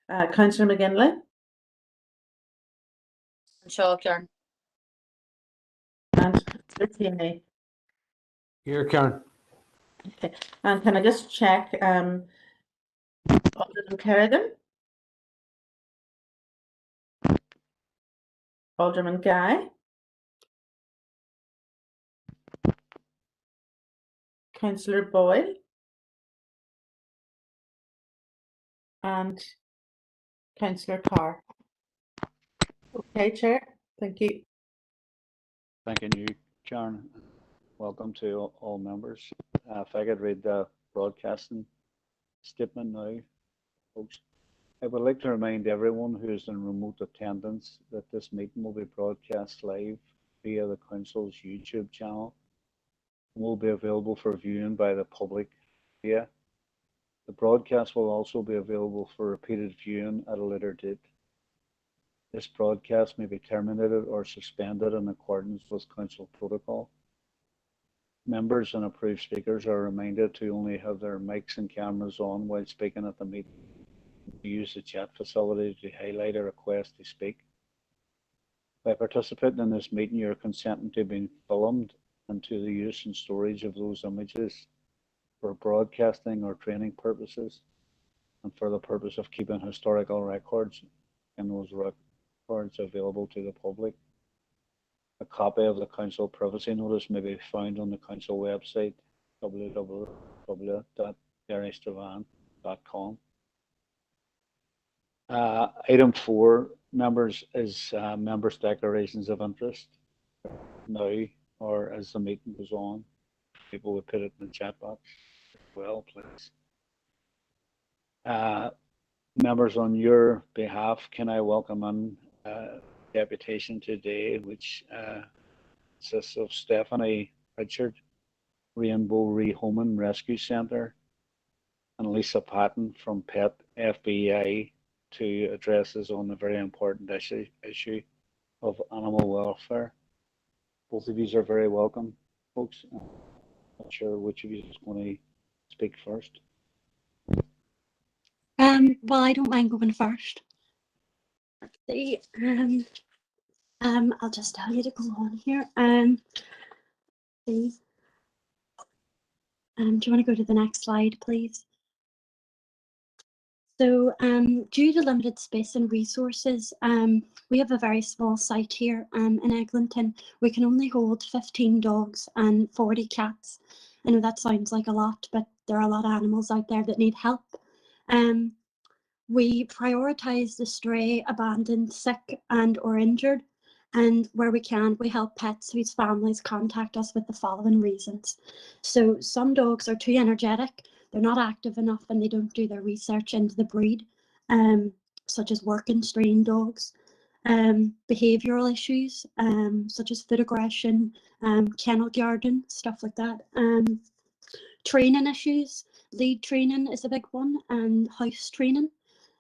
Councillor McGinley. Shaw Karen. And Councillor Tierney. Here, Karen. Okay. And can I just check Alderman Kerrigan? Alderman Guy? Councillor Boyle? And Councillor Carr. Okay, Chair. Thank you. Thanking you, Karen. Welcome to all members. If I could read the broadcasting statement now, folks. I would like to remind everyone who is in remote attendance that this meeting will be broadcast live via the Council's YouTube channel and will be available for viewing by the public via. The broadcast will also be available for repeated viewing at a later date. This broadcast may be terminated or suspended in accordance with Council protocol. Members and approved speakers are reminded to only have their mics and cameras on while speaking at the meeting. Use the chat facility to highlight a request to speak. By participating in this meeting, you are consenting to being filmed and to the use and storage of those images for broadcasting or training purposes and for the purpose of keeping historical records and those records available to the public. A copy of the Council privacy notice may be found on the Council website www.derrystrabane.com. Item 4, members, is members' declarations of interest. Now, or as the meeting goes on, people would put it in the chat box as well, please. Members, on your behalf, can I welcome in deputation today, which consists of Stephanie Richard, Rainbow Rehoming Rescue Centre, and Lisa Patton from PET FBI to address us on the very important issue of animal welfare. Both of you are very welcome, folks. I'm not sure which of you is going to speak first. Well, I don't mind going first. I'll just tell you to go on here. Do you want to go to the next slide, please? So, due to limited space and resources, we have a very small site here in Eglinton. We can only hold 15 dogs and 40 cats. I know that sounds like a lot, but there are a lot of animals out there that need help. We prioritise the stray, abandoned, sick and or injured. And where we can, we help pets whose families contact us with the following reasons. So some dogs are too energetic, they're not active enough, and they don't do their research into the breed, such as working strain dogs. Behavioural issues, such as food aggression, kennel guarding, stuff like that. Training issues, lead training is a big one, and house training.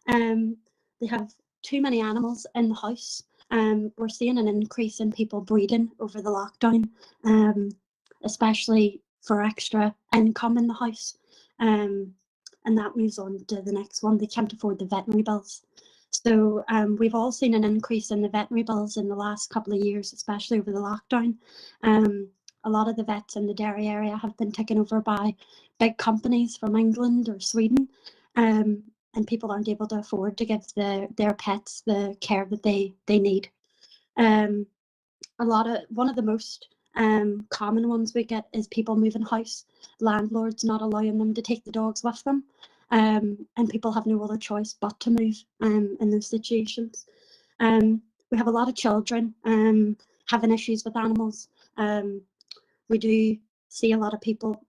They have too many animals in the house. We're seeing an increase in people breeding over the lockdown, especially for extra income in the house. And that moves on to the next one. They can't afford the veterinary bills. So we've all seen an increase in the veterinary bills in the last couple of years, especially over the lockdown. A lot of the vets in the Derry area have been taken over by big companies from England or Sweden. And people aren't able to afford to give their pets the care that they need. One of the most common ones we get is people moving house, landlords not allowing them to take the dogs with them, and people have no other choice but to move in those situations. We have a lot of children having issues with animals. We do see a lot of people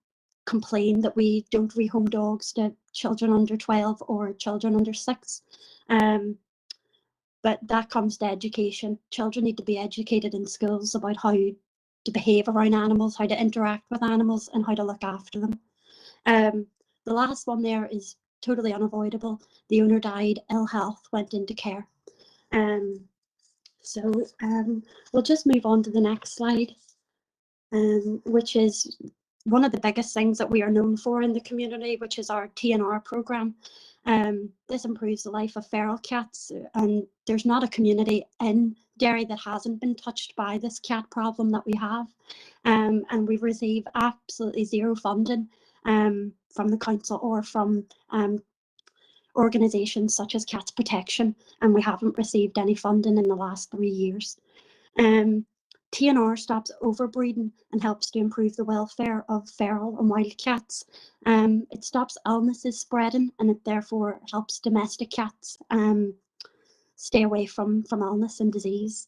complain that we don't rehome dogs to children under 12 or children under 6. But that comes to education. Children need to be educated in schools about how to behave around animals, how to interact with animals, and how to look after them. The last one there is totally unavoidable. The owner died, ill health, went into care. We'll just move on to the next slide, which is one of the biggest things that we are known for in the community, which is our Tnr program. This improves the life of feral cats, and there's not a community in Derry that hasn't been touched by this cat problem that we have. And we receive absolutely zero funding from the council or from organisations such as Cats Protection, and we haven't received any funding in the last 3 years. TNR stops overbreeding and helps to improve the welfare of feral and wild cats. It stops illnesses spreading, and it therefore helps domestic cats stay away from illness and disease.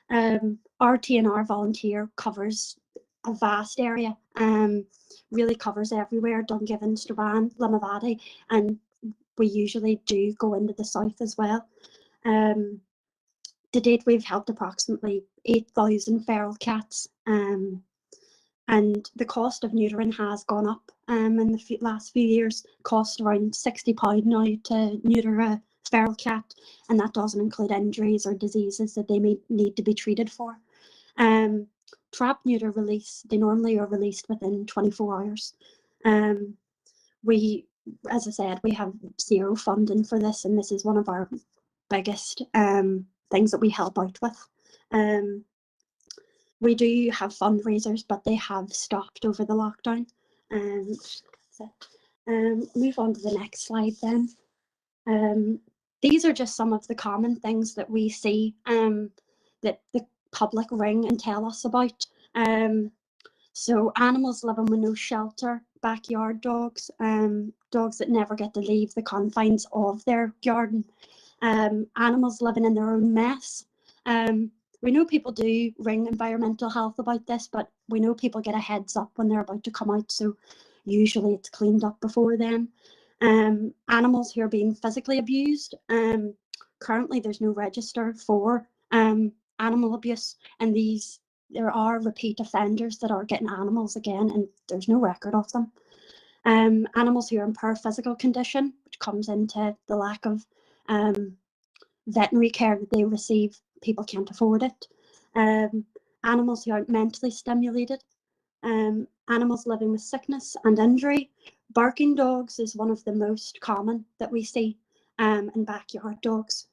Our TNR volunteer covers a vast area, really covers everywhere, Dungiven, Strabane, Limavady, and we usually do go into the south as well. To date, we've helped approximately 8,000 feral cats, and the cost of neutering has gone up in the last few years. Cost around £60 now to neuter a feral cat, and that doesn't include injuries or diseases that they may need to be treated for. Trap, neuter, release, they normally are released within 24 hours. We, as I said, we have zero funding for this, and this is one of our biggest things that we help out with. We do have fundraisers, but they have stopped over the lockdown. Move on to the next slide then. These are just some of the common things that we see that the public ring and tell us about. So animals living with no shelter, backyard dogs, dogs that never get to leave the confines of their garden, animals living in their own mess. We know people do ring environmental health about this, but we know people get a heads up when they're about to come out, so usually it's cleaned up before then. Animals who are being physically abused. Currently there's no register for animal abuse, and there are repeat offenders that are getting animals again, and there's no record of them. Animals who are in poor physical condition, which comes into the lack of veterinary care that they receive. People can't afford it. Animals who aren't mentally stimulated. Animals living with sickness and injury. Barking dogs is one of the most common that we see in backyard dogs.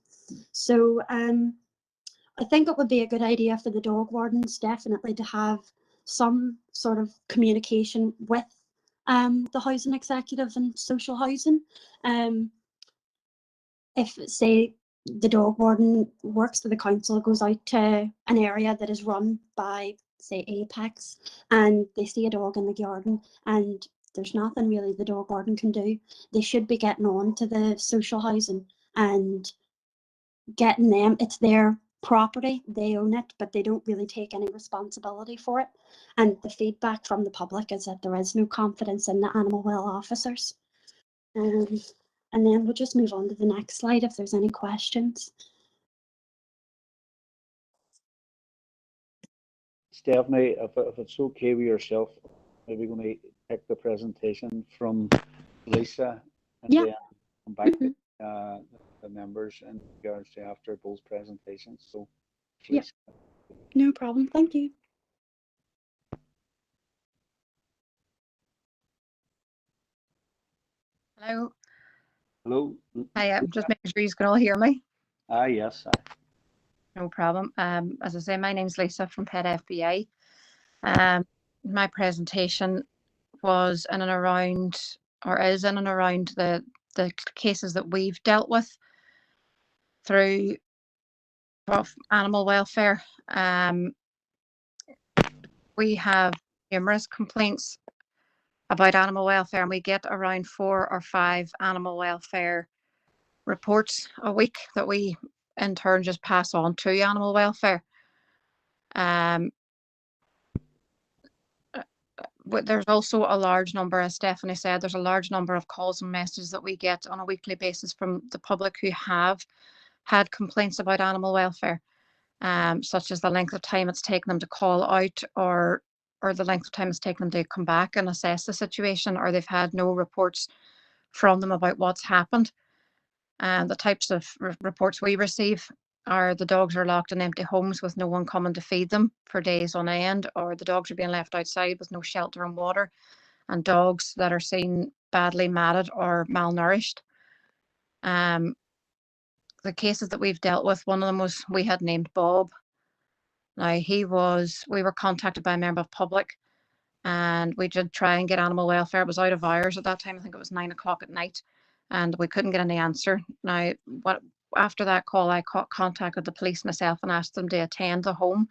So I think it would be a good idea for the dog wardens definitely to have some sort of communication with the housing executive and social housing. If, say, the dog warden works for the council, goes out to an area that is run by, say, Apex, and they see a dog in the garden and there's nothing really the dog warden can do, they should be getting on to the social housing and getting them. It's their property, they own it, but they don't really take any responsibility for it. And the feedback from the public is that there is no confidence in the animal well officers. And then we'll just move on to the next slide if there's any questions. Stephanie, if it's okay with yourself, maybe going to take the presentation from Lisa and then come back to the members in regards to after both presentations. So, please. No problem. Thank you. Hello. Hello. Hi, I'm just making sure you can all hear me. Yes. No problem. As I say, my name's Lisa from Pet FBI. My presentation was in and around, or is in and around the cases that we've dealt with through animal welfare. We have numerous complaints about animal welfare, and we get around 4 or 5 animal welfare reports a week that we in turn just pass on to animal welfare. But there's also a large number, as Stephanie said, there's a large number of calls and messages that we get on a weekly basis from the public who have had complaints about animal welfare, such as the length of time it's taken them to call out, or the length of time it's taken them to come back and assess the situation, or they've had no reports from them about what's happened. And the types of reports we receive or the dogs are locked in empty homes with no one coming to feed them for days on end, or the dogs are being left outside with no shelter and water, and dogs that are seen badly matted or malnourished. The cases that we've dealt with, one of them was, we had named Bob. Now we were contacted by a member of public, and we did try and get animal welfare. It was out of hours at that time. I think it was 9 o'clock at night, and we couldn't get any answer. Now, after that call, I contacted the police myself and asked them to attend the home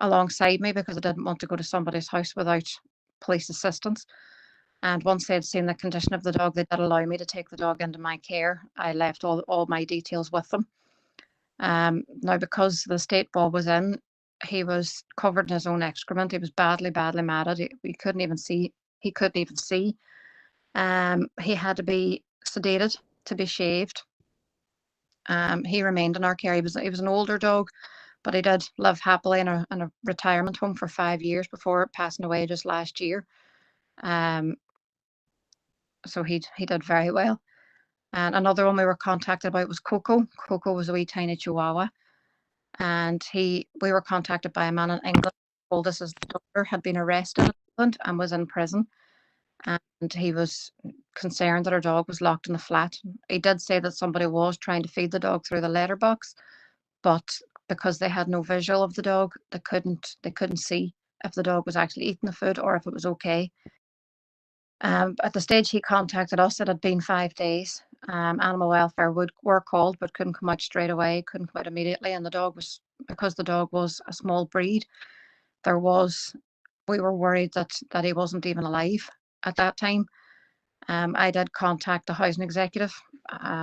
alongside me, because I didn't want to go to somebody's house without police assistance. And once they'd seen the condition of the dog, they did allow me to take the dog into my care. I left all my details with them. Now, because the state Bob was in, he was covered in his own excrement. He was badly matted. He couldn't even see. He couldn't even see. He had to be sedated to be shaved. He remained in our care. He was an older dog, but he did live happily in a retirement home for 5 years before passing away just last year. So he did very well. And another one we were contacted about was Coco. Coco was a wee tiny Chihuahua, and we were contacted by a man in England who told us his daughter had been arrested in England and was in prison, and he was concerned that her dog was locked in the flat. He did say that somebody was trying to feed the dog through the letterbox, but because they had no visual of the dog, they couldn't see if the dog was actually eating the food or if it was okay. At the stage he contacted us, it had been 5 days. Animal welfare were called, but couldn't come out straight away, couldn't come out immediately. And because the dog was a small breed, we were worried that he wasn't even alive at that time. I did contact the housing executive,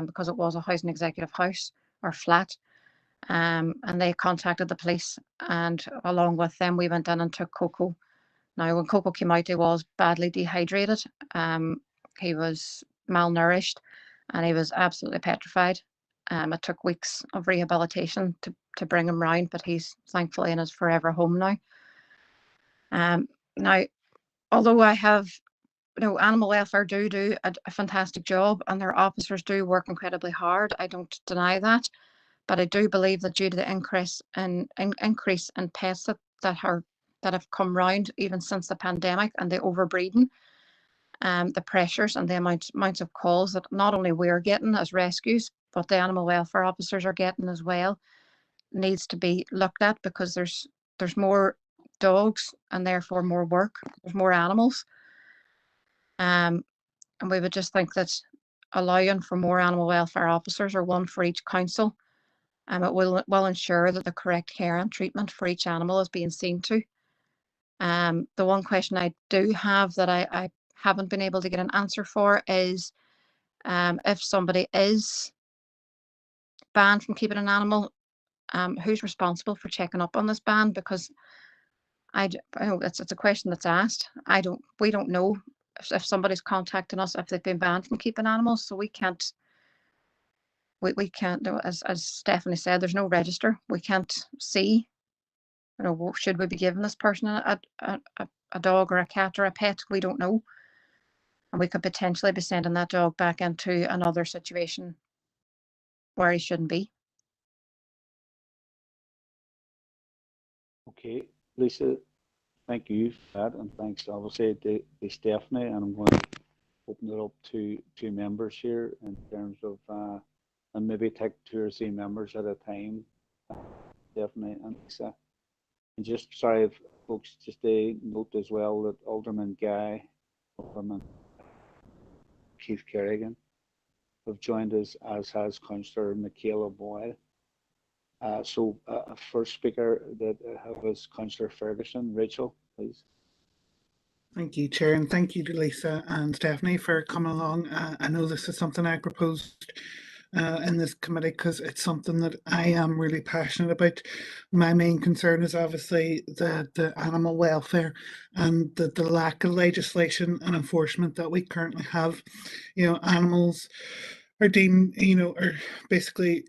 because it was a housing executive house or flat. And they contacted the police, and along with them, we went in and took Coco. Now, when Coco came out, he was badly dehydrated. He was malnourished, and he was absolutely petrified. It took weeks of rehabilitation to bring him round, but he's thankfully in his forever home now. Now, although I have, animal welfare do a fantastic job, and their officers do work incredibly hard, I don't deny that. But I do believe that due to the increase in pets that have come round even since the pandemic, and the overbreeding, the pressures and the amounts of calls that not only we're getting as rescues, but the animal welfare officers are getting as well, needs to be looked at, because there's more dogs and therefore more work. There's more animals, and we would just think that allowing for more animal welfare officers, or one for each council, it will ensure that the correct care and treatment for each animal is being seen to. The one question I do have that I haven't been able to get an answer for is, if somebody is banned from keeping an animal, who's responsible for checking up on this ban? Because I know it's a question that's asked. We don't know if somebody's contacting us if they've been banned from keeping animals, so we can't, as Stephanie said, there's no register. We can't see, should we be giving this person a dog or a cat or a pet? We don't know. And we could potentially be sending that dog back into another situation where he shouldn't be. Okay, Lisa, thank you for that, and thanks obviously to Stephanie, and I'm going to open it up to members here in terms of, and maybe take 2 or 3 members at a time, Stephanie and Lisa. And just, sorry, folks, just a note as well that Alderman Guy, Alderman Keith Kerrigan have joined us, as has Councillor Michaela Boyle. So first speaker that is Councillor Ferguson. Rachel, please. Thank you, Chair, and thank you to Lisa and Stephanie for coming along. I know this is something I proposed in this committee because it's something that I am really passionate about. My main concern is obviously the animal welfare and the lack of legislation and enforcement that we currently have. Animals are deemed, are basically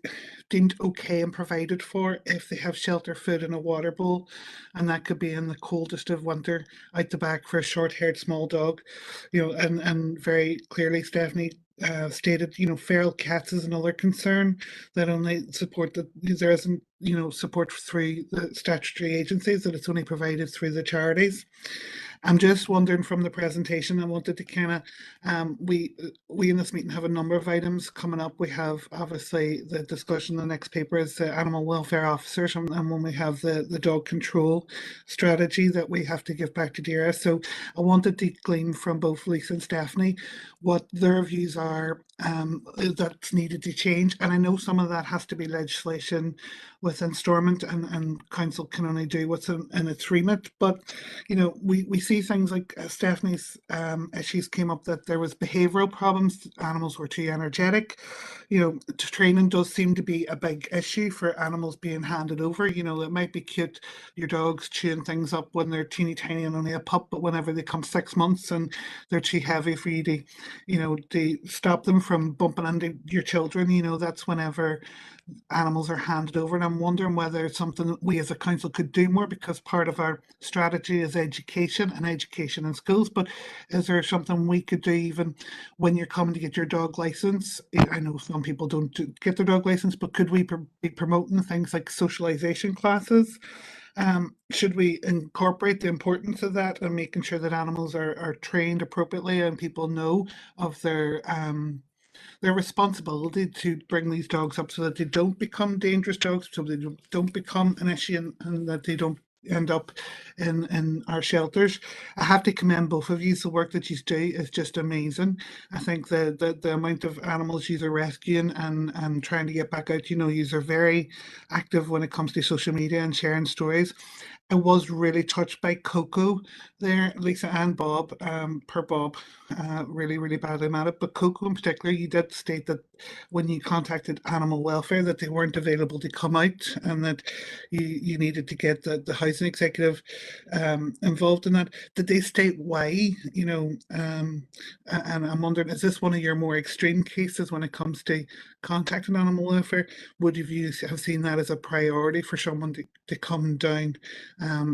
deemed okay and provided for if they have shelter, food and a water bowl, and that could be in the coldest of winter out the back for a short-haired small dog. And very clearly Stephanie stated, feral cats is another concern, that only support that there isn't, support through the statutory agencies, that it's only provided through the charities. I'm just wondering from the presentation, I wanted to kind of, we in this meeting have a number of items coming up. We have obviously the discussion, the next paper is the animal welfare officers, and when we have the dog control strategy that we have to give back to DRS. So I wanted to glean from both Lisa and Stephanie what their views are that's needed to change. And I know some of that has to be legislation within Stormont, and council can only do what's in its remit. But we see things like Stephanie's issues came up, that there was behavioural problems, animals were too energetic. Training does seem to be a big issue for animals being handed over. It might be cute, your dog's chewing things up when they're teeny tiny and only a pup, but whenever they come 6 months and they're too heavy for you to stop them from bumping into your children, that's whenever animals are handed over. And I'm wondering whether it's something that we as a council could do more, because part of our strategy is education in schools. But is there something we could do even when you're coming to get your dog license? I know some people don't get their dog license, but could we be promoting things like socialization classes? Should we incorporate the importance of that and making sure that animals are trained appropriately and people know of their responsibility to bring these dogs up so that they don't become dangerous dogs, so they don't become an issue, and that they don't end up in our shelters? I have to commend both of you. The work that you do is just amazing. I think the amount of animals you are rescuing and trying to get back out, you are very active when it comes to social media and sharing stories. I was really touched by Coco there, Lisa and Bob, Bob, really, really badly at it. But Coco in particular, you did state that when you contacted animal welfare that they weren't available to come out, and that you needed to get the housing executive involved in that. Did they state why? And I'm wondering, is this one of your more extreme cases when it comes to contacting animal welfare? Would you have seen that as a priority for someone to come down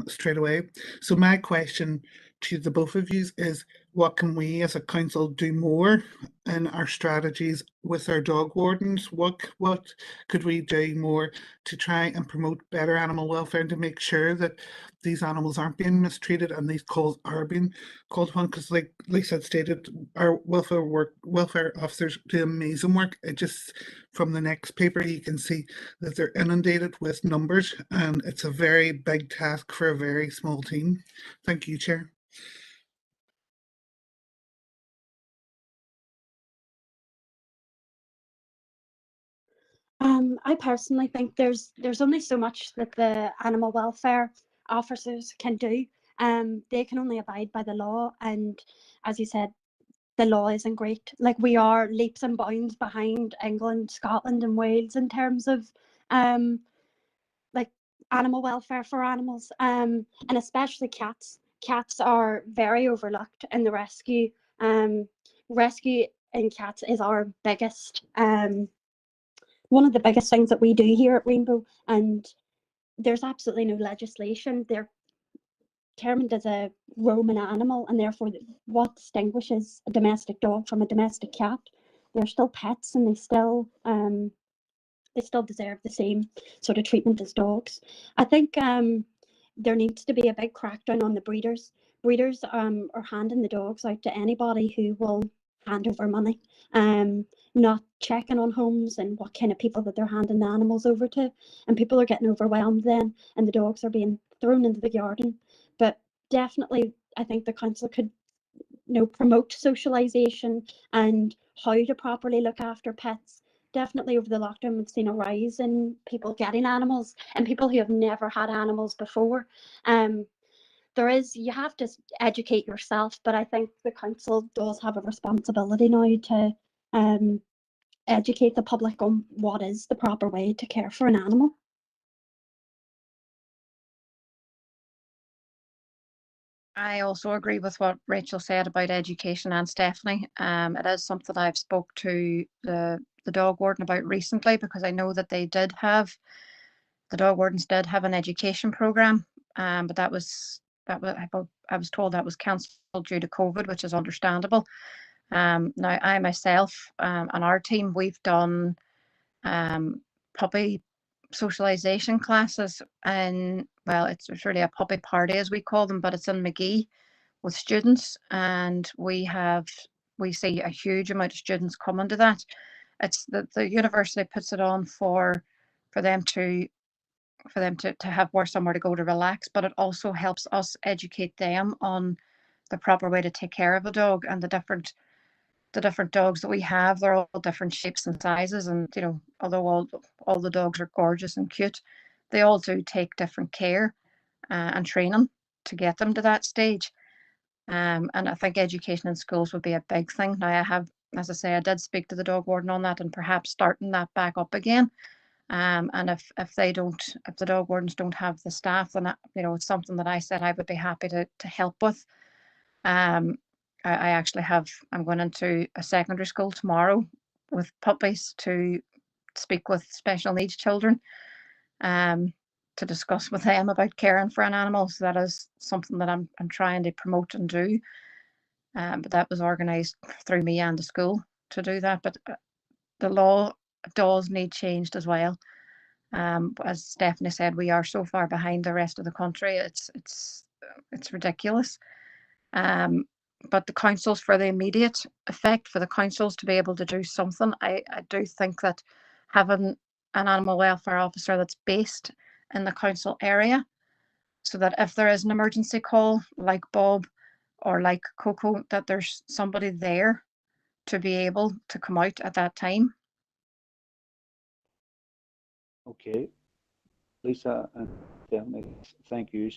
straight away? So my question to the both of you is, what can we as a council do more in our strategies with our dog wardens? What could we do more to try and promote better animal welfare, and to make sure that these animals aren't being mistreated and these calls are being called upon? Because like Lisa stated, our welfare officers do amazing work. It just, from the next paper, you can see that they're inundated with numbers, and it's a very big task for a very small team. Thank you, Chair. I personally think there's only so much that the animal welfare officers can do. They can only abide by the law, and as you said, the law isn't great. Like, we are leaps and bounds behind England, Scotland, and Wales in terms of like animal welfare for animals, and especially cats. Cats are very overlooked in the rescue. Rescue in cats is our biggest one of the biggest things that we do here at Rainbow, and there's absolutely no legislation. They're determined as a roaming animal, and therefore what distinguishes a domestic dog from a domestic cat? They're still pets, and they still deserve the same sort of treatment as dogs. I think there needs to be a big crackdown on the breeders. Breeders are handing the dogs out to anybody who will hand over money, not checking on homes and what kind of people that they're handing the animals over to. And people are getting overwhelmed then, and the dogs are being thrown into the garden. But definitely, I think the council could promote socialization and how to properly look after pets. Definitely over the lockdown, we've seen a rise in people getting animals, and people who have never had animals before. You have to educate yourself, but I think the council does have a responsibility now to educate the public on what is the proper way to care for an animal. I also agree with what Rachel said about education, and Stephanie. It is something I've spoke to the dog warden about recently, because I know that the dog wardens did have an education program, but I was told that was cancelled due to COVID, which is understandable. Now, I myself and our team, we've done puppy socialization classes, and well, it's really a puppy party as we call them, but it's in McGee with students, and we see a huge amount of students coming to that. It's the university puts it on for them to have somewhere to go to relax, but it also helps us educate them on the proper way to take care of a dog, and the different dogs that we have. They're all different shapes and sizes, and although all the dogs are gorgeous and cute, they all do take different care and training to get them to that stage. And I think education in schools would be a big thing. Now, as I say, I did speak to the dog warden on that, and perhaps starting that back up again. And if the dog wardens don't have the staff, then it's something that I said I would be happy to help with. I'm going into a secondary school tomorrow with puppies to speak with special needs children, to discuss with them about caring for an animal. So that is something that I'm trying to promote and do. But that was organised through me and the school to do that. But the law does need changed as well. As Stephanie said, we are so far behind the rest of the country. It's ridiculous. But the councils, for the immediate effect, for the councils to be able to do something, I do think that having an animal welfare officer that's based in the council area, so that if there is an emergency call like Bob or like Coco, that there's somebody there to be able to come out at that time. Okay, Lisa and Stephanie, thank you.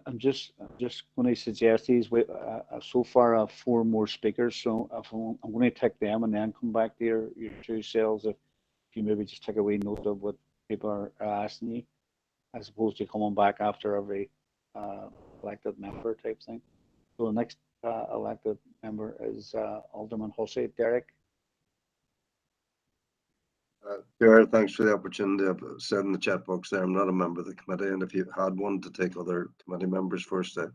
I'm just going to suggest these. We so far I have 4 more speakers, so I'm going to take them and then come back to your 2 cells. If you maybe just take a wee note of what people are asking you, as opposed to coming back after every elected member type thing. So the next elected member is Alderman Hussey. Derek. Jared, thanks for the opportunity. I've said in the chat box there, I'm not a member of the committee, and if you had one to take other committee members first, I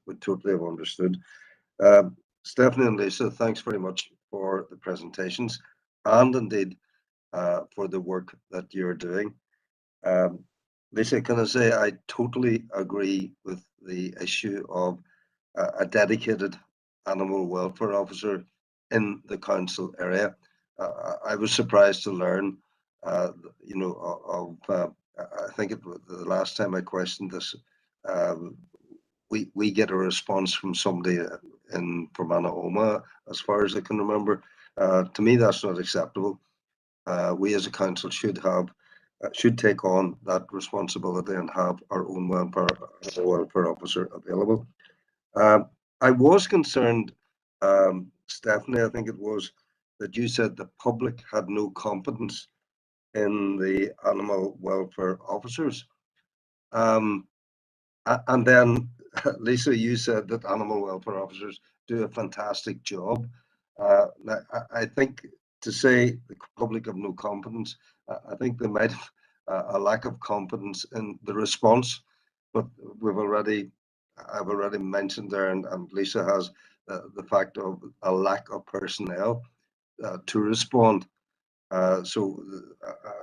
would totally have understood. Stephanie and Lisa, thanks very much for the presentations, and indeed for the work that you're doing. Lisa, can I say I totally agree with the issue of a dedicated animal welfare officer in the council area. I was surprised to learn, I think the last time I questioned this, we get a response from somebody from Anaoma, as far as I can remember. To me, that's not acceptable. We as a council should take on that responsibility and have our own welfare officer available. I was concerned, Stephanie, I think it was, that you said the public had no competence in the animal welfare officers. And then, Lisa, you said that animal welfare officers do a fantastic job. I think to say the public have no competence, I think they might have a lack of competence in the response, but I've already mentioned there, and Lisa has the fact of a lack of personnel to respond. So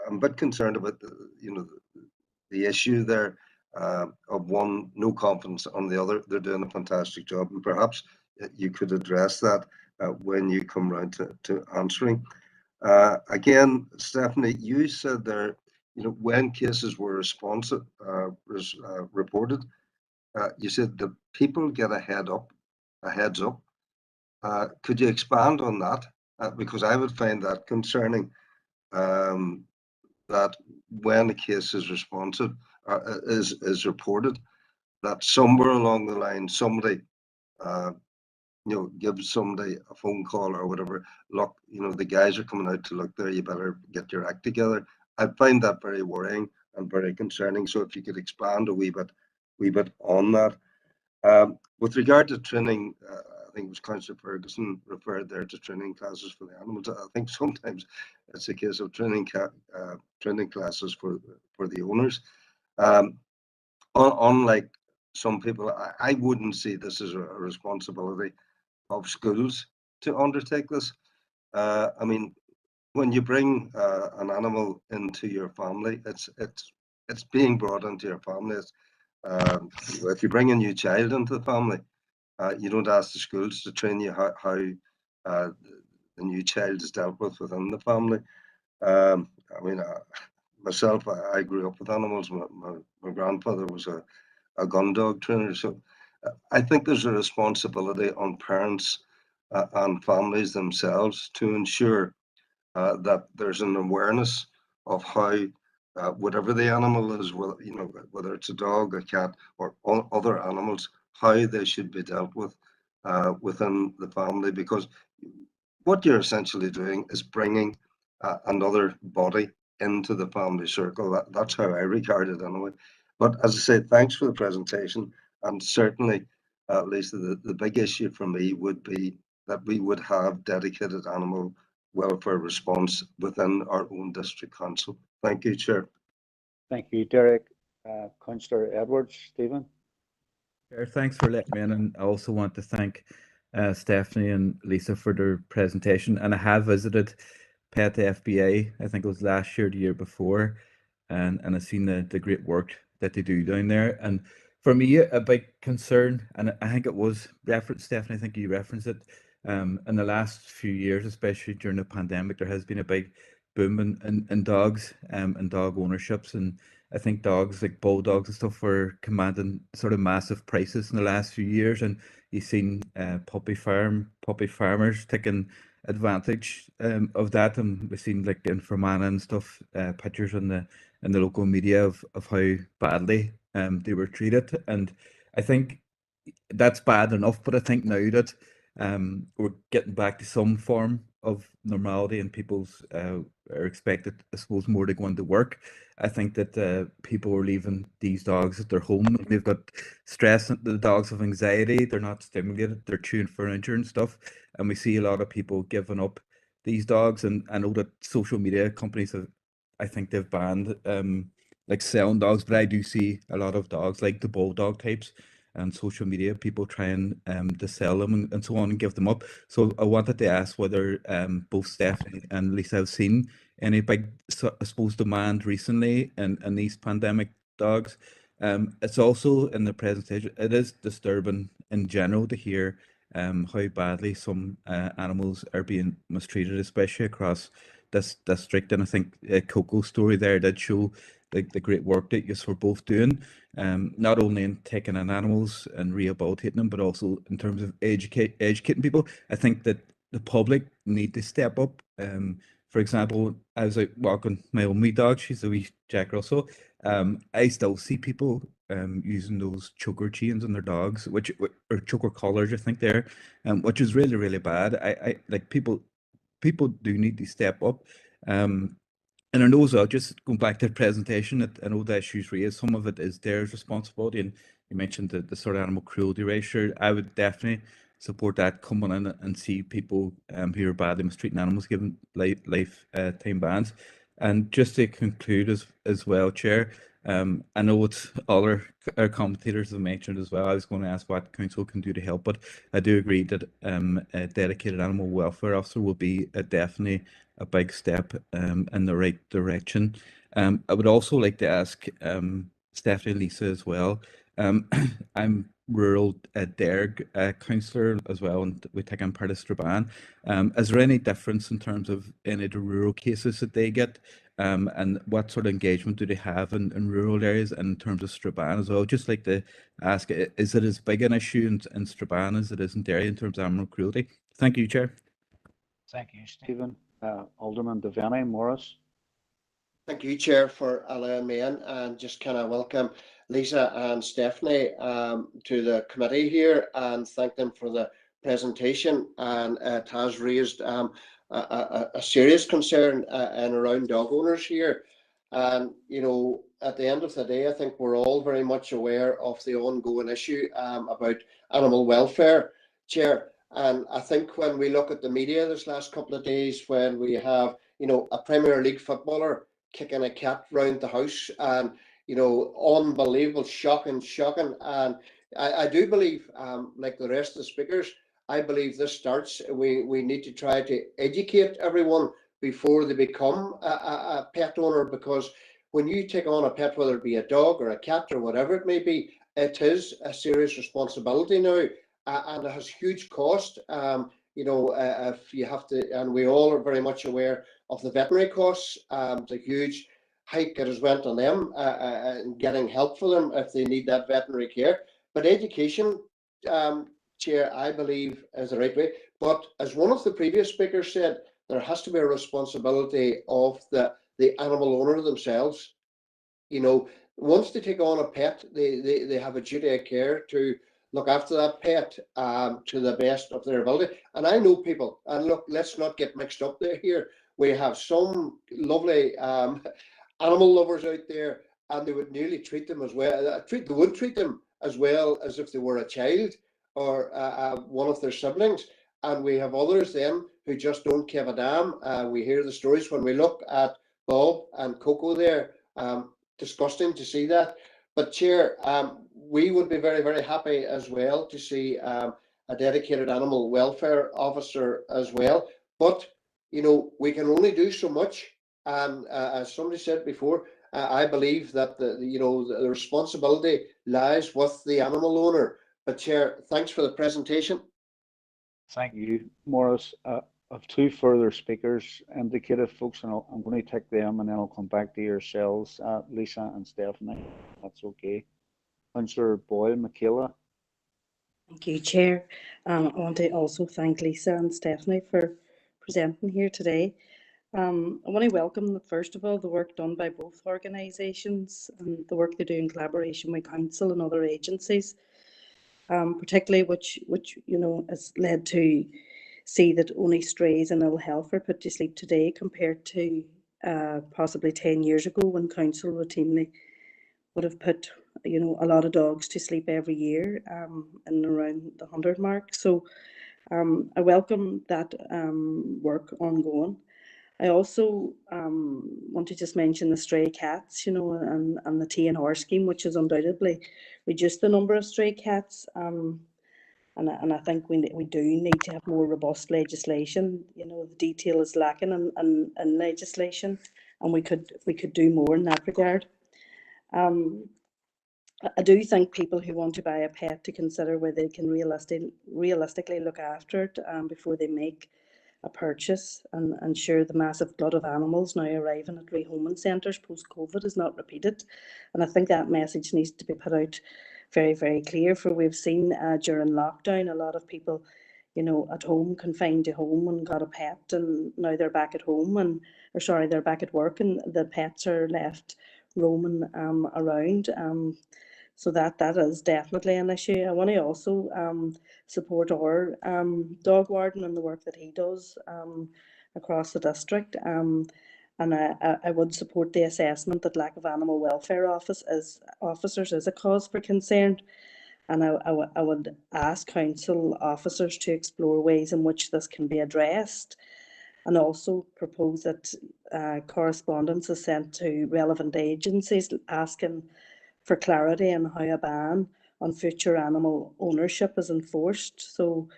I'm a bit concerned about the issue there of one, no confidence on the other. They're doing a fantastic job, and perhaps you could address that when you come round to answering. Again, Stephanie, you said there, when cases were reported, you said the people get a heads up. Could you expand on that? Because I would find that concerning, that when a case is is reported, that somewhere along the line somebody gives somebody a phone call or whatever. Look, the guys are coming out to look there. You better get your act together. I find that very worrying and very concerning. So if you could expand a wee bit on that. With regard to training, I think it was Councillor Ferguson referred there to training classes for the animals. I think sometimes it's a case of training classes for the owners. Unlike some people, I wouldn't see this as a responsibility of schools. to undertake this. I mean, when you bring an animal into your family, it's being brought into your family. If you bring a new child into the family, you don't ask the schools to train you how the new child is dealt with within the family. I mean, myself, I grew up with animals. My grandfather was a gun dog trainer. So I think there's a responsibility on parents and families themselves to ensure that there's an awareness of how whatever the animal is, whether it's a dog, a cat, or other animals, how they should be dealt with within the family, because what you're essentially doing is bringing another body into the family circle. That's how I regard it anyway. But as I said, thanks for the presentation. And certainly, Lisa, the big issue for me would be that we would have dedicated animal welfare response within our own district council. Thank you, Chair. Thank you, Derek. Councillor Edwards, Stephen. Thanks for letting me in, and I also want to thank Stephanie and Lisa for their presentation. And I have visited Pet FBA, I think it was last year, the year before, and I've seen the great work that they do down there. And for me, a big concern, and I think it was referenced, Stephanie, I think you referenced it, in the last few years, especially during the pandemic, there has been a big boom in dogs and dog ownerships. And I think dogs like bulldogs and stuff were commanding sort of massive prices in the last few years, and you've seen puppy farmers taking advantage of that, and we've seen like in Fermanagh and stuff, pictures in the local media of how badly they were treated. And I think that's bad enough, but I think now that we're getting back to some form of normality and people's are expected, I suppose, more to go into work, I think that people are leaving these dogs at their home. They've got stress, the dogs have anxiety, they're not stimulated, they're chewing furniture and stuff, and we see a lot of people giving up these dogs. And I know that social media companies have, I think they've banned like selling dogs, but I do see a lot of dogs like the bulldog types and social media, people trying to sell them and so on and give them up. So I wanted to ask whether both Stephanie and Lisa have seen any big, I suppose, demand recently in these pandemic dogs. It's also in the presentation, it is disturbing in general to hear how badly some animals are being mistreated, especially across this district. And I think Coco's story there did show the great work that you were both doing, not only in taking in animals and rehabilitating them, but also in terms of educating people. I think that the public need to step up. For example, I was out walking my own wee dog, she's a wee Jack Russell. I still see people using those choker chains on their dogs, or choker collars, I think they're, which is really, really bad. I like people do need to step up. And I know as well, just going back to the presentation, I know the issues raised, some of it is their responsibility. And you mentioned the sort of animal cruelty ratio. I would definitely support that, coming in and see people who are badly mistreating animals given lifetime bans. And just to conclude as well, Chair, I know what other commentators have mentioned as well. I was going to ask what council can do to help, but I do agree that a dedicated animal welfare officer will be definitely a big step in the right direction. I would also like to ask Stephanie and Lisa as well. I'm rural Derg councillor as well, and we take on part of Strabane. Is there any difference in terms of any of the rural cases that they get? And what sort of engagement do they have in rural areas and in terms of Strabane as well? Just like to ask, is it as big an issue in Strabane as it is in Derry in terms of animal cruelty? Thank you, Chair. Thank you, Stephen. Alderman Devaney Morris. Thank you, Chair, for allowing me in, and just kind of welcome Lisa and Stephanie to the committee here, and thank them for the presentation. And it has raised a serious concern and around dog owners here. And, you know, at the end of the day, I think we're all very much aware of the ongoing issue about animal welfare, Chair. And I think when we look at the media this last couple of days, when we have, you know, a Premier League footballer kicking a cat round the house, and, you know, unbelievable, shocking. And I do believe, like the rest of the speakers, I believe this starts, we need to try to educate everyone before they become a pet owner, because when you take on a pet, whether it be a dog or a cat or whatever it may be, it is a serious responsibility now, and it has huge cost. If you have to, and we all are very much aware of the veterinary costs, the huge hike that has went on them, and getting help for them if they need that veterinary care. But education, Chair, I believe is the right way. But as one of the previous speakers said, there has to be a responsibility of the animal owner themselves. Once they take on a pet, they have a duty of care to look after that pet to the best of their ability. And I know people, and look, let's not get mixed up there here. We have some lovely animal lovers out there, and they would nearly treat them as well. They would treat them as well as if they were a child or one of their siblings. And we have others then who just don't give a damn. We hear the stories when we look at Bob and Coco there. Disgusting to see that. But Chair, we would be very, very happy as well to see a dedicated animal welfare officer as well. But, we can only do so much. And as somebody said before, I believe that the responsibility lies with the animal owner. But Chair, thanks for the presentation. Thank you, Morris. Of two further speakers indicated, folks, and I'm going to take them and then I'll come back to yourselves, Lisa and Stephanie. That's okay. Councillor Boyle, Michaela. Thank you, Chair. I want to also thank Lisa and Stephanie for presenting here today. I want to welcome, first of all, the work done by both organisations and the work they do in collaboration with Council and other agencies, particularly which has led to see that only strays and ill health are put to sleep today compared to possibly 10 years ago, when Council routinely would have put a lot of dogs to sleep every year, and around the 100 mark. So I welcome that work ongoing. I also want to just mention the stray cats, and the Tnr scheme, which has undoubtedly reduced the number of stray cats. And I think we do need to have more robust legislation. The detail is lacking in legislation, and we could do more in that regard. I do think people who want to buy a pet to consider whether they can realistically look after it before they make a purchase, and ensure the massive flood of animals now arriving at rehoming centres post-COVID is not repeated. And I think that message needs to be put out very, very clear, for we've seen during lockdown a lot of people, at home, confined to home, and got a pet, and now they're back at home, they're back at work, and the pets are left roaming around. So that is definitely an issue. I want to also support our dog warden and the work that he does across the district. And I would support the assessment that lack of animal welfare officers is a cause for concern. And I would ask council officers to explore ways in which this can be addressed, and also propose that correspondence is sent to relevant agencies asking for clarity on how a ban on future animal ownership is enforced, so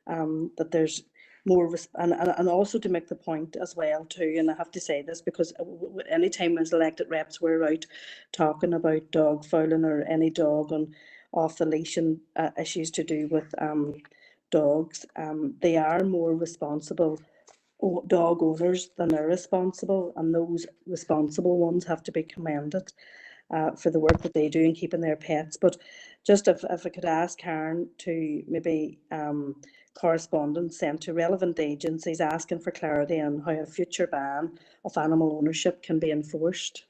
that there's more, and also to make the point as well too, and I have to say this because anytime as elected reps we're out talking about dog fouling or any dog on off the leash and issues to do with dogs, they are more responsible dog owners than irresponsible, and those responsible ones have to be commended for the work that they do in keeping their pets. But just if I could ask Karen to maybe correspondence sent to relevant agencies asking for clarity on how a future ban of animal ownership can be enforced.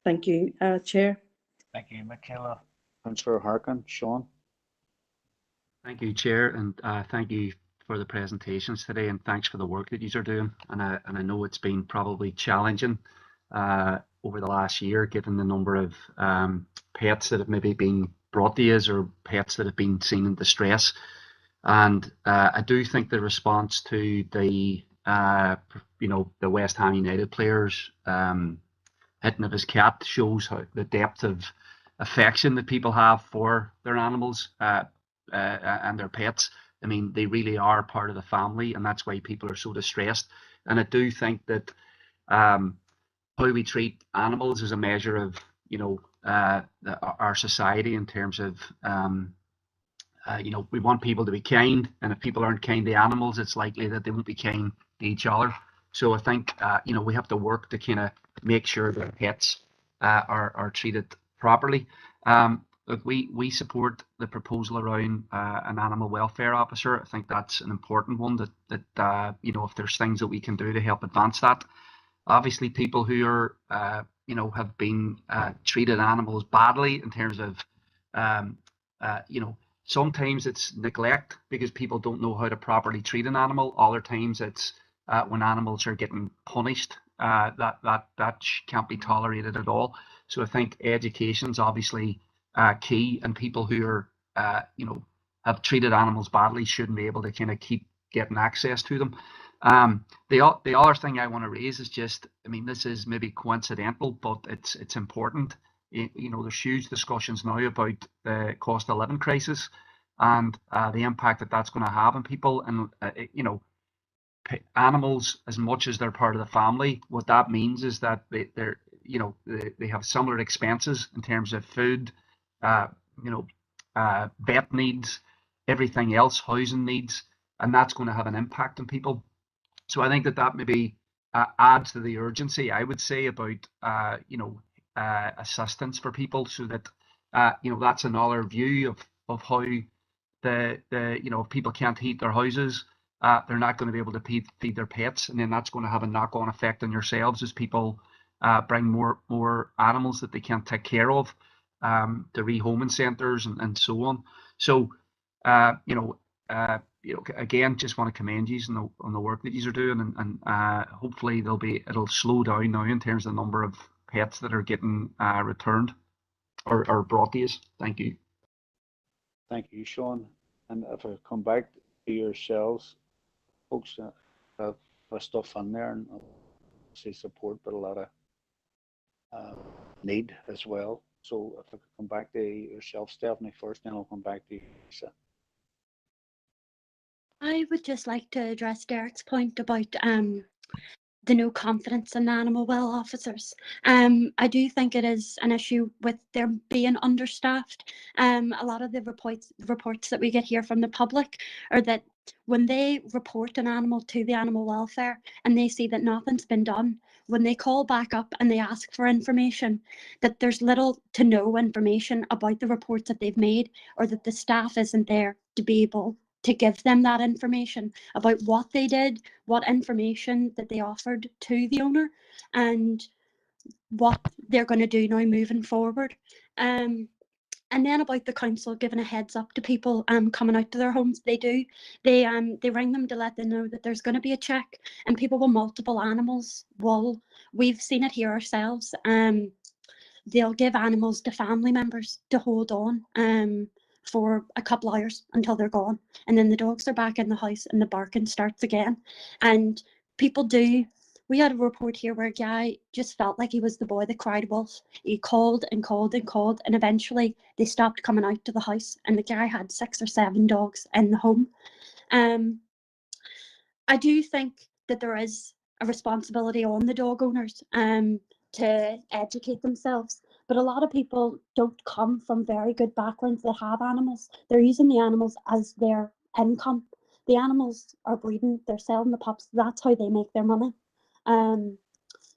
Thank you, Chair. Thank you, Michaela. Councillor Harkin, Sean. Thank you, Chair, and thank you for the presentations today, and thanks for the work that you are doing. And I know it's been probably challenging over the last year, given the number of pets that have maybe been brought to you, or pets that have been seen in distress. And I do think the response to the the West Ham United players hitting of his cat shows how the depth of affection that people have for their animals and their pets I mean, they really are part of the family, and that's why people are so distressed. And I do think that how we treat animals is a measure of, you know, our society in terms of, you know, we want people to be kind, and if people aren't kind to animals, it's likely that they won't be kind to each other. So I think, you know, we have to work to kind of make sure that pets are treated properly. Look, we support the proposal around an animal welfare officer. I think that's an important one that you know, if there's things that we can do to help advance that. Obviously, people who are, you know, have been treated animals badly in terms of, you know, sometimes it's neglect because people don't know how to properly treat an animal. Other times it's when animals are getting punished, that can't be tolerated at all. So I think education is obviously key, and people who are, you know, have treated animals badly shouldn't be able to kind of keep getting access to them. The other thing I want to raise is just, I mean, this is maybe coincidental, but it's important. You know, there's huge discussions now about the cost of living crisis and the impact that that's going to have on people. And you know, animals, as much as they're part of the family, what that means is that they're, you know, they have similar expenses in terms of food, you know, vet needs, everything else, housing needs, and that's going to have an impact on people. So I think that maybe adds to the urgency, I would say, about you know, assistance for people, so that you know, that's another view of how the you know, if people can't heat their houses, they're not going to be able to feed their pets, and then that's going to have a knock-on effect on yourselves as people bring more animals that they can't take care of to rehoming centres and so on. So you know, again, just want to commend you on the work that you are doing, and hopefully it'll slow down now in terms of the number of pets that are getting returned or brought to us. Thank you. Thank you, Sean. And if I come back to yourselves, folks have stuff in there and obviously support, but a lot of need as well. So if I could come back to yourself, Stephanie, first, then I'll come back to you, Lisa. I would just like to address Derek's point about the no confidence in animal well officers. I do think it is an issue with them being understaffed. A lot of the reports that we get here from the public are that when they report an animal to the animal welfare and they see that nothing's been done, when they call back up and they ask for information, that there's little to no information about the reports that they've made, or that the staff isn't there to be able to give them that information about what they did, what information that they offered to the owner, and what they're going to do now moving forward. And then about the council giving a heads up to people coming out to their homes, they do. They ring them to let them know that there's going to be a check, and people with multiple animals will. We've seen it here ourselves. They'll give animals to family members to hold on for a couple hours until they're gone, and then the dogs are back in the house and the barking starts again. And people do. We had a report here where a guy just felt like he was the boy that cried wolf. He called and called and called, and eventually they stopped coming out to the house, and the guy had 6 or 7 dogs in the home. I do think that there is a responsibility on the dog owners to educate themselves, but a lot of people don't come from very good backgrounds that have animals. They're using the animals as their income. The animals are breeding, they're selling the pups, that's how they make their money.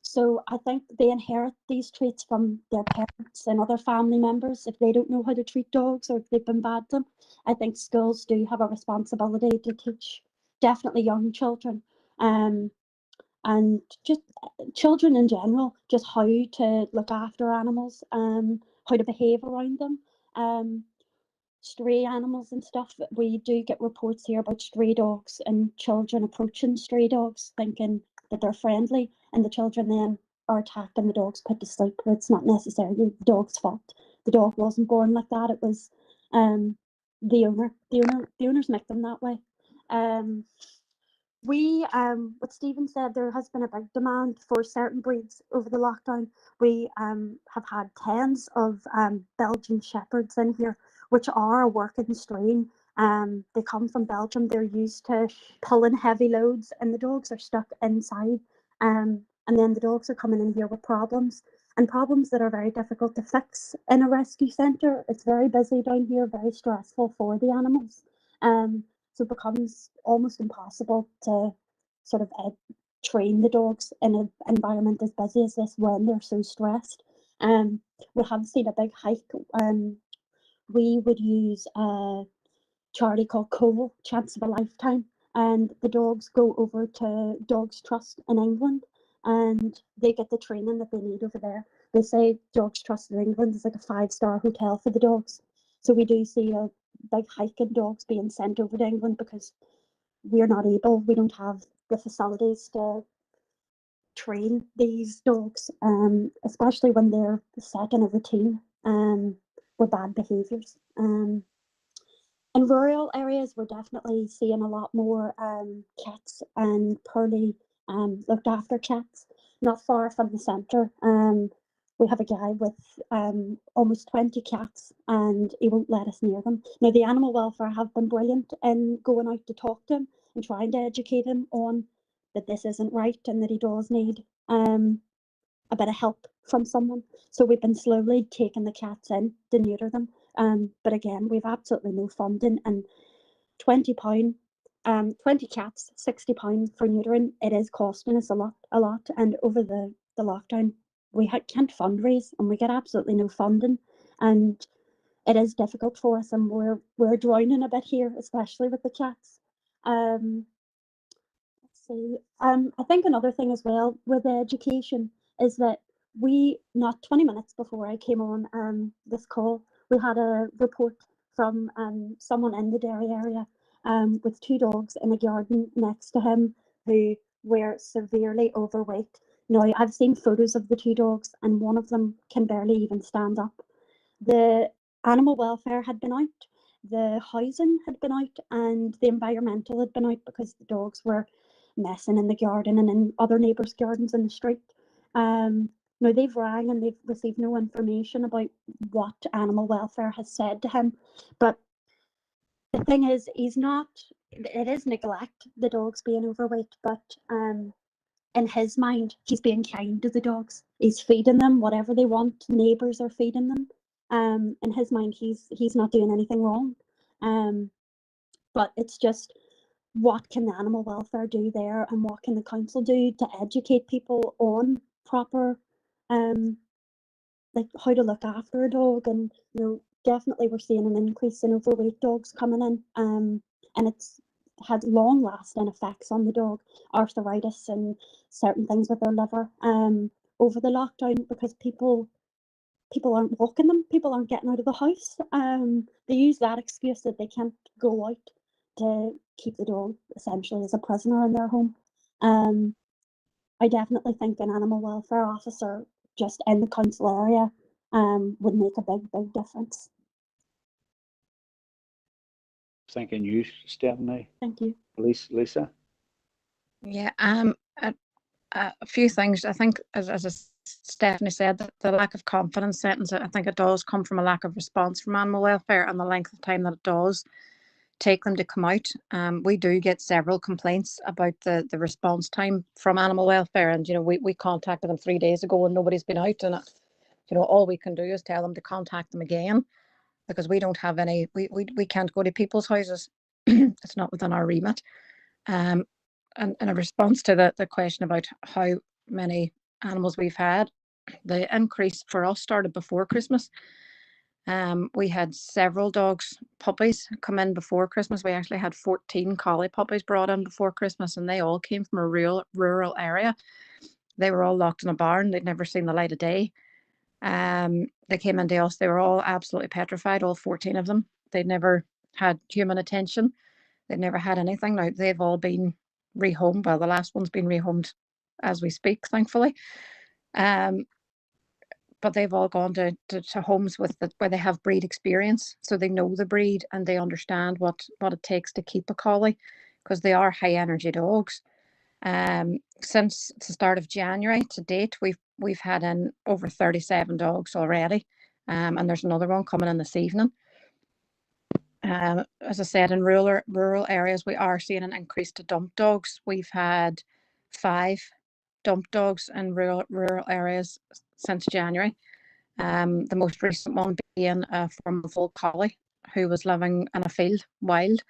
So I think they inherit these traits from their parents and other family members if they don't know how to treat dogs or if they've been bad to them. I think schools do have a responsibility to teach definitely young children and just children in general, just how to look after animals, how to behave around them. Stray animals and stuff. We do get reports here about stray dogs and children approaching stray dogs thinking that they're friendly, and the children then are attacked and the dog's put to sleep. It's not necessarily the dog's fault. The dog wasn't born like that. It was the owners make them that way. What Stephen said, there has been a big demand for certain breeds over the lockdown. We have had tens of Belgian Shepherds in here, which are a working strain. They come from Belgium. They're used to pulling heavy loads, and the dogs are stuck inside. And then the dogs are coming in here with problems, and problems that are very difficult to fix in a rescue centre. It's very busy down here, very stressful for the animals. So it becomes almost impossible to sort of train the dogs in an environment as busy as this when they're so stressed. We have seen a big hike. We would use a charity called Coco, Chance of a Lifetime, and the dogs go over to Dogs Trust in England, and they get the training that they need over there. They say Dogs Trust in England is like a 5-star hotel for the dogs. So we do see a big hike in dogs being sent over to England because we don't have the facilities to train these dogs, especially when they're set in a routine with bad behaviours. In rural areas, we're definitely seeing a lot more cats and poorly looked after cats. Not far from the centre, we have a guy with almost 20 cats, and he won't let us near them. Now, the animal welfare have been brilliant in going out to talk to him and trying to educate him on that this isn't right and that he does need a bit of help from someone. So we've been slowly taking the cats in to neuter them. But again, we've absolutely no funding, and £20, 20 cats, £60 for neutering. It is costing us a lot. And over the lockdown, we can't fundraise, and we get absolutely no funding, and it is difficult for us, and we're drowning a bit here, especially with the cats. Let's see. I think another thing as well with the education is that not 20 minutes before I came on this call, we had a report from someone in the Derry area with 2 dogs in a garden next to him who were severely overweight. Now, I've seen photos of the 2 dogs, and one of them can barely even stand up. The animal welfare had been out, the housing had been out, and the environmental had been out because the dogs were messing in the garden and in other neighbours' gardens in the street. Now, they've rang and they've received no information about what animal welfare has said to him. But the thing is, it is neglect, the dogs being overweight, but in his mind, he's being kind to the dogs. He's feeding them whatever they want. Neighbours are feeding them. In his mind, he's not doing anything wrong. But it's just, what can the animal welfare do there, and what can the council do to educate people on proper like how to look after a dog? And definitely we're seeing an increase in overweight dogs coming in, and it's had long lasting effects on the dog, arthritis and certain things with their liver over the lockdown, because people aren't walking them, people aren't getting out of the house. They use that excuse that they can't go out to keep the dog essentially as a prisoner in their home. I definitely think an animal welfare officer just in the council area would make a big difference. Thanking you, Stephanie. Thank you. Lisa? Yeah, a few things. I think, as Stephanie said, that the lack of confidence sentence, I think it does come from a lack of response from animal welfare and the length of time that it does take them to come out. We do get several complaints about the response time from animal welfare, and we contacted them 3 days ago and nobody's been out, and all we can do is tell them to contact them again, because we don't have any, we can't go to people's houses. It's not within our remit. And in a response to the question about how many animals we've had, the increase for us started before Christmas. We had several puppies come in before Christmas. We actually had 14 collie puppies brought in before Christmas, and they all came from a rural area. They were all locked in a barn. They'd never seen the light of day. They came into us. They were all absolutely petrified, all 14 of them. They'd never had human attention. They'd never had anything. Now, they've all been rehomed. Well, the last one's been rehomed as we speak, thankfully. But they've all gone to homes where they have breed experience, so they know the breed and they understand what it takes to keep a collie, because they are high energy dogs. Since the start of January to date, we've had in over 37 dogs already, and there's another one coming in this evening. As I said, in rural areas, we are seeing an increase to dump dogs. We've had 5 dump dogs in rural areas since January. The most recent one being a 4-month-old collie who was living in a field wild.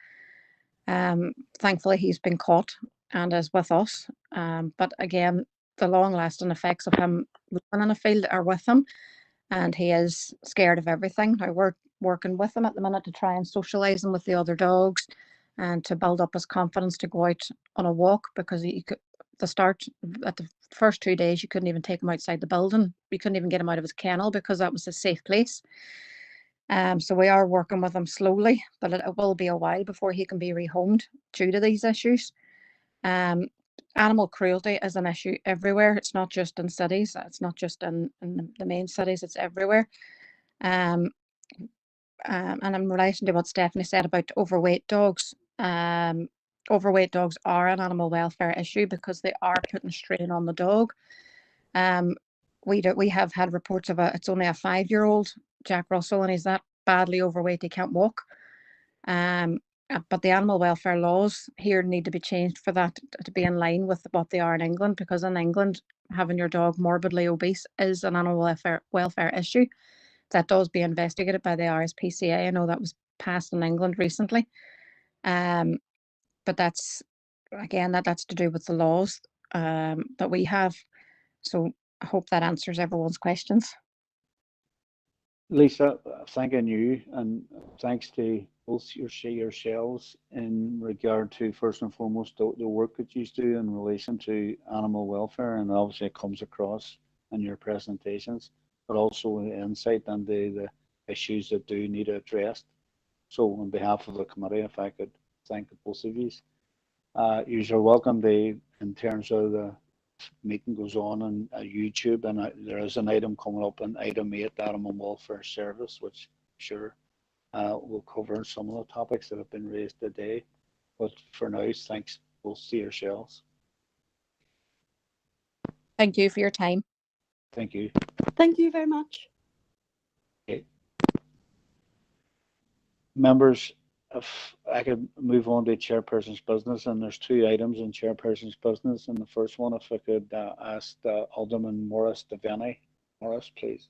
Thankfully, he's been caught and is with us. But again, the long-lasting effects of him living in a field are with him, and he is scared of everything. Now we're working with him at the minute to try and socialise him with the other dogs and to build up his confidence to go out on a walk, because he could, at the first 2 days, you couldn't even take him outside the building. You couldn't even get him out of his kennel because that was a safe place. So we are working with him slowly, but it will be a while before he can be rehomed due to these issues. Animal cruelty is an issue everywhere. It's not just in cities. It's not just in the main cities. It's everywhere. And in relation to what Stephanie said about overweight dogs, overweight dogs are an animal welfare issue because they are putting strain on the dog. We have had reports of it's only a 5-year-old Jack Russell, and he's that badly overweight he can't walk. But the animal welfare laws here need to be changed for that to be in line with what they are in England, because in England, having your dog morbidly obese is an animal welfare issue that does be investigated by the RSPCA. I know that was passed in England recently. But that's, again, that's to do with the laws that we have. So I hope that answers everyone's questions. Lisa, thanking you, and thanks to both yourselves in regard to, first and foremost, the work that you do in relation to animal welfare, and obviously it comes across in your presentations, but also the insight and the issues that do need addressed. So on behalf of the committee, if I could thank the both of you. You are welcome in terms of the meeting goes on YouTube, and there is an item coming up in item 8, Animal Welfare Service, which I'm sure will cover some of the topics that have been raised today. But for now, thanks both to yourselves. Thank you for your time. Thank you. Thank you very much. Okay. Members, if I could move on to Chairperson's business, and there's 2 items in Chairperson's business. And the first one, if I could ask Alderman Morris Devaney. Morris, please.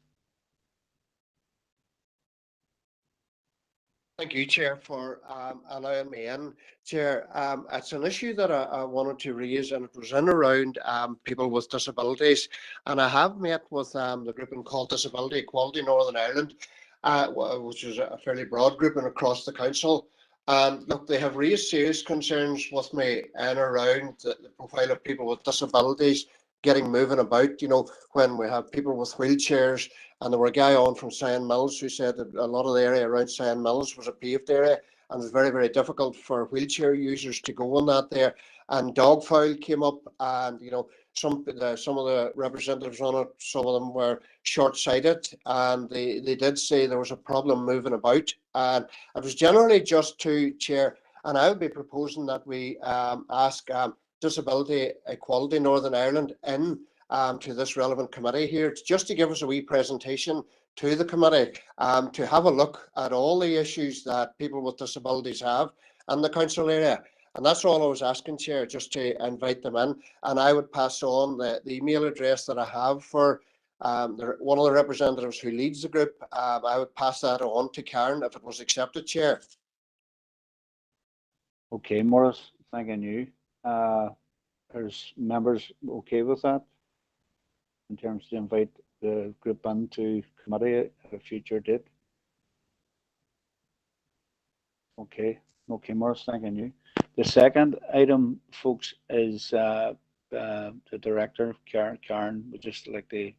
Thank you, Chair, for allowing me in. Chair, it's an issue that I wanted to raise, and it was in around people with disabilities. And I have met with the group called Disability Equality Northern Ireland, which is a fairly broad group and across the council. And look, they have raised serious concerns with me and around the profile of people with disabilities moving about, when we have people with wheelchairs. And there were a guy on from Cyan Mills who said that a lot of the area around Cyan Mills was a paved area, and it's very, very difficult for wheelchair users to go on that there. And dog fowl came up, and some of the representatives on it, some of them were short-sighted, and they did say there was a problem moving about. And it was generally just to, Chair, and I would be proposing that we ask Disability Equality Northern Ireland in to this relevant committee here, just to give us a wee presentation to the committee, to have a look at all the issues that people with disabilities have in the council area. And that's all I was asking, Chair, just to invite them in. And I would pass on the email address that I have for one of the representatives who leads the group. I would pass that on to Karen if it was accepted, Chair. Okay, Morris, thanking you. There's members okay with that in terms to invite the group into committee at a future date? Okay, Morris, thanking you. The second item, folks, is the director, Karen, would just like to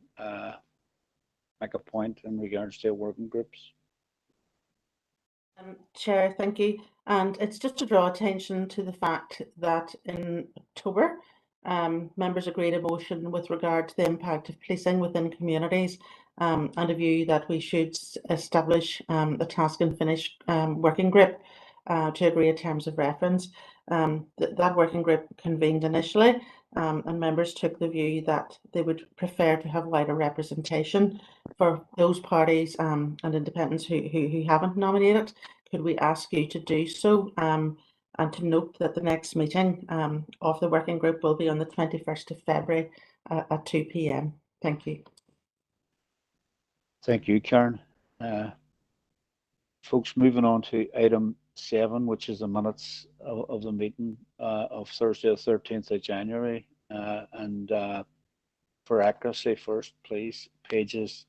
make a point in regards to working groups. Chair, thank you. And it's just to draw attention to the fact that in October, members agreed a motion with regard to the impact of policing within communities, and a view that we should establish a task and finish working group to agree in terms of reference. That working group convened initially, and members took the view that they would prefer to have wider representation for those parties and independents who haven't nominated could we ask you to do so, and to note that the next meeting of the working group will be on the 21st of February at 2 p.m. Thank you. Thank you, Karen. Folks, moving on to item 7, which is the minutes of the meeting of Thursday, the 13th of January. For accuracy first, please, pages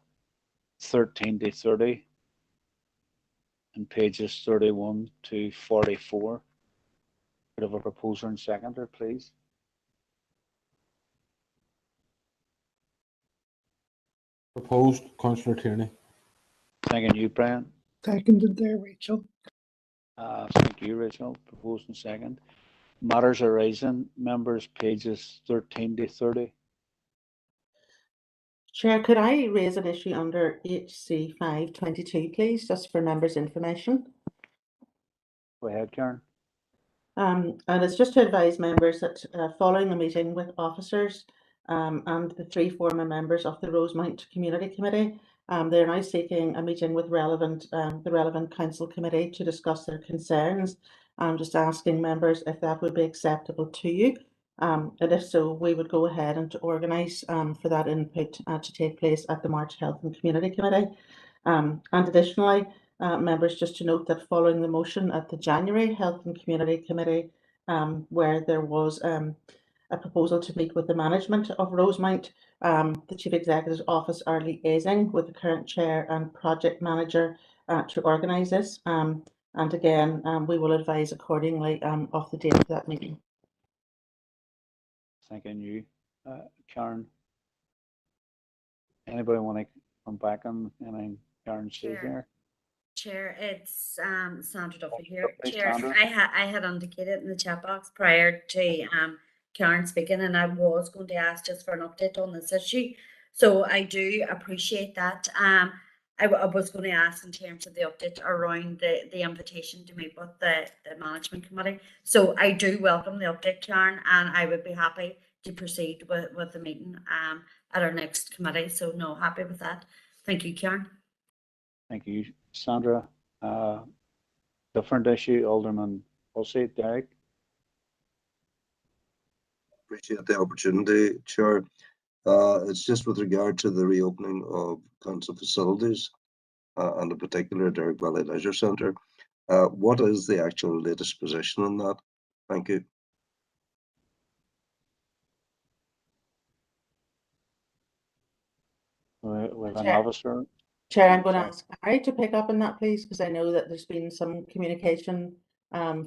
13 to 30 and pages 31 to 44. Could I have a proposer and seconder, please? Proposed, Councillor Tierney. Thanking you, Brian. Seconded there, Rachel. Thank you, Rachel. Proposed and second. Matters arising, members, pages 13 to 30. Chair, could I raise an issue under HC 522, please, just for members' information? Go ahead, Karen. And it's just to advise members that following the meeting with officers and the 3 former members of the Rosemount Community Committee, they're now seeking a meeting with the relevant council committee to discuss their concerns. I'm just asking members if that would be acceptable to you. And if so, we would go ahead and to organise for that input to take place at the March Health and Community Committee. And additionally, members, just to note that following the motion at the January Health and Community Committee, where there was a proposal to meet with the management of Rosemount, the Chief Executive's Office are liaising with the current chair and project manager to organise this. And again, we will advise accordingly of the date of that meeting. Thanking you, Karen. Anybody want to come back on anything Karen said there? Chair, it's Sandra Duffy here. Please, Chair, Sandra. I had indicated in the chat box prior to Karen speaking, and I was going to ask just for an update on this issue. So I do appreciate that. I was going to ask in terms of the update around the invitation to meet with the management committee. So I do welcome the update, Karen, and I would be happy to proceed with the meeting at our next committee. So no, happy with that. Thank you, Karen. Thank you, Sandra. Different issue, Alderman Hussey. Derek. Appreciate the opportunity, Chair. It's just with regard to the reopening of council facilities and in particular Derrick Valley Leisure Centre. What is the actual latest position on that? Thank you. With an Chair. officer. Chair, I'm going to ask Harry to pick up on that, please, because I know that there's been some communication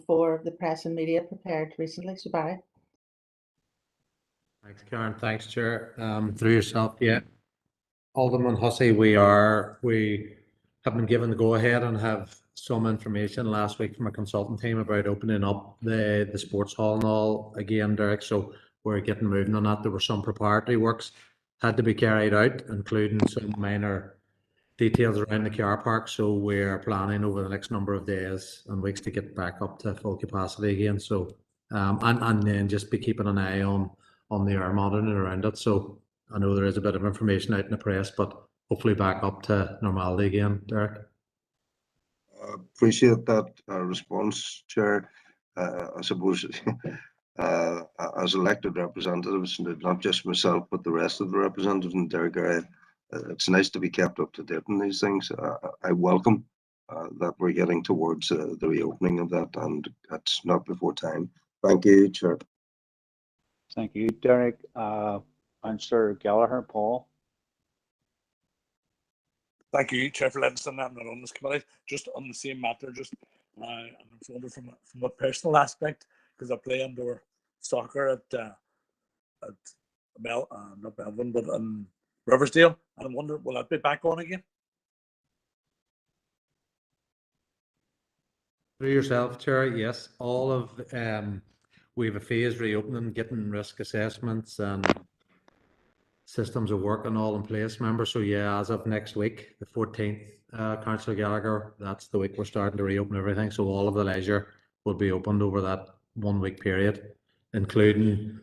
for the press and media prepared recently. So, Barry. Thanks, Karen. Thanks, Chair. Through yourself, yeah. Alderman Hussey, we have been given the go-ahead and have some information last week from a consultant team about opening up the sports hall and all again, Derek. So we're getting moving on that. There were some preparatory works had to be carried out, including some minor details around the car park. So we're planning over the next number of days and weeks to get back up to full capacity again. So and then just be keeping an eye on the air monitoring around it. So I know there is a bit of information out in the press, but hopefully back up to normality again, Derek. Appreciate that response, Chair. I suppose as elected representatives, not just myself, but the rest of the representatives in Derek, it's nice to be kept up to date on these things. I welcome that we're getting towards the reopening of that, and that's not before time. Thank you, Chair. Thank you, Derek. Councillor Gallagher, Paul. Thank you, Chair, for letting us know I'm not on this committee. Just on the same matter, I'm informed from a personal aspect because I play indoor soccer at not Melbourne, but in Riversdale, and I'm wondering, will that be back on again? Through yourself, Chair, yes. All of we have a phased reopening, getting risk assessments and systems of work and all in place, remember. So yeah, as of next week, the 14th, Councillor Gallagher, that's the week we're starting to reopen everything. So all of the leisure will be opened over that 1 week period, including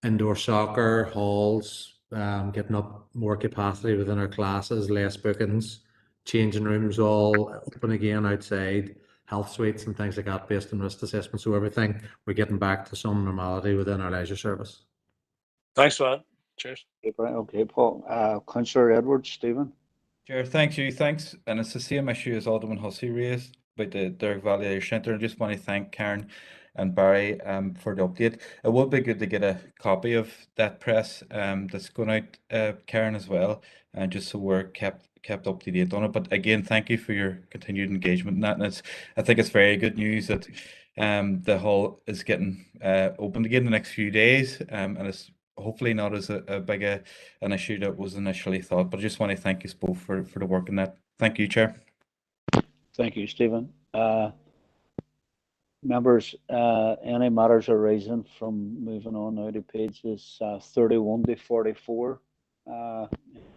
indoor soccer, halls, getting up more capacity within our classes, less bookings, changing rooms all open again outside, health suites and things like that based on risk assessment. So everything, we're getting back to some normality within our leisure service. Thanks for that. Cheers. Okay, Paul. Councillor Edwards, Stephen. Chair, thank you. Thanks. And it's the same issue as Alderman Hussey raised about the Derrick Valley Leisure Centre. I just want to thank Karen and Barry for the update. It would be good to get a copy of that press that's going out, Karen, as well, and just so we're kept up to date on it. But again, thank you for your continued engagement in that. And I think it's very good news that the hall is getting opened again the next few days, and it's hopefully not as a big an issue that was initially thought. But I just want to thank you both for the work in that. Thank you, Chair. Thank you, Stephen. Members, any matters arising from moving on now to pages 31 to 44?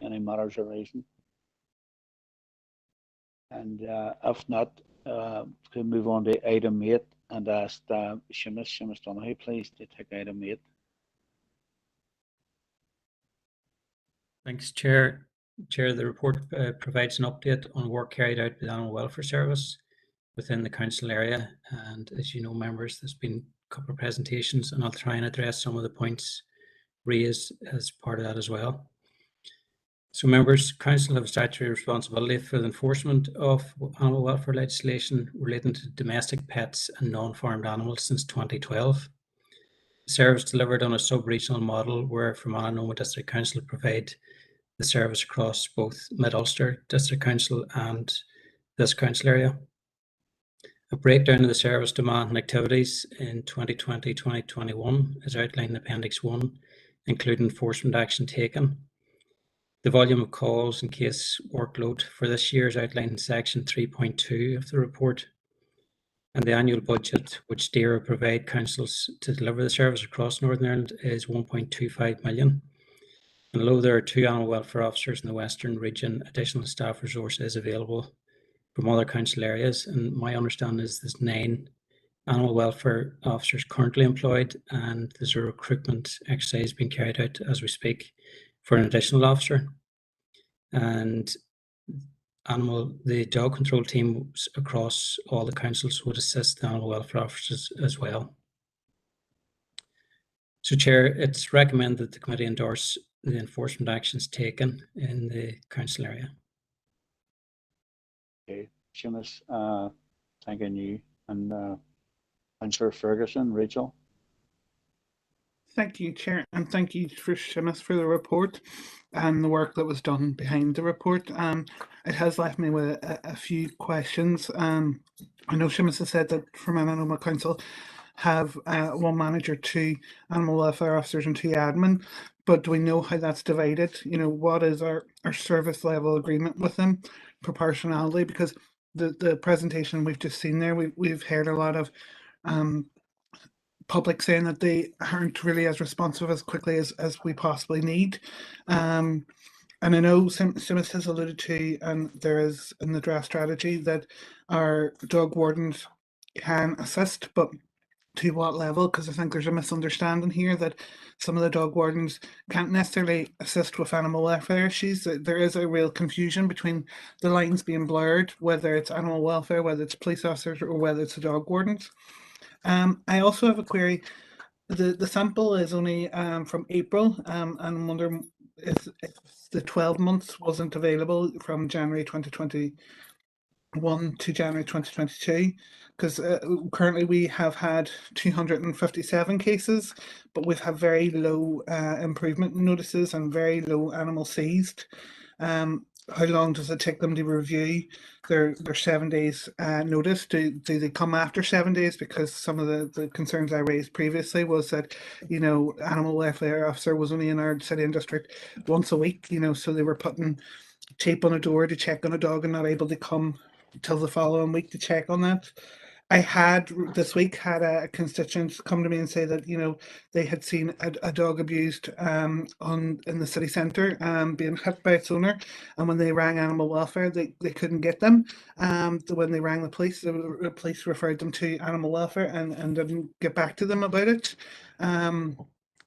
Any matters arising? And if not, can move on to item 8 and ask Seamus Donaghy, please, to take item 8. Thanks, Chair. Chair, the report provides an update on work carried out by the Animal Welfare Service within the council area. And as you know, members, there's been a couple of presentations, and I'll try and address some of the points raised as part of that as well. So members, council have a statutory responsibility for the enforcement of animal welfare legislation relating to domestic pets and non-farmed animals since 2012. The service delivered on a sub-regional model where Fermanagh and Omagh District Council provide the service across both Mid-Ulster District Council and this council area. A breakdown of the service demand and activities in 2020-2021 is outlined in Appendix 1, including enforcement action taken. The volume of calls and case workload for this year is outlined in section 3.2 of the report. And the annual budget which DCSDC provide councils to deliver the service across Northern Ireland is 1.25 million. And although there are 2 animal welfare officers in the Western region, additional staff resource is available from other council areas. And my understanding is there's 9 animal welfare officers currently employed, and there's a recruitment exercise being carried out as we speak for an additional officer. And the dog control teams across all the councils would assist the animal welfare officers as well. So, Chair, it's recommended that the committee endorse the enforcement actions taken in the council area. Okay, Seamus, thanking you. And Councillor Ferguson, Rachel. Thank you, Chair, and thank you for Seamus for the report and the work that was done behind the report. It has left me with a few questions. I know Seamus has said that Fermanagh and Omagh Council have 1 manager, 2 animal welfare officers and 2 admin, but do we know how that's divided? You know, what is our service level agreement with them, proportionality? Because the presentation we've just seen there, we've heard a lot of public saying that they aren't really as responsive as quickly as we possibly need. And I know Seamus has alluded to, and there is in the draft strategy, that our dog wardens can assist, but to what level? Because I think there's a misunderstanding here that some of the dog wardens can't necessarily assist with animal welfare issues. There is a real confusion between the lines being blurred, whether it's animal welfare, whether it's police officers, or whether it's the dog wardens. I also have a query. The sample is only from April, and I'm wondering if the 12 months wasn't available from January 2021 to January 2022, because currently we have had 257 cases, but we've had very low improvement notices and very low animal seized. How long does it take them to review their 7 days notice? Do they come after 7 days? Because some of the concerns I raised previously was that, you know, animal welfare officer was only in our city and district once a week, you know, so they were putting tape on a door to check on a dog and not able to come till the following week to check on that. I had this week had a constituent come to me and say that, you know, they had seen a dog abused in the city centre being hit by its owner, and when they rang animal welfare they couldn't get them. When they rang the police referred them to animal welfare and didn't get back to them about it.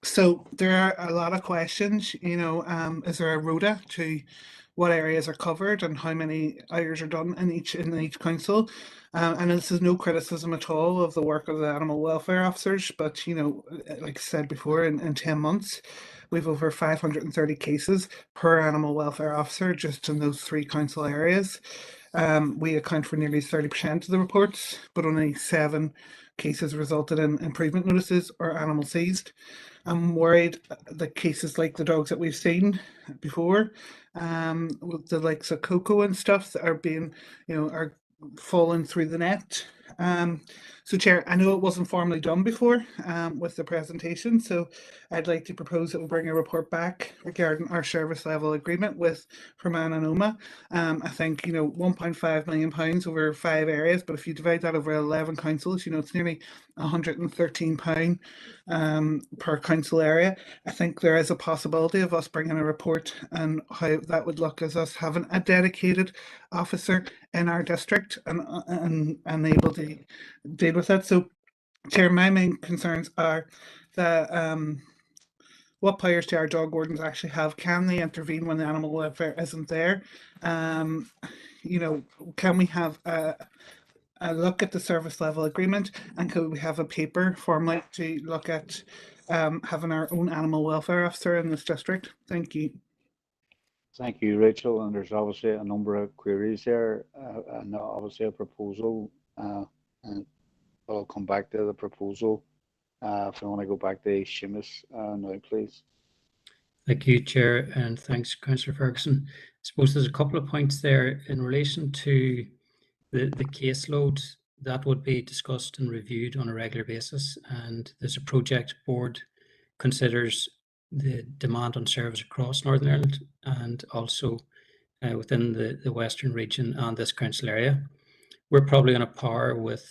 So there are a lot of questions, you know, is there a rota to what areas are covered and how many hours are done in each council? And this is no criticism at all of the work of the animal welfare officers, but you know, like I said before, in 10 months, we've over 530 cases per animal welfare officer just in those 3 council areas. We account for nearly 30% of the reports, but only 7 cases resulted in improvement notices or animal seized. I'm worried that cases like the dogs that we've seen before, with the likes of Coco and stuff that are being, you know, are falling through the net. So Chair, I know it wasn't formally done before with the presentation, so I'd like to propose that we bring a report back regarding our service level agreement with Fermanagh and Omagh. I think, you know, £1.5 million over 5 areas, but if you divide that over 11 councils, you know, it's nearly £113 per council area. I think there is a possibility of us bringing a report and how that would look as us having a dedicated officer in our district and able to deal with it. So, Chair, my main concerns are that what powers do our dog wardens actually have? Can they intervene when the animal welfare isn't there? You know, can we have a look at the service level agreement, and could we have a paper formally to look at having our own animal welfare officer in this district? Thank you. Thank you, Rachel. And there's obviously a number of queries there, and obviously a proposal. And I'll come back to the proposal. If I want to go back to Seamus now, please. Thank you, Chair, and thanks, Councillor Ferguson. I suppose there's a couple of points there in relation to the caseload that would be discussed and reviewed on a regular basis, and there's a project board considers the demand on service across Northern Ireland and also within the Western region and this council area. We're probably on a par with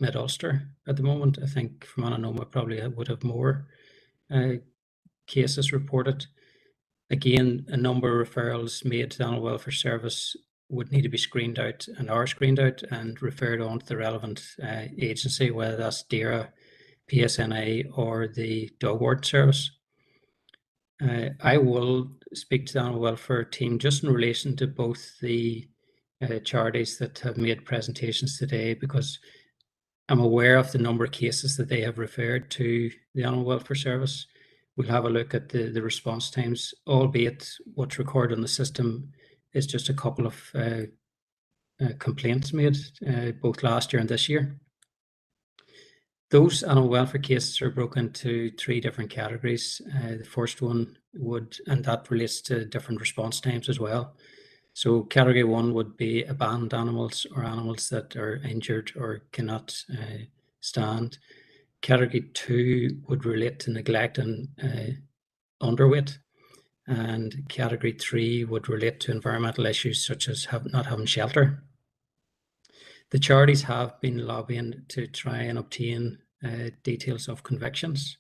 Mid-Ulster at the moment. I think Fermanagh and Omagh probably would have more cases reported. Again, a number of referrals made to the Animal Welfare Service would need to be screened out and are screened out and referred on to the relevant agency, whether that's DERA, PSNA or the Dog Ward Service. I will speak to the Animal Welfare team just in relation to both the charities that have made presentations today, because I'm aware of the number of cases that they have referred to the Animal Welfare Service. We'll have a look at the response times, albeit what's recorded on the system is just a couple of complaints made both last year and this year. Those animal welfare cases are broken into 3 different categories. The first one would, and that relates to different response times as well. So category 1 would be abandoned animals or animals that are injured or cannot stand. Category 2 would relate to neglect and underweight. And category 3 would relate to environmental issues such as not having shelter. The charities have been lobbying to try and obtain details of convictions,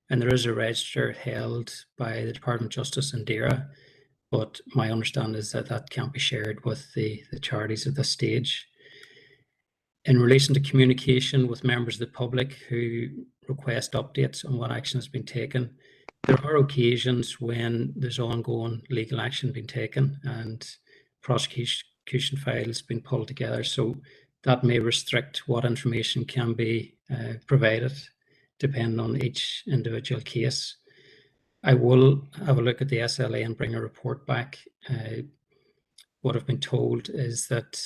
and there is a register held by the Department of Justice and DERA, but my understanding is that that can't be shared with the charities at this stage. In relation to communication with members of the public who request updates on what action has been taken, there are occasions when there's ongoing legal action being taken and prosecution files being pulled together. So that may restrict what information can be provided depending on each individual case. I will have a look at the SLA and bring a report back. What I've been told is that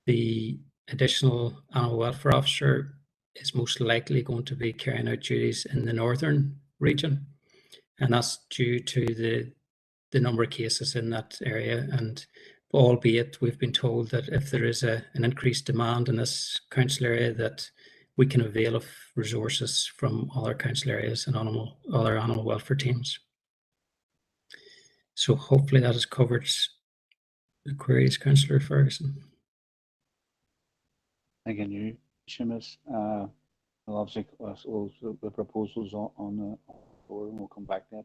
the additional animal welfare officer is most likely going to be carrying out duties in the northern region, and that's due to the number of cases in that area. And albeit we've been told that if there is an increased demand in this council area, that we can avail of resources from other council areas and other animal welfare teams. So hopefully that has covered the queries, Councillor Ferguson. Thank you, Seamus. Obviously, the proposals on the board, and we'll come back to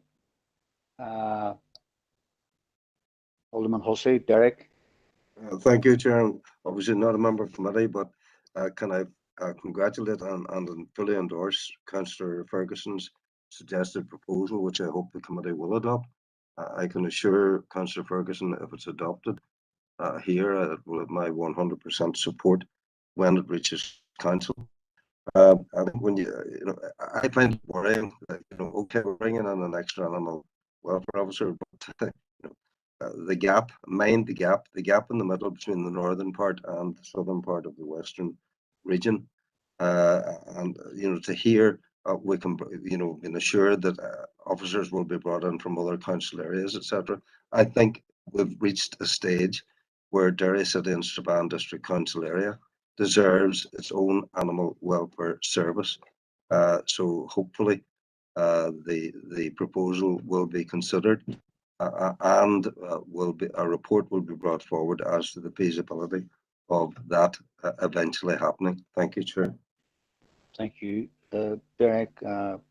that. Alderman Hussey, Derek. Thank you, Chair. Obviously not a member of the committee, but can I congratulate and fully endorse Councillor Ferguson's suggested proposal, which I hope the committee will adopt. I can assure Councillor Ferguson, if it's adopted here, it will have my 100% support when it reaches council. I think when I find it worrying that, okay, we're bringing in an extra animal welfare officer, but the gap in the middle between the northern part and the southern part of the western region, and to hear we can, been assured that officers will be brought in from other council areas, etc. I think we've reached a stage where Derry City and Strabane District Council area deserves its own animal welfare service. So hopefully the proposal will be considered and a report will be brought forward as to the feasibility of that eventually happening. Thank you, Chair. Thank you, Derek.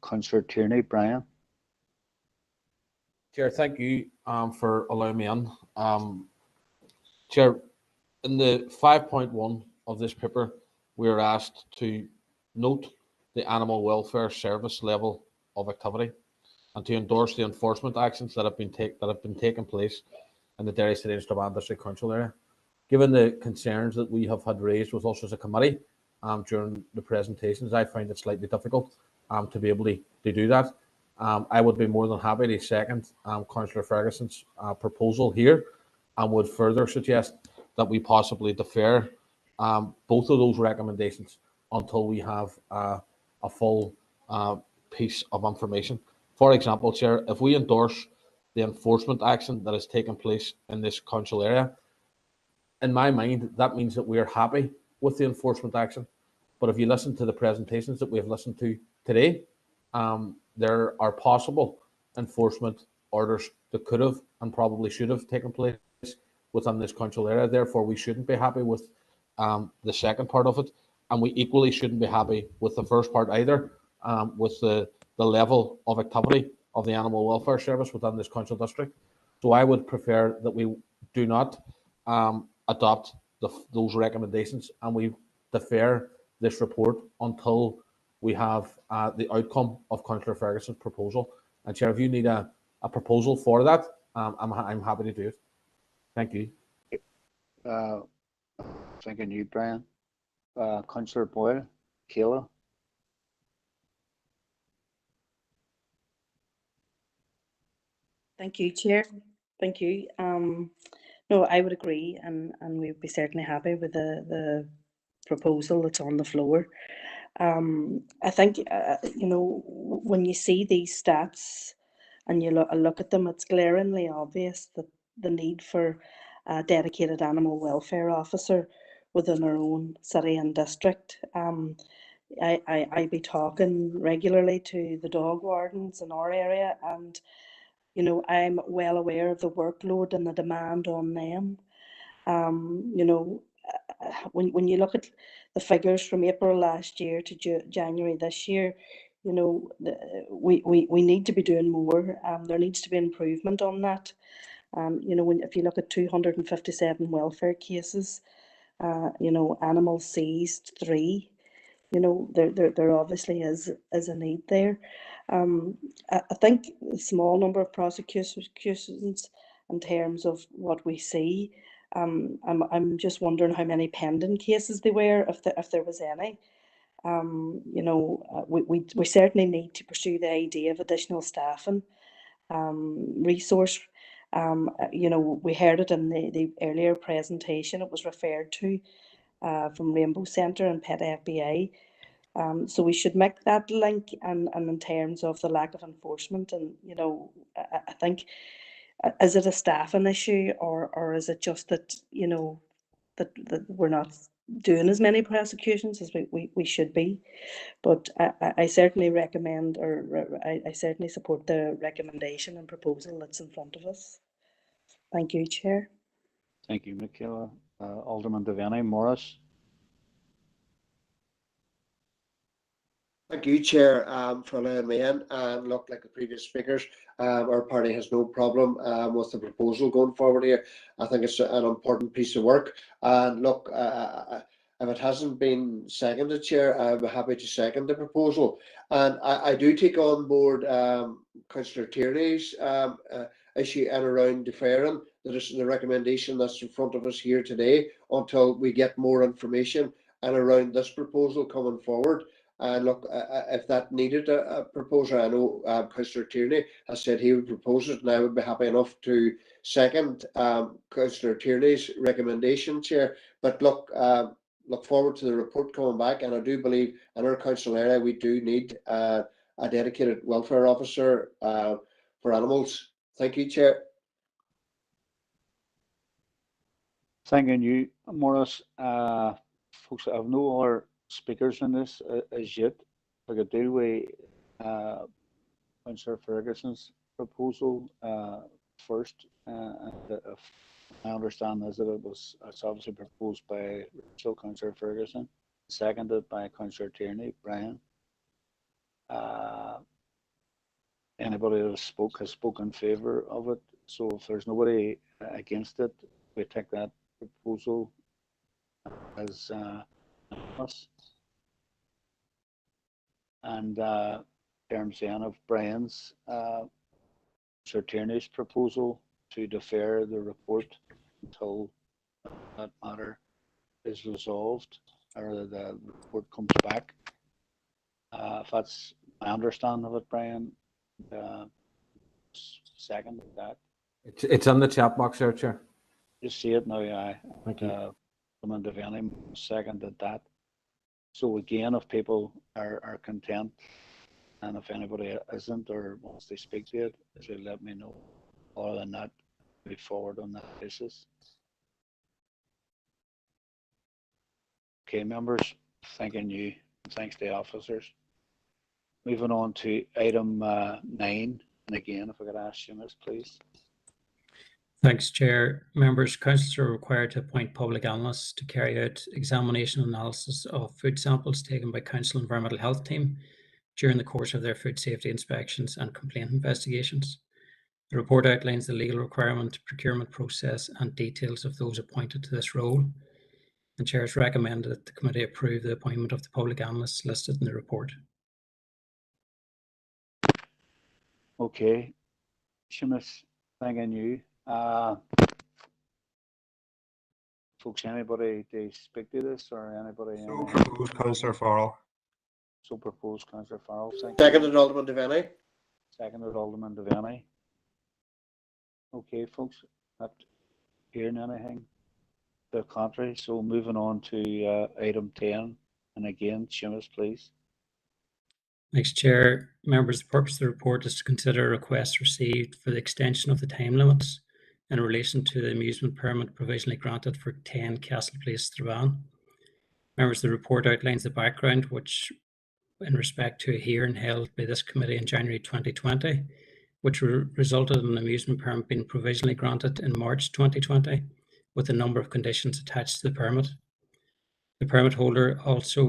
Councillor Tierney, Brian. Chair, thank you for allowing me in. Chair, in the 5.1 of this paper, we are asked to note the animal welfare service level of activity and to endorse the enforcement actions that have been taking place in the Derry City and Strabane District Council area. Given the concerns that we have had raised with us as a committee during the presentations, I find it slightly difficult to be able to do that. I would be more than happy to second Councillor Ferguson's proposal here and would further suggest that we possibly defer both of those recommendations until we have a full piece of information. For example, Chair, if we endorse the enforcement action that has taken place in this council area, in my mind, that means that we are happy with the enforcement action. But if you listen to the presentations that we have listened to today, there are possible enforcement orders that could have and probably should have taken place within this council area. Therefore, we shouldn't be happy with the second part of it, and we equally shouldn't be happy with the first part either, with the level of activity of the animal welfare service within this council district. So I would prefer that we do not adopt those recommendations and we defer this report until we have the outcome of Councillor Ferguson's proposal. And Chair, if you need a proposal for that, I'm happy to do it. Thank you. Thanking you, Brian. Councillor Boyle, Kayla. Thank you, Chair. Thank you. No, I would agree, and we'd be certainly happy with the proposal that's on the floor. I think when you see these stats and you look at them, it's glaringly obvious that the need for a dedicated animal welfare officer within our own city and district. I be talking regularly to the dog wardens in our area, and I'm well aware of the workload and the demand on them. When you look at the figures from April last year to January this year, we need to be doing more. There needs to be improvement on that. If you look at 257 welfare cases, animals seized 3. There obviously is a need there. I think a small number of prosecutions in terms of what we see. I'm just wondering how many pending cases there were, if there was any. We certainly need to pursue the idea of additional staffing, resource. We heard it in the earlier presentation. It was referred to from Rainbow Centre and Pet FBA. So we should make that link, and in terms of the lack of enforcement, and I think, is it a staffing issue, or is it just that that we're not doing as many prosecutions as we should be? But I certainly recommend, or I certainly support the recommendation and proposal that's in front of us. Thank you, Chair. Thank you, Michaela. Alderman Devaney, Morris. Thank you, Chair, for allowing me in. And look, like the previous speakers, our party has no problem with the proposal going forward here. I think it's an important piece of work. And look, If it hasn't been seconded, Chair, I'm happy to second the proposal. And I do take on board Councillor Tierney's issue and around deferring the recommendation that's in front of us here today until we get more information and around this proposal coming forward. And look, if that needed a proposer, I know Councillor Tierney has said he would propose it, and I would be happy enough to second Councillor Tierney's recommendation, Chair. But look forward to the report coming back, and I do believe in our council area we do need a dedicated welfare officer for animals. Thank you, Chair. Thanking you, Maurice. Folks, I have no other speakers in this as yet. I could deal with Councillor Ferguson's proposal first. If I understand is that it's obviously proposed by Councillor Ferguson, seconded by Councillor Tierney. Brian. Anybody that has spoken in favour of it. So if there's nobody against it, we take that proposal as us. And in terms then of Brian's, Sir Tierney's proposal to defer the report until that matter is resolved or the report comes back. If that's my understanding of it, Brian, second of that. It's on the chat box there, Chair. Just see it now, yeah. Thank you. Someone Devaney seconded that. So again, if people are content, and if anybody isn't or wants to speak to it, so let me know. Other than that, move forward on that basis. Okay, members, thanking you. Thanks to the officers. Moving on to item 9, and again, if I could ask you, Miss, please. Thanks, Chair. Members, councillors are required to appoint public analysts to carry out examination and analysis of food samples taken by Council Environmental Health Team during the course of their food safety inspections and complaint investigations. The report outlines the legal requirement, procurement process, and details of those appointed to this role. The Chair has recommended that the committee approve the appointment of the public analysts listed in the report. Okay, Seamus, thanking you. Folks, anybody to speak to this or anybody? So proposed, Councillor Farrell. So proposed, Councillor Farrell. Seconded, Alderman Devaney. Seconded, Alderman Devaney. Okay, folks, not hearing anything to the contrary. So moving on to item 10, and again, Seamus, please. Thanks, Chair. Members, the purpose of the report is to consider requests received for the extension of the time limits in relation to the amusement permit provisionally granted for 10 Castle Place, Strabane. Members, the report outlines the background, which in respect to a hearing held by this committee in January 2020, which resulted in an amusement permit being provisionally granted in March 2020, with a number of conditions attached to the permit. The permit holder also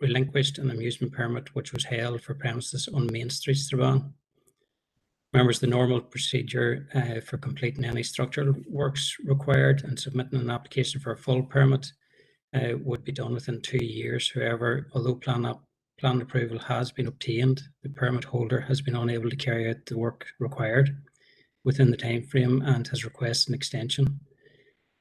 relinquished an amusement permit which was held for premises on Main Street, Strabane. Members, the normal procedure for completing any structural works required and submitting an application for a full permit would be done within 2 years. However, although plan approval has been obtained, the permit holder has been unable to carry out the work required within the time frame and has requested an extension.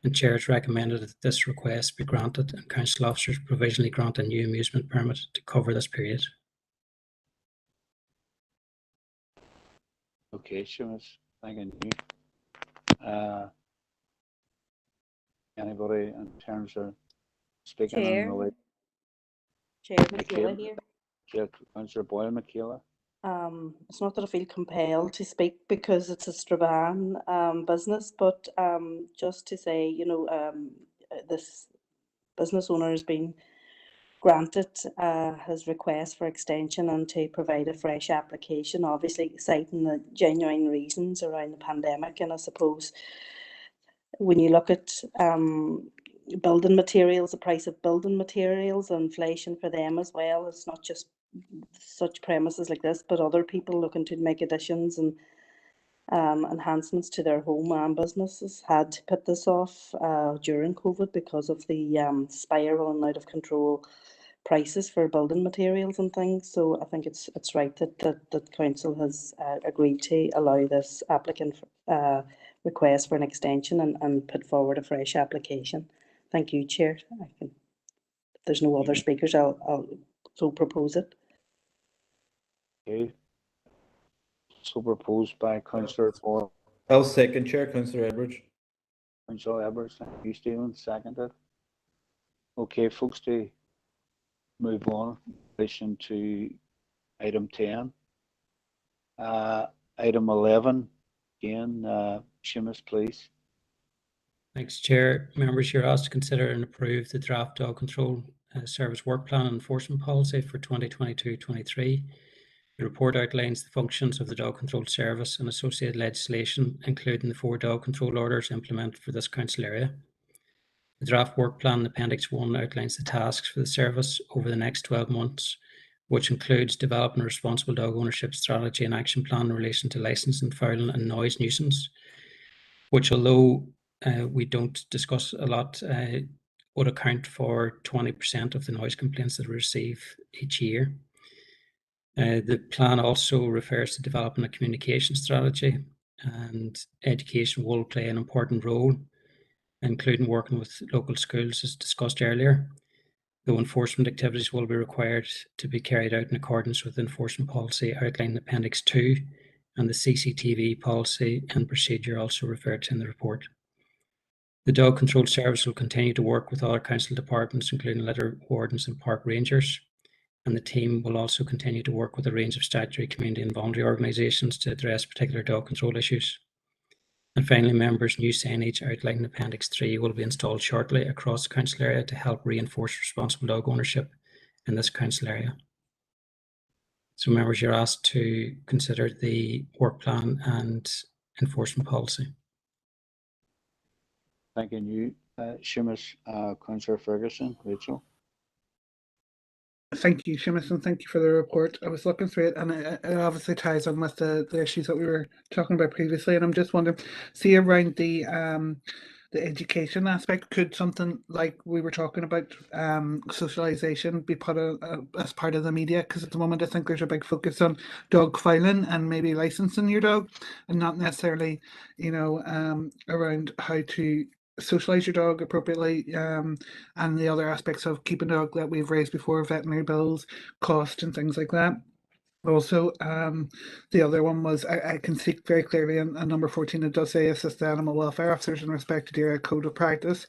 The Chair has recommended that this request be granted and council officers provisionally grant a new amusement permit to cover this period. Okay, Seamus, thanking you. Anybody in terms of speaking Chair. on the Chair Michaela here. Councillor Boyle, Michaela. It's not that I feel compelled to speak because it's a Strabane business, but just to say, you know, this business owner has been granted his request for extension and to provide a fresh application, obviously citing the genuine reasons around the pandemic. And I suppose when you look at building materials, the price of building materials, inflation for them as well, it's not just such premises like this, but other people looking to make additions and enhancements to their home and businesses had to put this off during COVID because of the spiraling out of control prices for building materials and things. So I think it's right that council has agreed to allow this applicant request for an extension and put forward a fresh application. Thank you, Chair. If there's no other speakers, I'll so propose it. Okay. So proposed by Councillor Boyle. I'll second, Chair, Councillor Edwards. Councillor Edwards, thank you, Stephen, seconded. Okay, folks, to move on in relation to item 10. Item 11, again, Seamus, please. Thanks, Chair. Members, you're asked to consider and approve the draft dog control service work plan and enforcement policy for 2022-23. The report outlines the functions of the dog control service and associated legislation, including the 4 dog control orders implemented for this council area. The draft work plan in Appendix 1 outlines the tasks for the service over the next 12 months, which includes developing a responsible dog ownership strategy and action plan in relation to licensing, fouling and noise nuisance, which, although we don't discuss a lot, would account for 20% of the noise complaints that we receive each year. The plan also refers to developing a communication strategy, and education will play an important role, including working with local schools as discussed earlier, though enforcement activities will be required to be carried out in accordance with the enforcement policy outlined in Appendix 2 and the CCTV policy and procedure also referred to in the report. The dog control service will continue to work with other council departments, including litter wardens and park rangers, and the team will also continue to work with a range of statutory, community and voluntary organisations to address particular dog control issues. And finally, members, new signage outlined in Appendix 3 will be installed shortly across the council area to help reinforce responsible dog ownership in this council area. So members, you're asked to consider the work plan and enforcement policy. Thank you, Seamus. Councillor Ferguson, Rachel. Thank you, Seamus, and thank you for the report. I was looking through it, and it obviously ties on with the issues that we were talking about previously. And I'm just wondering, see around the education aspect, could something like we were talking about, socialization, be put as part of the media? Because at the moment, I think there's a big focus on dog filing and maybe licensing your dog, and not necessarily, you know, around how to socialize your dog appropriately, and the other aspects of keeping a dog that we've raised before, veterinary bills, cost and things like that. Also, the other one was I can see very clearly in number 14, it does say assist the animal welfare officers in respect to their code of practice.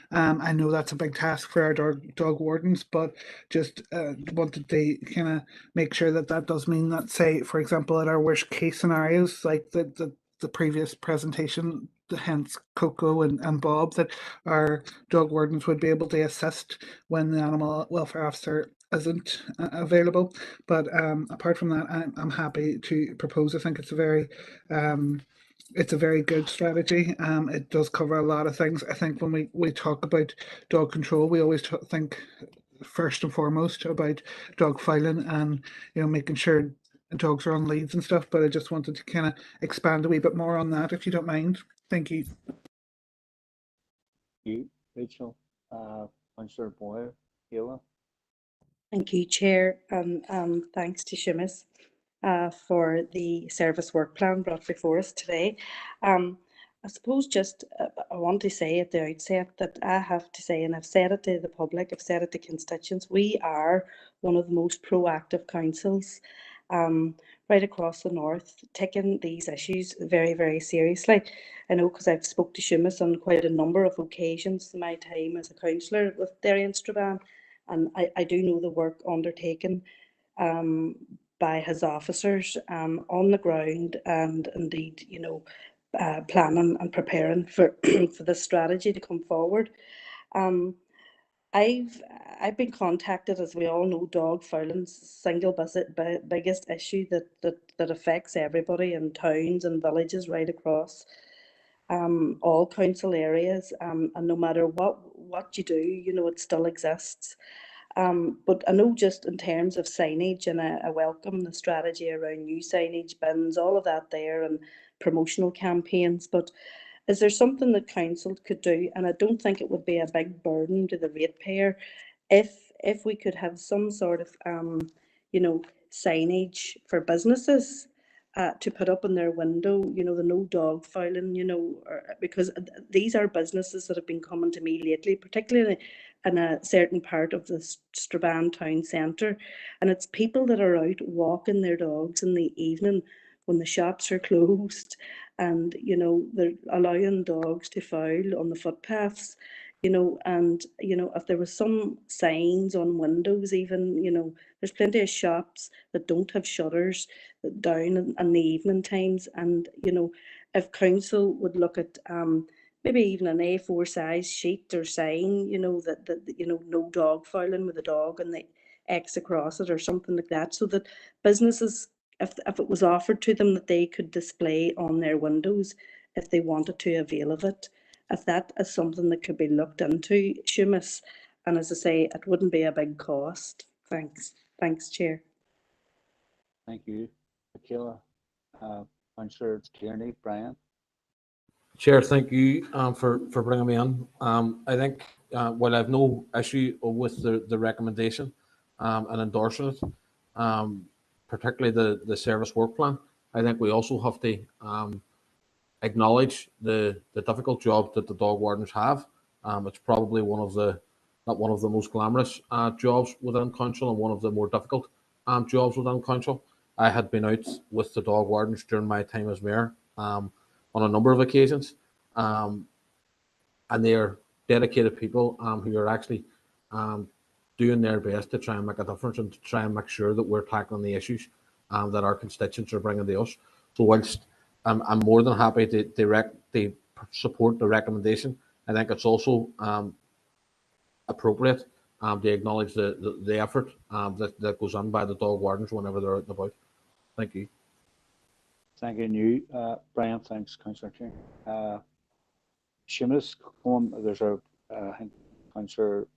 I know that's a big task for our dog wardens, but just wanted to kind of make sure that that does mean that, say, for example, at our worst case scenarios, like the previous presentation, hence Coco and Bob, that our dog wardens would be able to assist when the animal welfare officer isn't available. But apart from that, I'm happy to propose. I think it's a very good strategy. It does cover a lot of things. I think when we talk about dog control, we always think first and foremost about dog filing and, you know, making sure dogs are on leads and stuff. But I just wanted to kind of expand a wee bit more on that, if you don't mind. Thank you. Thank you, Rachel. Councillor Boyle, Kayla. Thank you, Chair, and thanks to Seamus for the service work plan brought before us today. I suppose just I want to say at the outset that I have to say, and I've said it to the public, I've said it to constituents, we are one of the most proactive councils right across the north, taking these issues very, very seriously. I know because I've spoke to Seamus on quite a number of occasions in my time as a councillor with Derry and Strabane, and I do know the work undertaken by his officers on the ground, and indeed, you know, planning and preparing for for this strategy to come forward. I've been contacted, as we all know, dog fouling's single biggest issue that affects everybody in towns and villages right across all council areas, and no matter what you do, you know, it still exists. But I know just in terms of signage, and I welcome the strategy around new signage, bins, all of that there, and promotional campaigns. But is there something that council could do? And I don't think it would be a big burden to the ratepayer if we could have some sort of signage for businesses to put up in their window, the no dog fouling, because these are businesses that have been coming to me lately, particularly in a certain part of the Strabane town centre. And it's people that are out walking their dogs in the evening when the shops are closed, and they're allowing dogs to foul on the footpaths. And if there was some signs on windows, even, there's plenty of shops that don't have shutters down in the evening times. And, if council would look at maybe even an A4 size sheet or sign, that no dog fouling with a dog and the X across it or something like that, so that businesses, if it was offered to them, that they could display on their windows if they wanted to avail of it. If that is something that could be looked into, Seamus, and as I say, it wouldn't be a big cost. Thanks, Chair. Thank you, Michaela. Councillor Tierney, Brian. Chair, thank you for bringing me in. I think while I have no issue with the recommendation and endorsing it, particularly the service work plan, I think we also have to acknowledge the difficult job that the dog wardens have. It's probably not one of the most glamorous jobs within council, and one of the more difficult jobs within council. I had been out with the dog wardens during my time as mayor on a number of occasions, and they are dedicated people who are actually doing their best to try and make a difference and to try and make sure that we're tackling the issues that our constituents are bringing to us. So whilst I'm more than happy to support the recommendation, I think it's also appropriate to acknowledge the effort that goes on by the dog wardens whenever they're out and about. Thank you. Thank you, Brian. Thanks, Councillor Tierney. Seamus, there's I think Councillor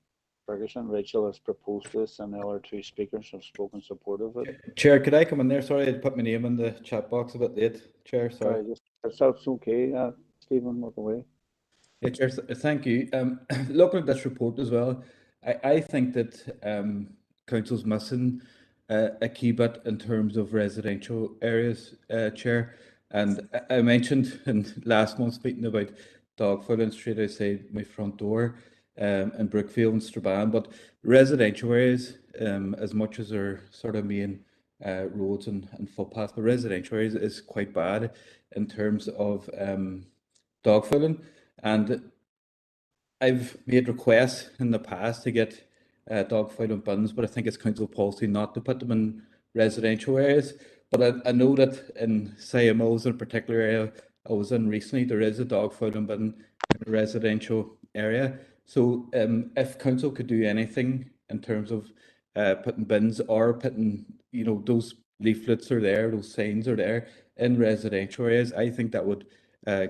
Ferguson, Rachel has proposed this, and the other two speakers have spoken support of it. Chair, could I come in there? Sorry, I put my name in the chat box a bit late. Chair, sorry. That's okay. Stephen, walk away. Yeah, Chair, thank you. Looking at this report as well, I think that council's missing a key bit in terms of residential areas, Chair. And I mentioned in last month's meeting about dog fouling straight outside my front door in Brookfield and Strabane, but residential areas, as much as they're sort of main roads and footpaths, but residential areas is quite bad in terms of dog fouling. And I've made requests in the past to get dog fouling bins, but I think it's council policy not to put them in residential areas. But I know that in Siamos, in a particular area I was in recently, there is a dog fouling bin in a residential area. So if council could do anything in terms of putting bins or putting, those leaflets are there, those signs are there in residential areas, I think that would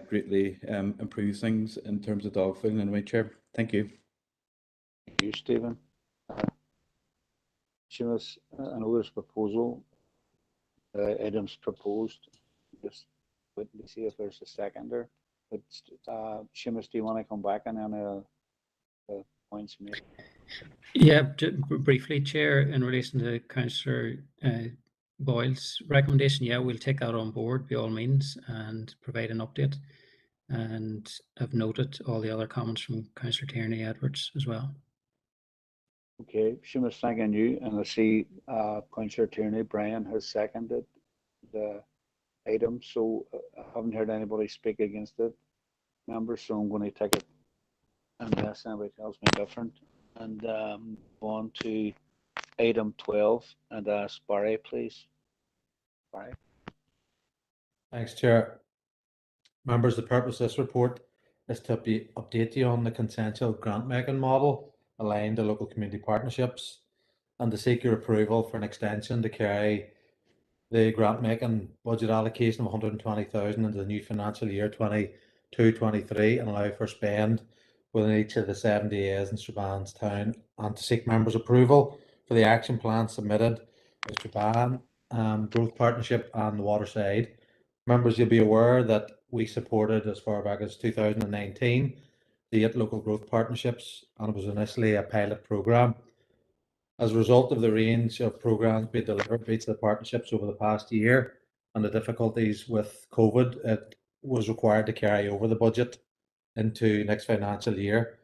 greatly improve things in terms of dog fouling. Anyway, Chair, thank you. Thank you, Stephen. Seamus, I know there's a proposal, items proposed. Just wait to see if there's a seconder. But Seamus, do you want to come back on any points made? Yeah, briefly, Chair, in relation to Councillor Boyle's recommendation, yeah, we'll take that on board by all means and provide an update. And I've noted all the other comments from Councillor Tierney Edwards as well. Okay, Seamus, thanking you. And I see Councillor Tierney, Brian has seconded the item. So I haven't heard anybody speak against it, members. So I'm going to take it unless anybody tells me different. And move on to item 12 and ask Barry, please. Barry. Thanks, Chair. Members, the purpose of this report is to update you on the consensual grant making model aligned to local community partnerships, and to seek your approval for an extension to carry the grant making budget allocation of 120,000 into the new financial year 22-23 and allow for spend within each of the 70 A's in Strabane's town, and to seek members' approval for the action plan submitted with Strabane Growth Partnership and the Waterside Members, you'll be aware that we supported as far back as 2019 the 8 local growth partnerships, and it was initially a pilot programme. As a result of the range of programmes being delivered by each of the partnerships over the past year and the difficulties with COVID, it was required to carry over the budget into next financial year.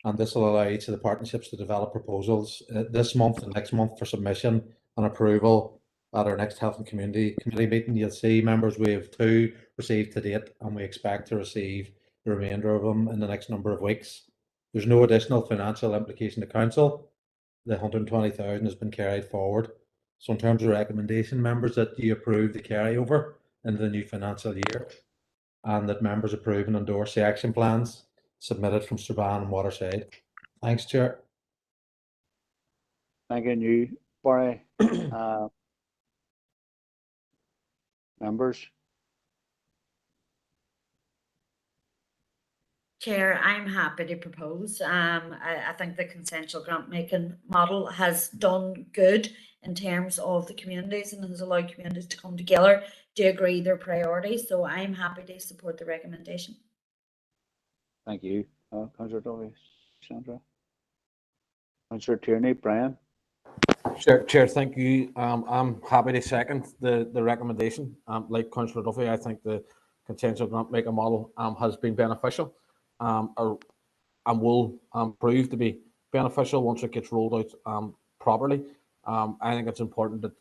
And this will allow each of the partnerships to develop proposals this month and next month for submission and approval at our next Health and Community Committee meeting. You'll see, members, we have 2 received to date, and we expect to receive the remainder of them in the next number of weeks. There's no additional financial implication to Council. The 120,000 has been carried forward. So in terms of recommendation, members, that you approve the carryover into the new financial year, and that members approve and endorse the action plans submitted from Strabane and Waterside. Thanks, Chair. Thank you, Barry. Members? Chair, I'm happy to propose. I think the consensual grant making model has done good in terms of the communities and has allowed communities to come together to agree their priorities. So I'm happy to support the recommendation. Thank you, Councillor Dovey. Sandra? Councillor Tierney, Brian? Chair, thank you. I'm happy to second the recommendation. Like Councillor Duffy, I think the consensual grant making model has been beneficial and will prove to be beneficial once it gets rolled out properly. I think it's important that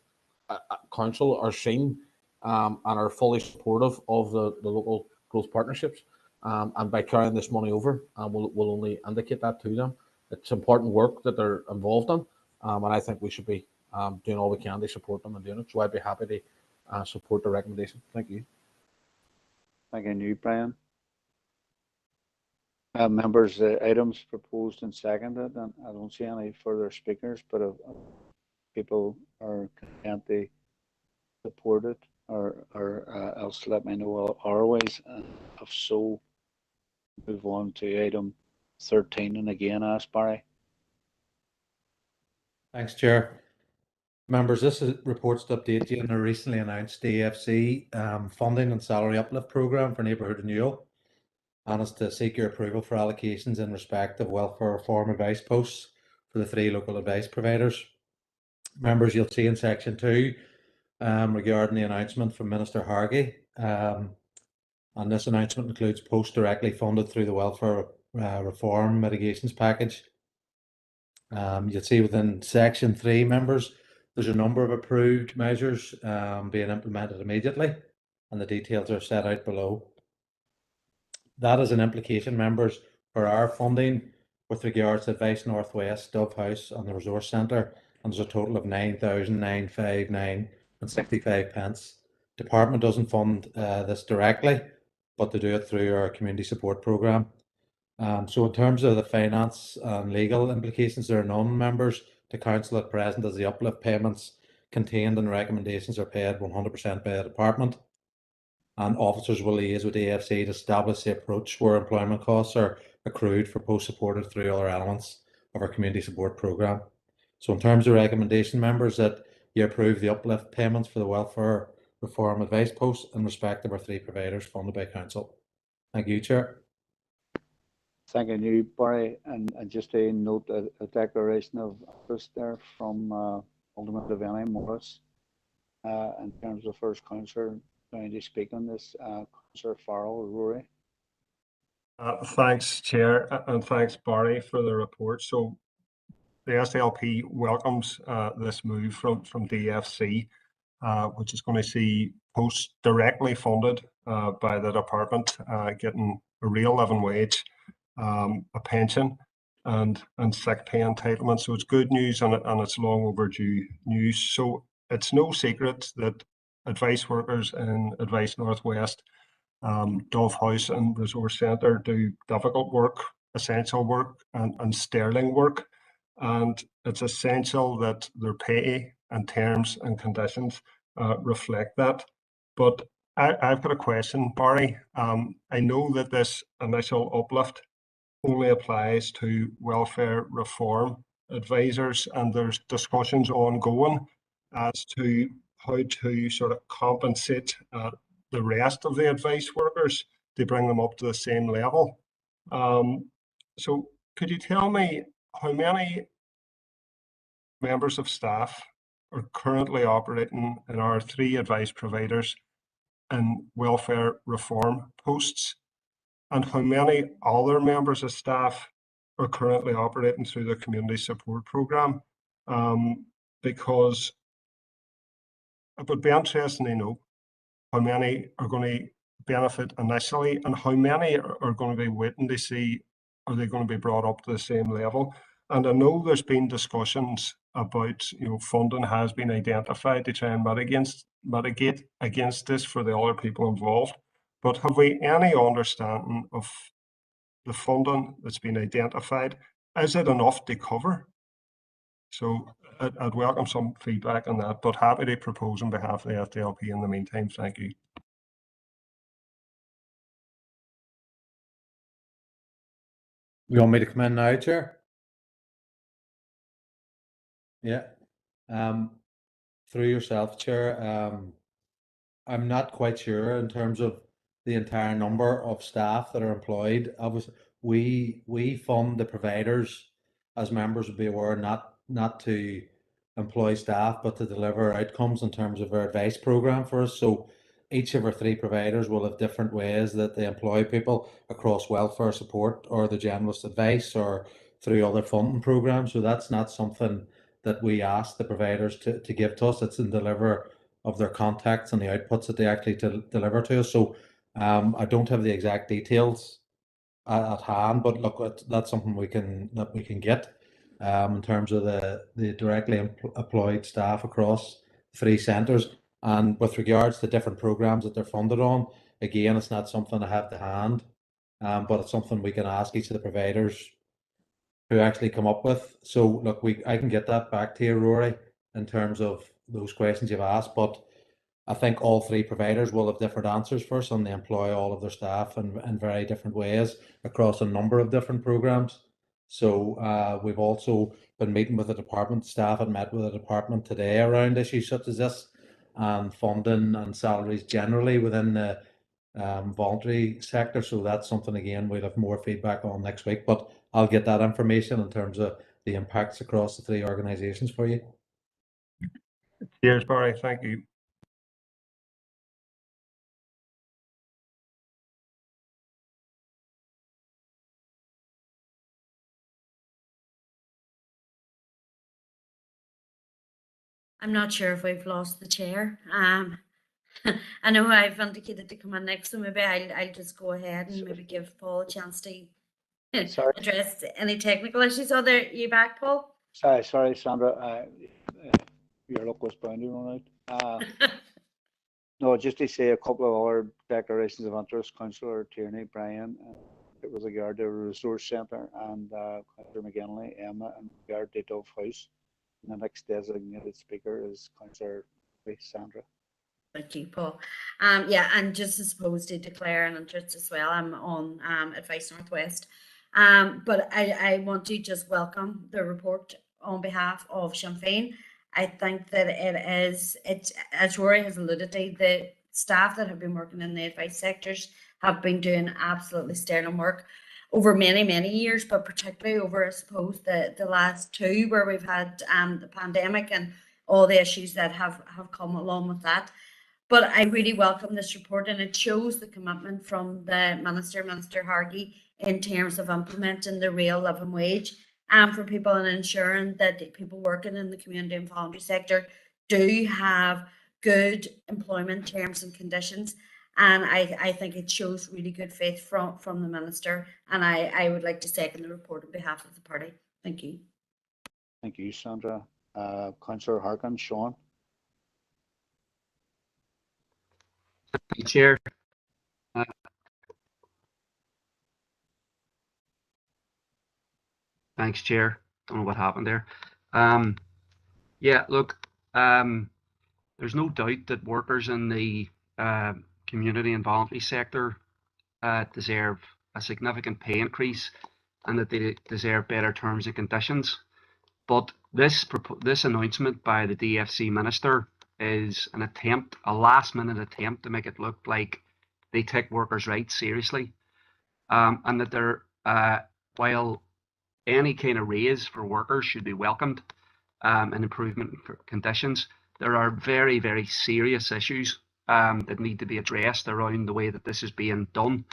Council are seen and are fully supportive of the local growth partnerships, and by carrying this money over, we'll only indicate that to them. It's important work that they're involved in, and I think we should be doing all we can to support them and doing it. So I'd be happy to support the recommendation. Thank you. Thank you, Brian. Members, items proposed and seconded, and I don't see any further speakers, but if people are content to support it, or else let me know otherwise. If so, move on to item 13, and again ask Barry. Thanks, Chair. Members, this reports to update you on a recently announced DFC funding and salary uplift programme for neighbourhood renewal, and is to seek your approval for allocations in respect of welfare reform advice posts for the 3 local advice providers. Members, you'll see in section 2 regarding the announcement from Minister Hargey, and this announcement includes posts directly funded through the welfare reform mitigations package. You'll see within section 3, members, there's a number of approved measures being implemented immediately, and the details are set out below. That is an implication, members, for our funding with regards to Advice Northwest, Dove House and the Resource Centre, and there's a total of 9,959 and 65 pence. Department doesn't fund this directly, but they do it through our community support programme. So in terms of the finance and legal implications, there are none, members. The Council at present, as the uplift payments contained in the recommendations are paid 100% by the Department, and officers will liaise with AFC to establish the approach where employment costs are accrued for posts supported through other elements of our community support programme. So in terms of recommendation, members, that you approve the uplift payments for the welfare reform advice posts in respect of our 3 providers funded by Council. Thank you, Chair. Thank you, Barry. And just a note, a declaration of interest there from Alderman Devaney Morris in terms of first councillor going to speak on this. Councillor Farrell, Rory. Thanks, Chair, and thanks, Barry, for the report. So the SLP welcomes this move from DFC, which is going to see posts directly funded by the department getting a real living wage, a pension, and sick pay entitlement. So it's good news, and it's long overdue news. So it's no secret that advice workers in Advice Northwest, Dove House and Resource Centre do difficult work, essential work, and sterling work. And it's essential that their pay and terms and conditions reflect that. But I've got a question, Barry. I know that this initial uplift only applies to welfare reform advisors, and there's discussions ongoing as to how to sort of compensate the rest of the advice workers to bring them up to the same level. So could you tell me how many members of staff are currently operating in our 3 advice providers in welfare reform posts, and how many other members of staff are currently operating through the community support program? Because it would be interesting to know how many are going to benefit initially and how many are going to be waiting to see, are they going to be brought up to the same level? And I know there's been discussions about, funding has been identified to try and mitigate against this for the other people involved. But have we any understanding of the funding that's been identified? Is it enough to cover? So I'd welcome some feedback on that, but happy to propose on behalf of the FDLP in the meantime. Thank you. You want me to come in now, Chair? Yeah. Through yourself, Chair. I'm not quite sure in terms of the entire number of staff that are employed. Obviously, we fund the providers, as members would be aware, not to employ staff, but to deliver outcomes in terms of our advice program for us. So each of our 3 providers will have different ways that they employ people across welfare support or the generalist advice or through other funding programs. So that's not something that we ask the providers to give to us. It's in deliver of their contacts and the outputs that they actually deliver to us. So I don't have the exact details at hand, but look, that's something we can get in terms of the directly employed staff across 3 centres. And with regards to different programs that they're funded on, again, it's not something I have to hand, but it's something we can ask each of the providers who actually come up with. So look, I can get that back to you, Rory, in terms of those questions you've asked, but I think all 3 providers will have different answers for us, and they employ all of their staff in very different ways across a number of different programs. So we've also been meeting with the department staff and met with the department today around issues such as this and funding and salaries generally within the voluntary sector. So that's something, again, we'll have more feedback on next week, but I'll get that information in terms of the impacts across the 3 organisations for you. Cheers, Barry. Thank you. I'm not sure if we've lost the chair. I know I've indicated to come in next, so maybe I'll just go ahead and maybe give Paul a chance to address any technical issues. Oh, there, you back, Paul? Sorry, Sandra. Your luck was bound to run out. No, just to say a couple of other declarations of interest. Councillor Tierney, Brian, it was regard to a resource centre, and Councillor McGinley, Emma, in regard to Dove House. And the next designated speaker is Councillor Sandra. Thank you, Paul. Yeah, and just as supposed to declare an interest as well, I'm on Advice Northwest. But I want to just welcome the report on behalf of Sinn Féin. I think that it's as Rory has alluded to, the staff that have been working in the advice sectors have been doing absolutely sterling work over many years, but particularly over, I suppose, the last 2 where we've had the pandemic and all the issues that have come along with that. But I really welcome this report, and it shows the commitment from the Minister Hargie, in terms of implementing the real living wage for people and ensuring that people working in the community and voluntary sector do have good employment terms and conditions. And I think it shows really good faith from the Minister, and I would like to second the report on behalf of the party. Thank you. Thank you, Sandra. Councillor Harkin, Sean. Thank you, Chair. Thanks, Chair. Don't know what happened there. Yeah, look, there's no doubt that workers in the community and voluntary sector deserve a significant pay increase, and that they deserve better terms and conditions. But this announcement by the DFC Minister is an attempt, a last-minute attempt to make it look like they take workers' rights seriously, and that they're while any kind of raise for workers should be welcomed, and improvement in conditions, there are very, very serious issues that need to be addressed around the way that this is being done.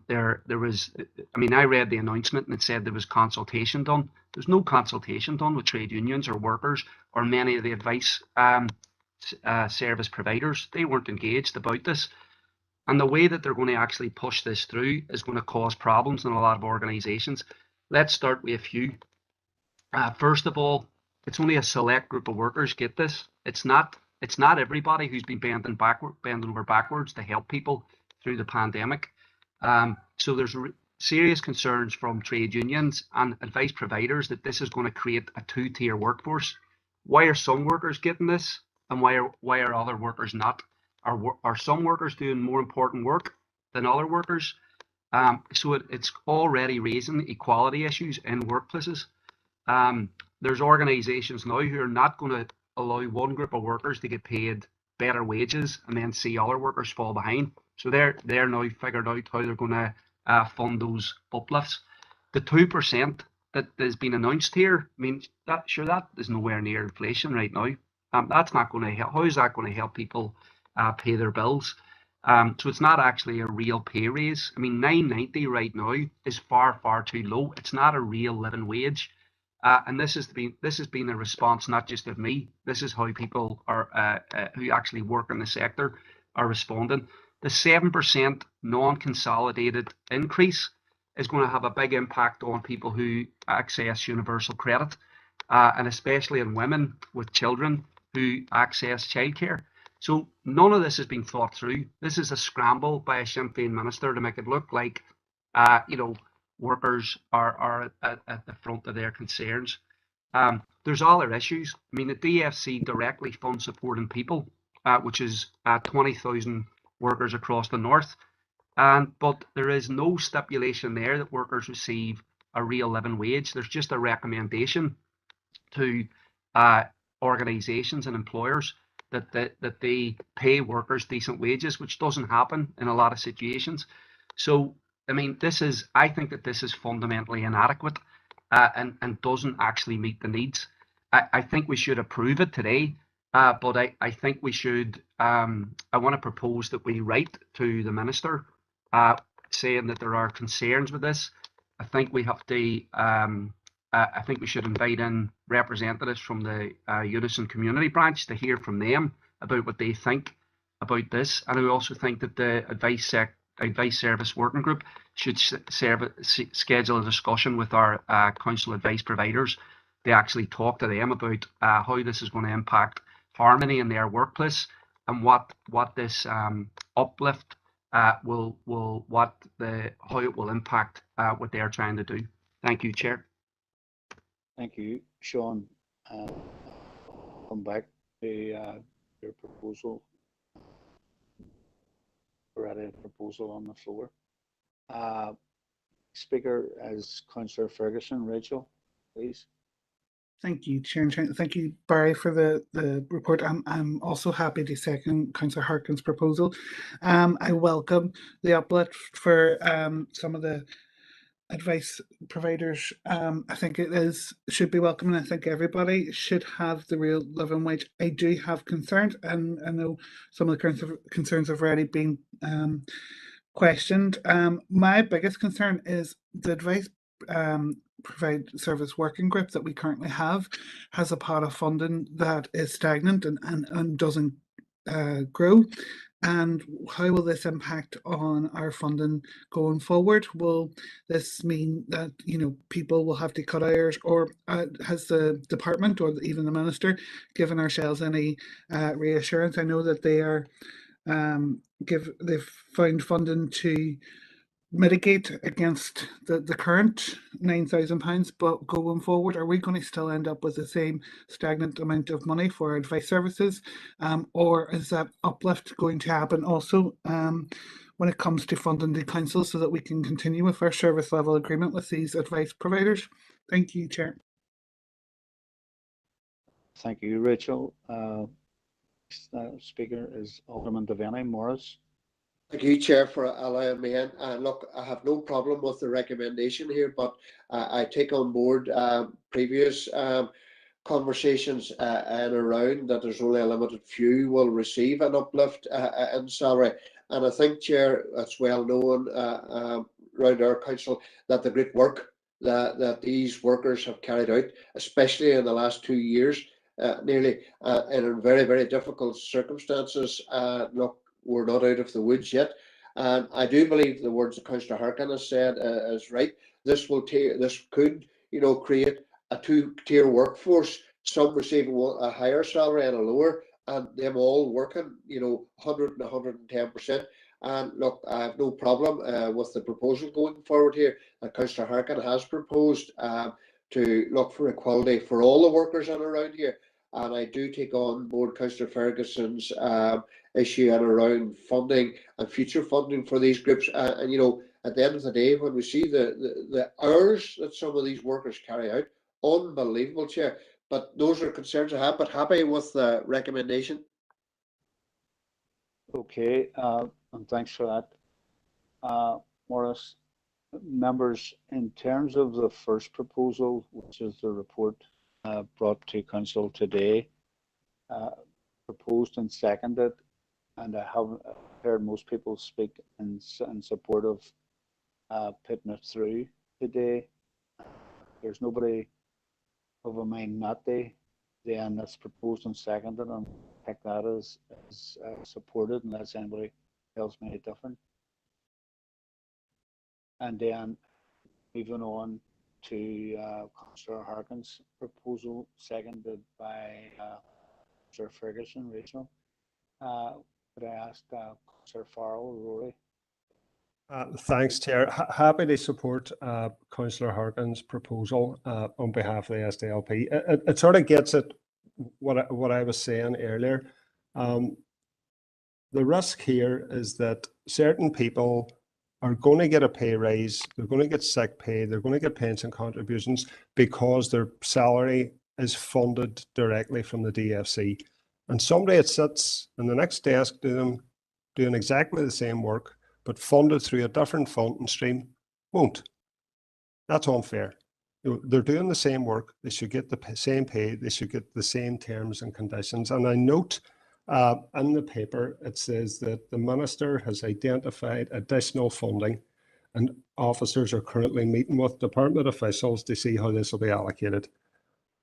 There was, I mean, I read the announcement and it said there was consultation done. There's no consultation done with trade unions or workers or many of the advice service providers. They weren't engaged about this. And the way that they're going to actually push this through is going to cause problems in a lot of organizations. Let's start with a few. First of all, it's only a select group of workers get this. It's not everybody who's been bending over backwards to help people through the pandemic. So there's serious concerns from trade unions and advice providers that this is going to create a two-tier workforce. Why are some workers getting this, and why are other workers not? Are some workers doing more important work than other workers? So it's already raising equality issues in workplaces. There's organizations now who are not going to allow one group of workers to get paid better wages and then see other workers fall behind. So they're now figured out how they're going to fund those uplifts. The 2% that has been announced here, I mean, that is nowhere near inflation right now. That's not going to help. How is that going to help people pay their bills? So it's not actually a real pay raise. I mean, $9.90 right now is far, far too low. It's not a real living wage. And this has been a response not just of me. This is how people are who actually work in the sector are responding. The 7% non-consolidated increase is going to have a big impact on people who access universal credit, and especially in women with children who access childcare. So none of this has been thought through. This is a scramble by a Sinn Féin minister to make it look like, workers are at the front of their concerns. There's other issues. I mean, the DFC directly funds Supporting People, which is 20,000 workers across the north. But there is no stipulation there that workers receive a real living wage. There's just a recommendation to organisations and employers that they pay workers decent wages, which doesn't happen in a lot of situations. So, I mean, I think that this is fundamentally inadequate and doesn't actually meet the needs. I think we should approve it today, but I think we should, I want to propose that we write to the Minister saying that there are concerns with this. I think we have to, I think we should invite in representatives from the Unison Community Branch to hear from them about what they think about this. And I also think that the Advice Service Working Group should schedule a discussion with our council advice providers to actually talk to them about how this is going to impact harmony in their workplace and what this uplift how it will impact what they're trying to do. Thank you, Chair. Thank you, Sean. Come back to your proposal. Already a proposal on the floor. Speaker is Councillor Ferguson. Rachel, please. Thank you, Chair, and thank you, Barry, for the report. I'm also happy to second Councillor Harkin's proposal. I welcome the uplift for some of the advice providers. I think should be welcome, and I think everybody should have the real living wage. I do have concerns, and I know some of the concerns have already been questioned. My biggest concern is the advice provide service working group that we currently have has a pot of funding that is stagnant and doesn't grow. And how will this impact on our funding going forward? Will this mean that people will have to cut hours, or has the department or even the minister given ourselves any reassurance? I know that they are they've found funding to mitigate against the current £9,000, but going forward, are we going to still end up with the same stagnant amount of money for advice services, or is that uplift going to happen also when it comes to funding the council so that we can continue with our service level agreement with these advice providers? Thank you, Chair. Thank you, Rachel. Speaker is Alderman Devaney Morris. Thank you, Chair, for allowing me in. And look, I have no problem with the recommendation here, but I take on board previous conversations and around that there's only a limited few will receive an uplift in salary. And I think, Chair, it's well known around our council that the great work that these workers have carried out, especially in the last 2 years, nearly in very, very difficult circumstances. Look, we're not out of the woods yet. And I do believe the words that Councillor Harkin has said is right. This could, create a two-tier workforce, some receiving a higher salary and a lower, and them all working, 100 and 110%. And look, I have no problem with the proposal going forward here that Councillor Harkin has proposed to look for equality for all the workers in around here. And I do take on board Councillor Ferguson's issue and around funding and future funding for these groups. And at the end of the day, when we see the hours that some of these workers carry out, unbelievable, Chair. But those are concerns I have, but happy with the recommendation. Okay, and thanks for that, Morris. Members, in terms of the first proposal, which is the report brought to Council today, proposed and seconded, and I haven't heard most people speak in support of putting it through today. There's nobody of a mind not to, then that's proposed and seconded, and take that as supported unless anybody tells me different. And then moving on to Councillor Harkin's proposal, seconded by Councillor Ferguson. Rachel, could I ask Councillor Farrell, Rory? Thanks, Chair. Happy to support Councillor Harkin's proposal on behalf of the SDLP. It sort of gets at what I was saying earlier. The risk here is that certain people are going to get a pay raise, they're going to get sick pay, they're going to get pension contributions because their salary is funded directly from the DFC. And somebody that sits in the next desk to them doing exactly the same work, but funded through a different funding stream, won't. That's unfair. They're doing the same work, they should get the same pay, they should get the same terms and conditions. And I note in the paper, it says that the Minister has identified additional funding and officers are currently meeting with department officials to see how this will be allocated.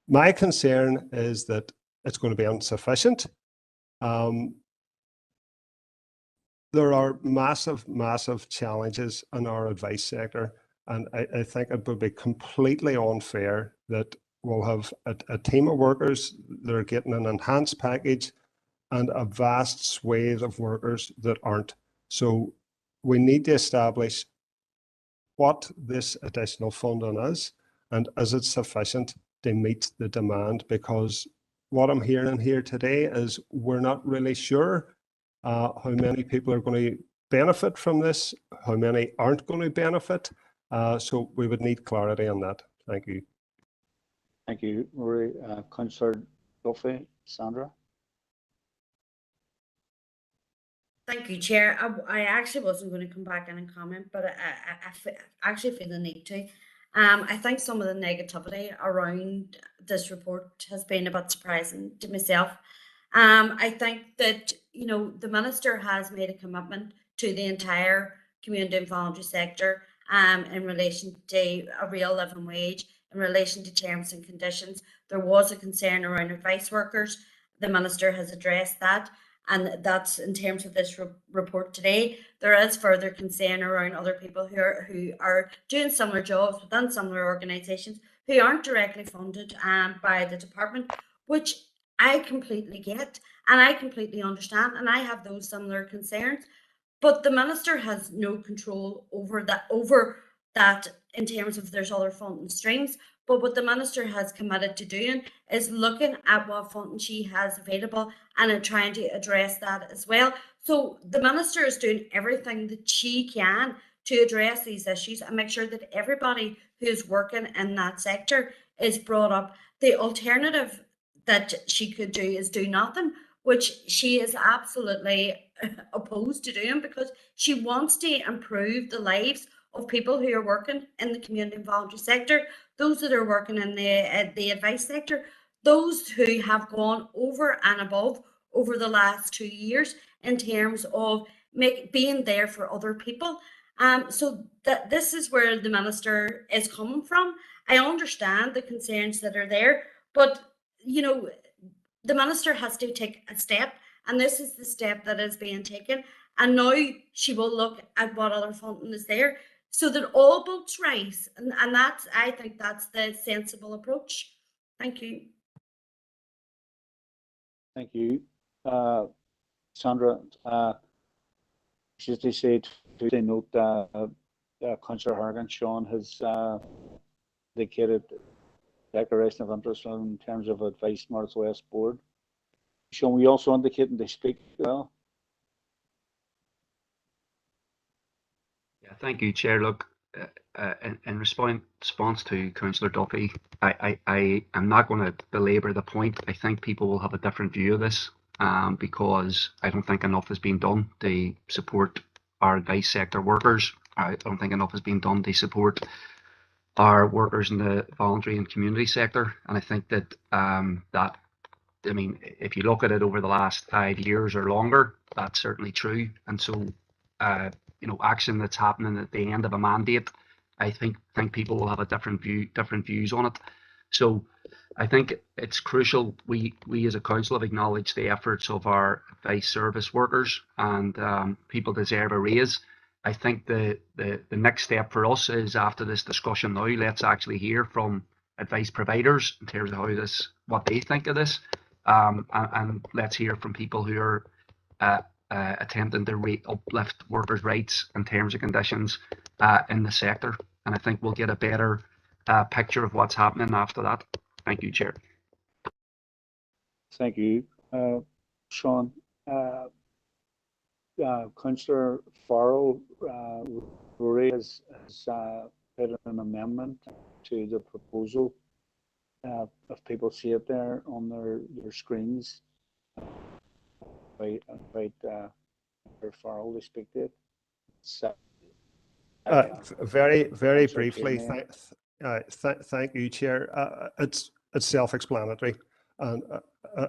My concern is that it's going to be insufficient. There are massive challenges in our advice sector, and I think it would be completely unfair that we'll have a team of workers that are getting an enhanced package and a vast swathe of workers that aren't. So we need to establish what this additional funding is, and is it sufficient to meet the demand? Because what I'm hearing here today is we're not really sure how many people are going to benefit from this, how many aren't going to benefit. So we would need clarity on that. Thank you. Thank you, Rory. Councillor Duffy, Sandra. Thank you, Chair. I actually wasn't going to come back in and comment, but I actually feel the need to. I think some of the negativity around this report has been a bit surprising to myself. I think that, the Minister has made a commitment to the entire community and voluntary sector in relation to a real living wage, in relation to terms and conditions. There was a concern around advice workers. The Minister has addressed that. And that's in terms of this report today. There is further concern around other people who are doing similar jobs within similar organisations who aren't directly funded by the department, which I completely get and I completely understand, and I have those similar concerns. But the Minister has no control over that in terms of there's other funding streams. But what the Minister has committed to doing is looking at what funding she has available and trying to address that as well. So the Minister is doing everything that she can to address these issues and make sure that everybody who's working in that sector is brought up. The alternative that she could do is do nothing, which she is absolutely opposed to doing, because she wants to improve the lives of people who are working in the community and voluntary sector, those that are working in the advice sector, those who have gone over and above over the last 2 years in terms of being there for other people. So that this is where the minister is coming from. I understand the concerns that are there, but you know, the minister has to take a step, and this is the step that is being taken. And now she will look at what other funding is there, so that all boats rise. And that's, I think that's the sensible approach. Thank you. Thank you. Sandra, just to say to note that Councillor Hargan, Sean has indicated declaration of interest in terms of Advice Northwest Board. Sean, we also indicating they speak well. Yeah, thank you, Chair. Look, in response to Councillor Duffy, I am not going to belabor the point. I think people will have a different view of this, because I don't think enough has been done to support our advice sector workers. I don't think enough has been done to support our workers in the voluntary and community sector. And I think that I mean, if you look at it over the last 5 years or longer, that's certainly true. And so, you know, action that's happening at the end of a mandate, I think people will have a different views on it. So I think it's crucial we as a council have acknowledged the efforts of our advice service workers, and people deserve a raise. I think the next step for us is, after this discussion now, let's actually hear from advice providers in terms of what they think of this, and let's hear from people who are attempting to uplift workers' rights and terms and conditions in the sector. And I think we'll get a better picture of what's happening after that. Thank you, Chair. Thank you, Sean. Councillor Farrell, Rory has put an amendment to the proposal. If people see it there on their screens, invite Farrell to speak to it. So, very briefly, thank you, Chair. It's self-explanatory, and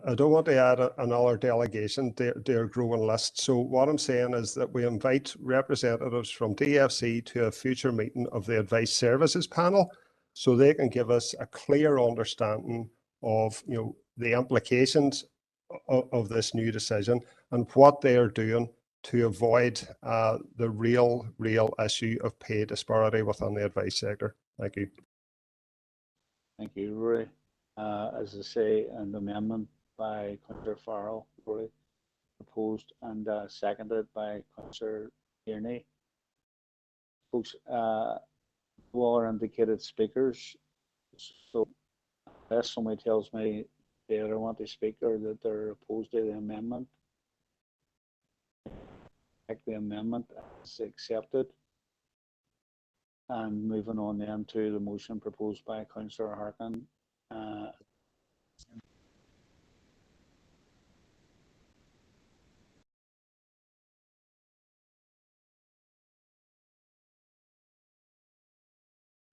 I don't want to add another delegation to our growing list. So what I'm saying is that we invite representatives from DFC to a future meeting of the Advice Services Panel, so they can give us a clear understanding of, you know, the implications of this new decision and what they are doing to avoid the real issue of pay disparity within the advice sector. Thank you. Thank you, Rory. As I say, an amendment by Councillor Farrell, Rory, proposed and seconded by Councillor Tierney. Folks, all are indicated speakers, so unless somebody tells me they don't want to speak or that they're opposed to the amendment, the amendment is accepted. And moving on then to the motion proposed by Councillor Harkin.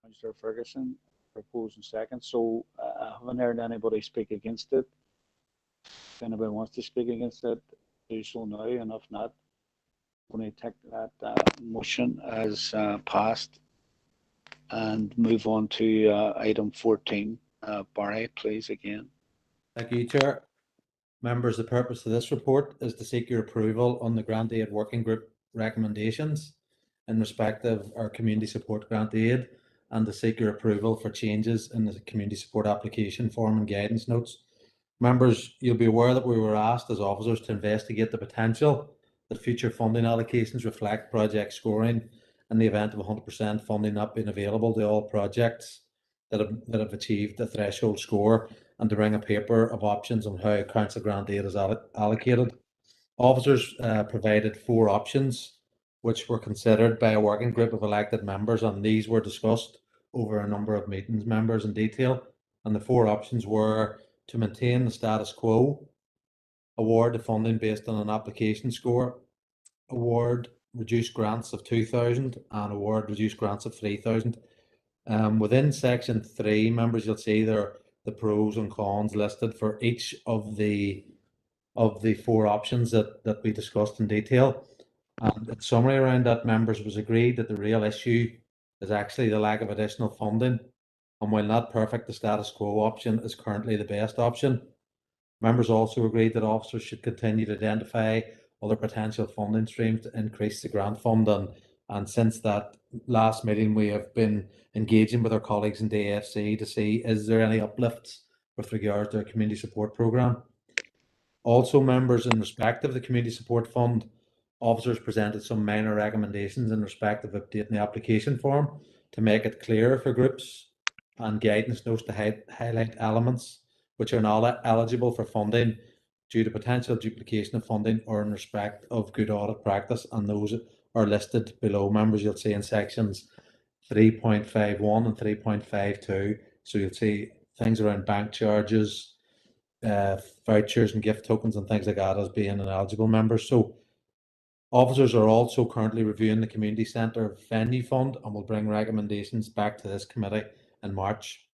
Councillor Ferguson proposed in second. So I haven't heard anybody speak against it. If anybody wants to speak against it, do so now, and if not, I'm going to take that motion as passed and move on to item 14. Barry, please, again. Thank you, Chair. Members, the purpose of this report is to seek your approval on the Grant Aid Working Group recommendations in respect of our community support grant aid, and to seek your approval for changes in the community support application form and guidance notes. Members, you'll be aware that we were asked as officers to investigate the potential that future funding allocations reflect project scoring in the event of 100% funding not being available to all projects that have achieved the threshold score, and to bring a paper of options on how council grant aid is allocated. Officers provided 4 options, which were considered by a working group of elected members, and these were discussed over a number of meetings, members, in detail. And the 4 options were to maintain the status quo, award the funding based on an application score, award reduced grants of 2,000 and award reduced grants of 3,000. Within section 3, members, you'll see there the pros and cons listed for each of the 4 options that we discussed in detail. And in summary around that, members, was agreed that the real issue is actually the lack of additional funding, and while not perfect, the status quo option is currently the best option. Members also agreed that officers should continue to identify other potential funding streams to increase the grant fund, and since that last meeting we have been engaging with our colleagues in DFC to see is there any uplifts with regard to our community support programme. Also, members, in respect of the community support fund, officers presented some minor recommendations in respect of updating the application form to make it clearer for groups, and guidance notes to highlight elements which are not eligible for funding due to potential duplication of funding or in respect of good audit practice, and those are listed below. Members, you'll see in sections 3.51 and 3.52, so you'll see things around bank charges, vouchers and gift tokens and things like that as being ineligible, members. So officers are also currently reviewing the community centre venue fund and will bring recommendations back to this committee in March.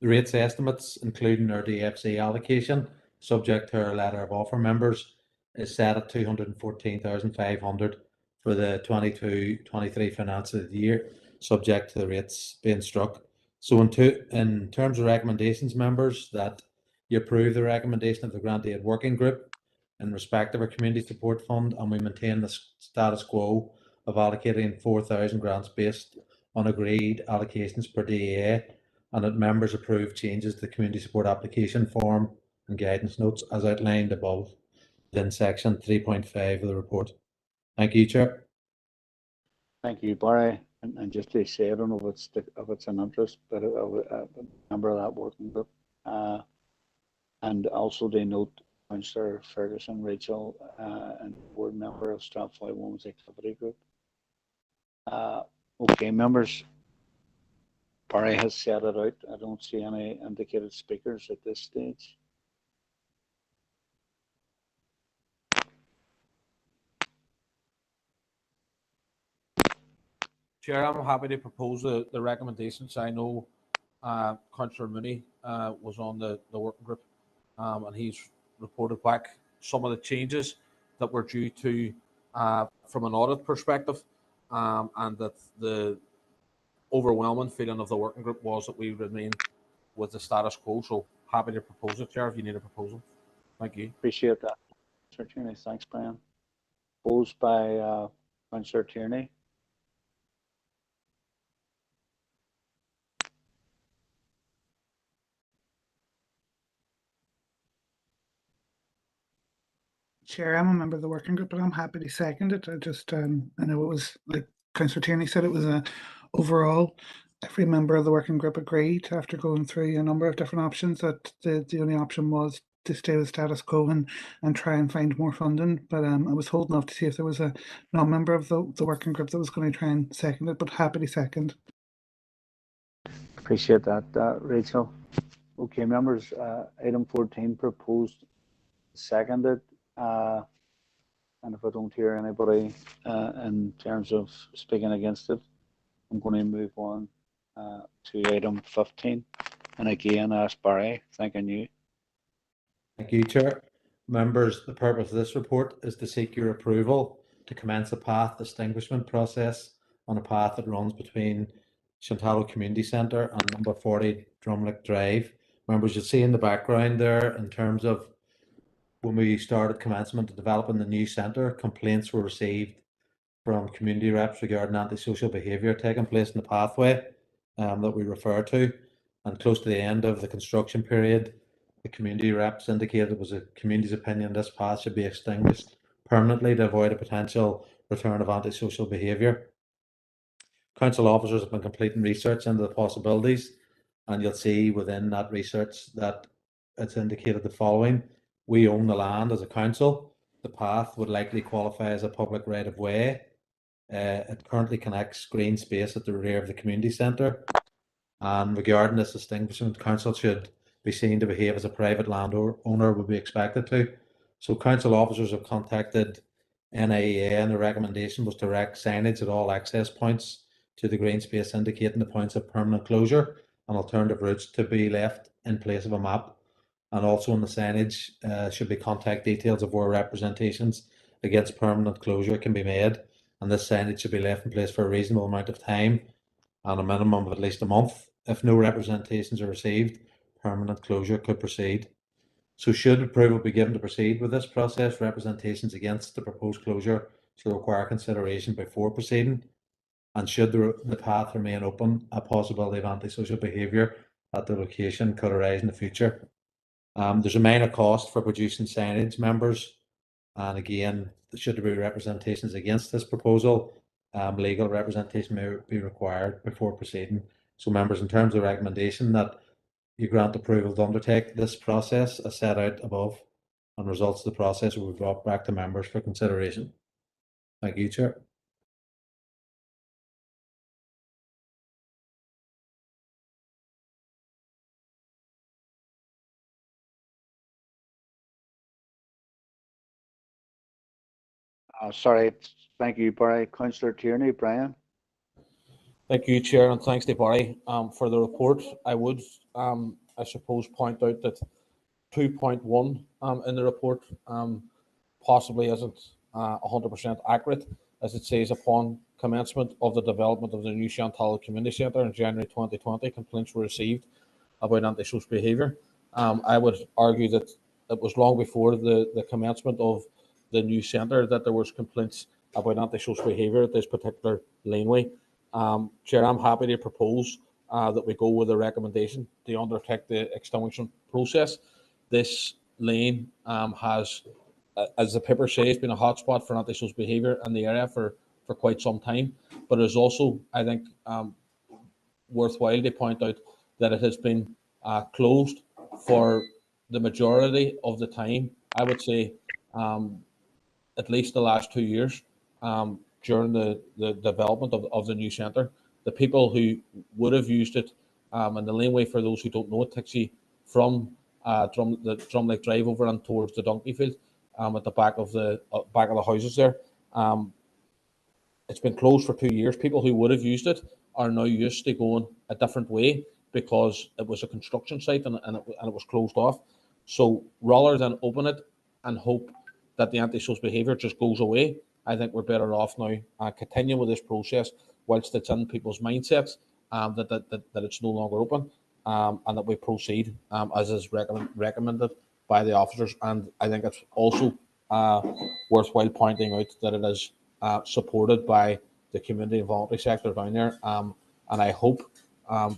The rates estimates, including our DFC allocation, subject to our letter of offer, members, is set at 214,500 for the 22-23 financial year, subject to the rates being struck. So in terms of recommendations, members, that you approve the recommendation of the Grant Aid Working Group in respect of our community support fund, and we maintain the status quo of allocating 4,000 grants based on agreed allocations per DAA, and that members approve changes to the community support application form and guidance notes as outlined above within section 3.5 of the report. Thank you, Chair. Thank you, Barry. And just to say, I don't know if it's an interest, but a member of that working group. And also they note Councillor Ferguson, Rachel, and board member of Strathfly Women's Activity Group. Okay, members, Barry has set it out. I don't see any indicated speakers at this stage. Chair, I'm happy to propose the recommendations. I know Councillor Mooney was on the working group, and he's reported back some of the changes that were due to from an audit perspective, and that the overwhelming feeling of the working group was that we remain with the status quo. So happy to propose it, Chair, if you need a proposal. Thank you. Appreciate that, Councillor Tierney. Thanks, Brian. Proposed by Councillor Tierney. Chair, I'm a member of the working group, but I'm happy to second it. I just, I know it was, like Councillor Tierney said, it was a overall, every member of the working group agreed after going through a number of different options that the only option was to stay with status quo and try and find more funding. But I was holding off to see if there was a non-member of the working group that was going to try and second it, but happy to second. Appreciate that, Rachel. Okay, members, item 14 proposed, seconded. And if I don't hear anybody in terms of speaking against it, I'm going to move on to item 15. And again, ask Barry, thanking you. Thank you, Chair. Members, the purpose of this report is to seek your approval to commence a path distinguishment process on a path that runs between Shantallow Community Centre and number 40 Drumlick Drive. Members, you'll see in the background there, in terms of when we started commencement of developing the new centre, complaints were received from community reps regarding antisocial behaviour taking place in the pathway that we refer to. And close to the end of the construction period, the community reps indicated it was a community's opinion this path should be extinguished permanently to avoid a potential return of antisocial behaviour. Council officers have been completing research into the possibilities, and you'll see within that research that it's indicated the following. We own the land as a council. The path would likely qualify as a public right of way. It currently connects green space at the rear of the community centre. And regarding this distinguishment, council should be seen to behave as a private landowner would be expected to. So council officers have contacted NIEA and the recommendation was to erect signage at all access points to the green space indicating the points of permanent closure and alternative routes to be left in place of a map. And also on the signage should be contact details of where representations against permanent closure can be made. And this signage should be left in place for a reasonable amount of time and a minimum of at least a month. If no representations are received, permanent closure could proceed. So should approval be given to proceed with this process, representations against the proposed closure shall require consideration before proceeding. And should the path remain open, a possibility of antisocial behaviour at the location could arise in the future. There's a minor cost for producing signage, members, and again, should there be representations against this proposal, legal representation may be required before proceeding. So members, in terms of the recommendation that you grant approval to undertake this process as set out above, and results of the process will be brought back to members for consideration. Thank you, Chair. Sorry, thank you, Barry. Councillor Tierney, Brian. Thank you, Chair, and thanks to Barry for the report. I would, I suppose, point out that 2.1 in the report possibly isn't 100% accurate, as it says upon commencement of the development of the new Chantal Community Centre in January 2020, complaints were received about antisocial behaviour. I would argue that it was long before the commencement of the new centre that there was complaints about antisocial behaviour at this particular laneway. Chair, I'm happy to propose that we go with a recommendation to undertake the extinguishing process. This lane has, as the paper says, been a hotspot for antisocial behaviour in the area for quite some time, but it is also, I think, worthwhile to point out that it has been closed for the majority of the time, I would say at least the last 2 years during the development of the new centre. The people who would have used it, and the laneway, for those who don't know it, takes you from the Drumlake Drive over and towards the donkey field at the back of the houses there. It's been closed for 2 years. People who would have used it are now used to going a different way because it was a construction site and it was closed off. So rather than open it and hope that the antisocial behaviour just goes away, I think we're better off now continuing with this process whilst it's in people's mindsets that it's no longer open, and that we proceed as is recommended by the officers. And I think it's also worthwhile pointing out that it is supported by the community and voluntary sector down there, and I hope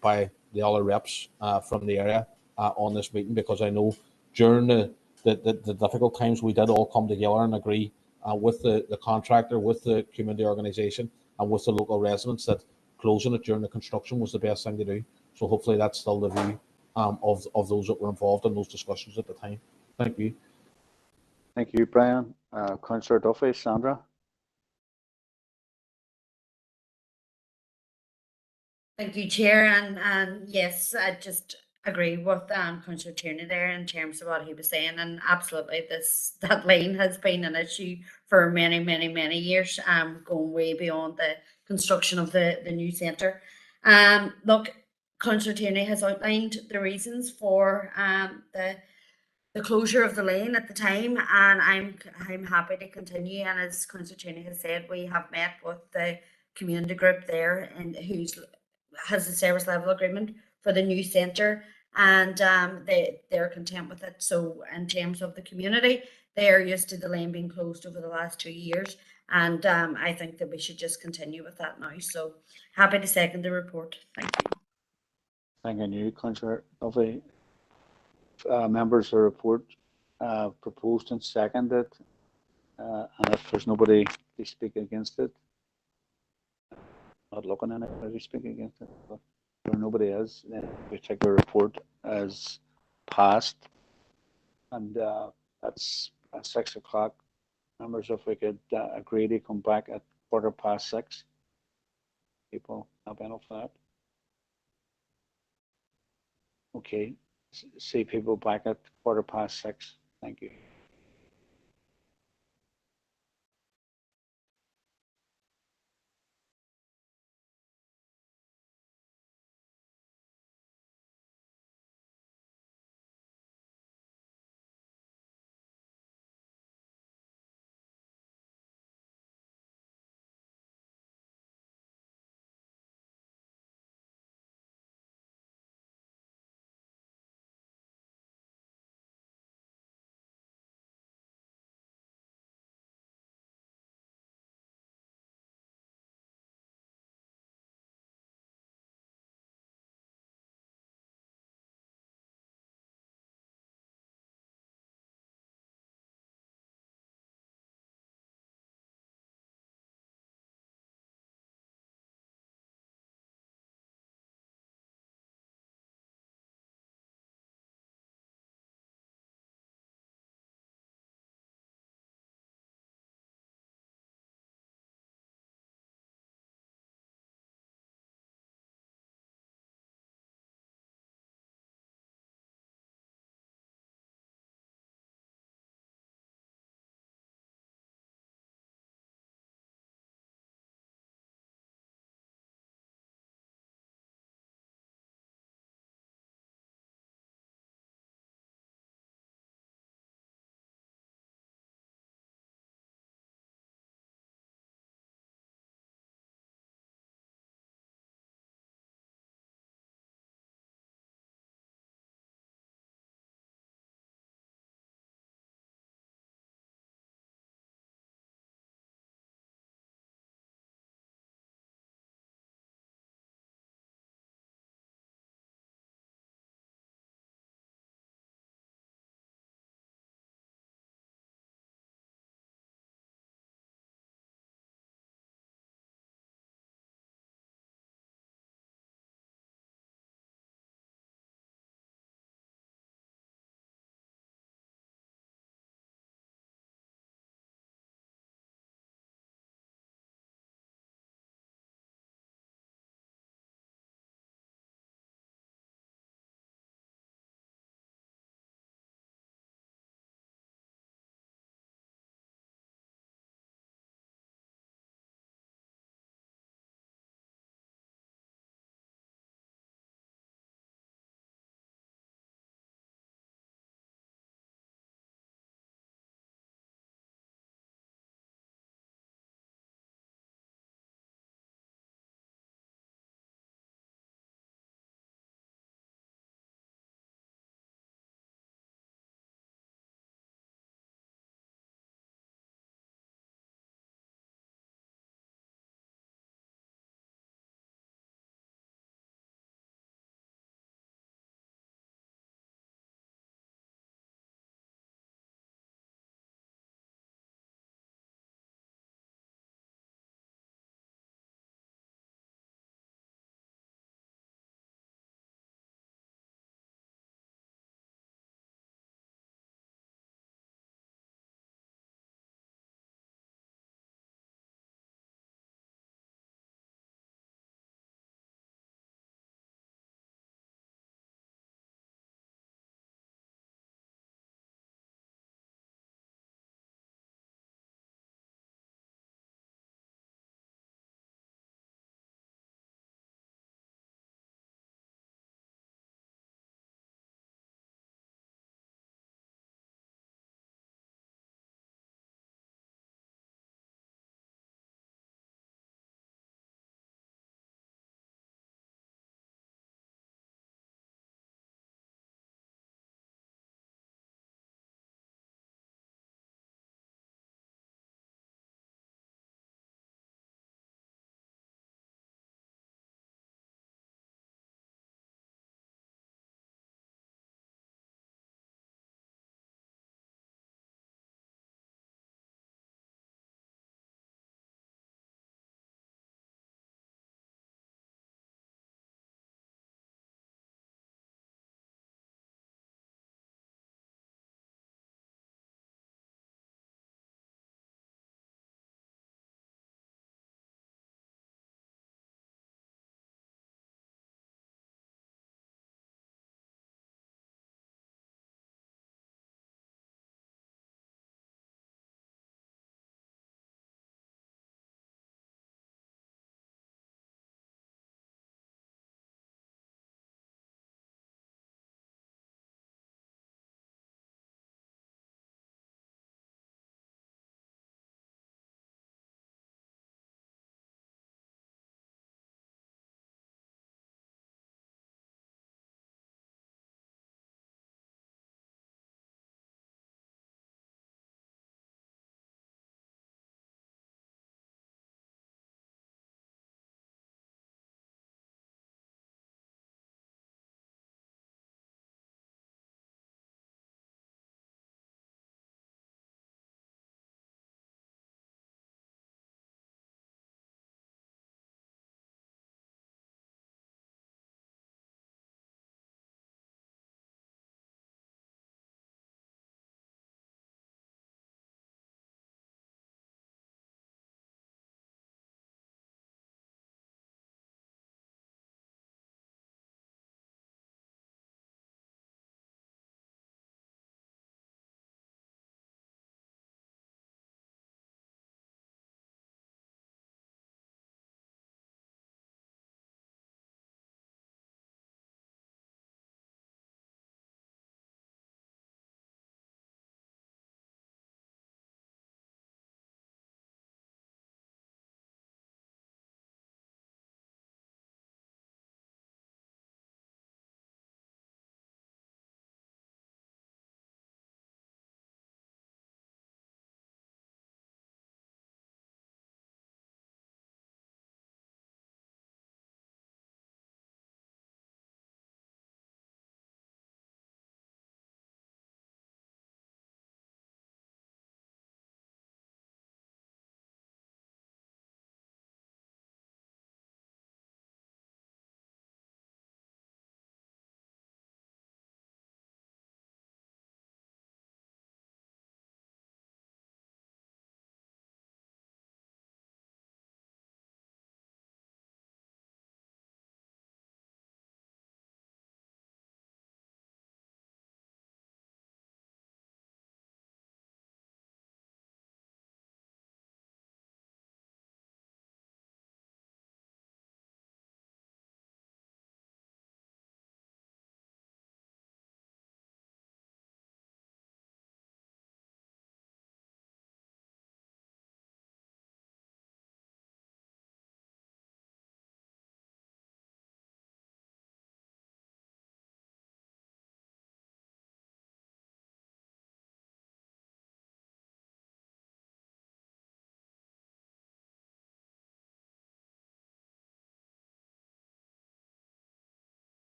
by the other reps from the area on this meeting, because I know during the difficult times we did all come together and agree with the contractor, with the community organisation and with the local residents that closing it during the construction was the best thing to do. So hopefully that's still the view of those that were involved in those discussions at the time. Thank you. Thank you, Brian. Councillor Duffy, Sandra. Thank you, Chair. And yes, I just agree with Councillor Tierney there in terms of what he was saying. And absolutely, that lane has been an issue for many, many, many years, going way beyond the construction of the new centre. Look, Councillor Tierney has outlined the reasons for the closure of the lane at the time, and I'm happy to continue. And as Councillor Tierney has said, we have met with the community group there and has a service level agreement for the new centre, and they're content with it. So in terms of the community, they are used to the lane being closed over the last 2 years, and I think that we should just continue with that now. So happy to second the report. Thank you. Thank you, Councillor Duffy. Members, the report proposed and seconded, and if there's nobody to speak against it, not looking at anybody to speak against it, but if nobody is, then we take the report as passed, and that's at 6 o'clock. Members, if we could agree to come back at 6:15. People have enough of that. Okay. see people back at 6:15. Thank you.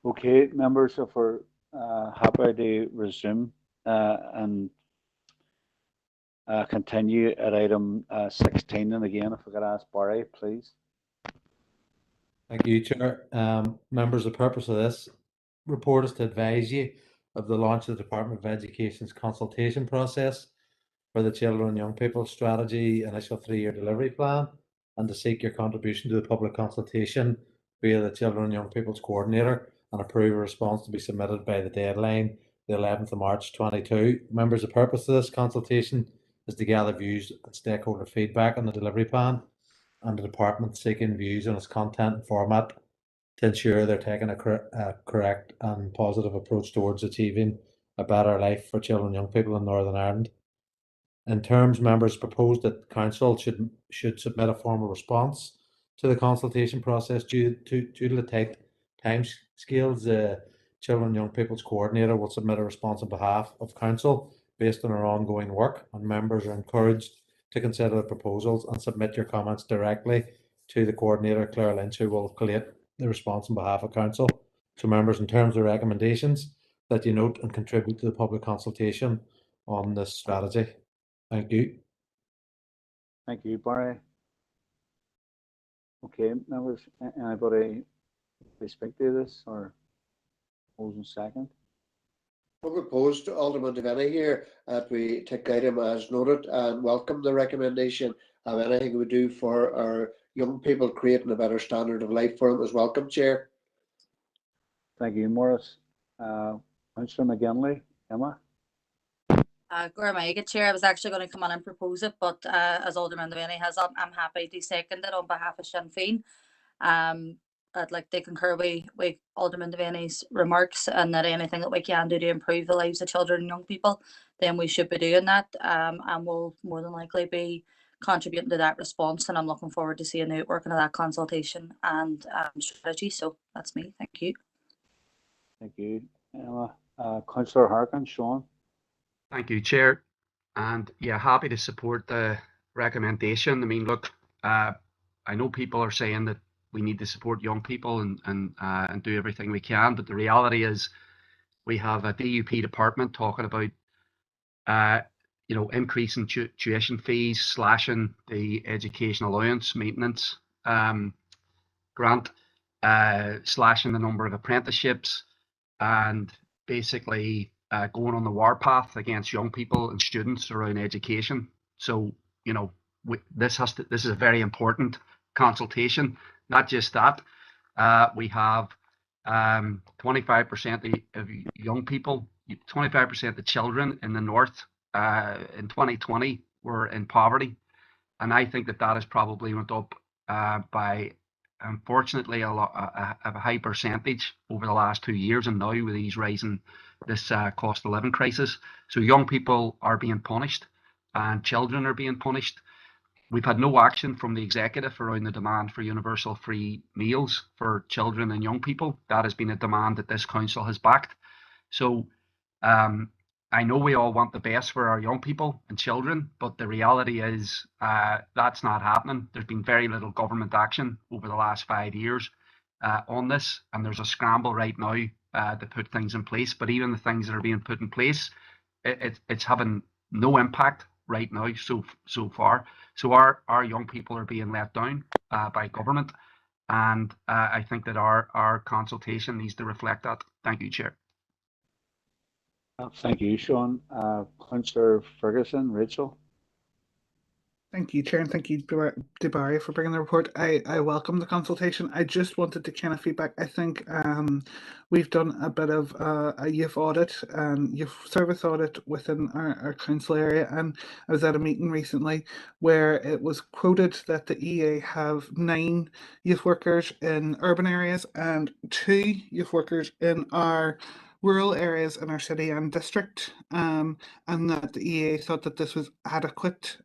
Okay, members, if we're happy to resume and continue at item 16, and again, if we could ask Barry, please. Thank you, Chair. Members, the purpose of this report is to advise you of the launch of the Department of Education's consultation process for the Children and Young People Strategy Initial 3-Year Delivery Plan, and to seek your contribution to the public consultation via the Children and Young People's Coordinator and approve a response to be submitted by the deadline, the 11th of March 22. Members, the purpose of this consultation is to gather views and stakeholder feedback on the delivery plan, and the department seeking views on its content and format to ensure they're taking a correct and positive approach towards achieving a better life for children and young people in Northern Ireland. In terms, members proposed that Council should submit a formal response to the consultation process due to the tight time scales. The Children and Young People's Coordinator will submit a response on behalf of Council based on our ongoing work, and members are encouraged to consider the proposals and submit your comments directly to the Coordinator, Claire Lynch, who will collate the response on behalf of Council. So members, in terms of recommendations, that you note and contribute to the public consultation on this strategy. Thank you. Thank you, Barry. Okay, members, anybody speak to this or hold in second? I propose to Alderman Devaney here that we take item as noted and welcome the recommendation. Anything we do for our young people, creating a better standard of life for them, is welcome, Chair. Thank you, Morris. Councillor McGinley, Emma. Good Chair, I was actually going to come on and propose it, but as Alderman Devaney has, I'm happy to second it on behalf of Sinn Féin. I'd like to concur with Alderman Devaney's remarks, and that anything that we can do to improve the lives of children and young people, then we should be doing that, and we'll more than likely be contributing to that response, and I'm looking forward to seeing the outworking of that consultation and strategy. So that's me. Thank you. Thank you, Emma. Councillor Harkin, Sean. Thank you, Chair. And yeah, happy to support the recommendation. I mean, look, I know people are saying that we need to support young people and do everything we can, but the reality is we have a DUP department talking about increasing tuition fees, slashing the education allowance maintenance grant, slashing the number of apprenticeships, and basically going on the warpath against young people and students around education. So, this is a very important consultation. Not just that, we have 25% of young people, 25% of children in the north in 2020 were in poverty, and I think that has probably went up by, unfortunately, a high percentage over the last 2 years, and now with these rising this cost of living crisis. So young people are being punished and children are being punished. We've had no action from the executive around the demand for universal free meals for children and young people. That has been a demand that this council has backed. So I know we all want the best for our young people and children, but the reality is that's not happening. There's been very little government action over the last 5 years on this, and there's a scramble right now to put things in place. But even the things that are being put in place, it's having no impact right now so far. So our young people are being let down by government, and I think that our consultation needs to reflect that. Thank you, Chair. Thank you, Sean. Councillor Ferguson, Rachel. Thank you, Chair, and thank you, Barry, for bringing the report. I welcome the consultation. I just wanted to kind of feedback. I think we've done a bit of a youth audit and youth service audit within our council area, and I was at a meeting recently where it was quoted that the EA have 9 youth workers in urban areas and 2 youth workers in our rural areas in our city and district, and that the EA thought that this was adequate.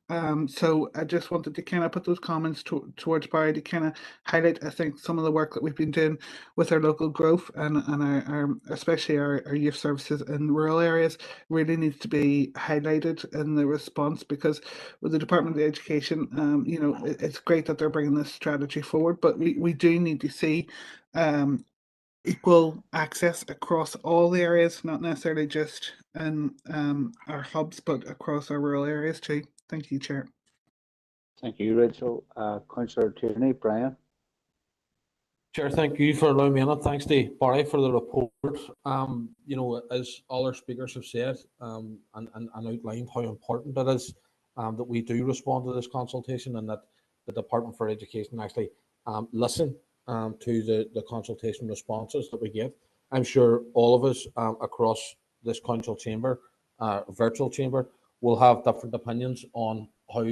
So I just wanted to kind of put those comments towards Barry to kind of highlight, I think, some of the work that we've been doing with our local growth and our especially our youth services in rural areas really needs to be highlighted in the response, because with the Department of Education, it's great that they're bringing this strategy forward, but we do need to see equal access across all the areas, not necessarily just in our hubs, but across our rural areas too. Thank you, Chair. Thank you, Rachel. Councillor Tierney, Brian. Chair, thank you for allowing me in it. Thanks to Barry for the report. You know, as all our speakers have said, and outlined how important it is that we do respond to this consultation, and that the Department for Education actually listen to the consultation responses that we give. I'm sure all of us across this council chamber, virtual chamber, will have different opinions on how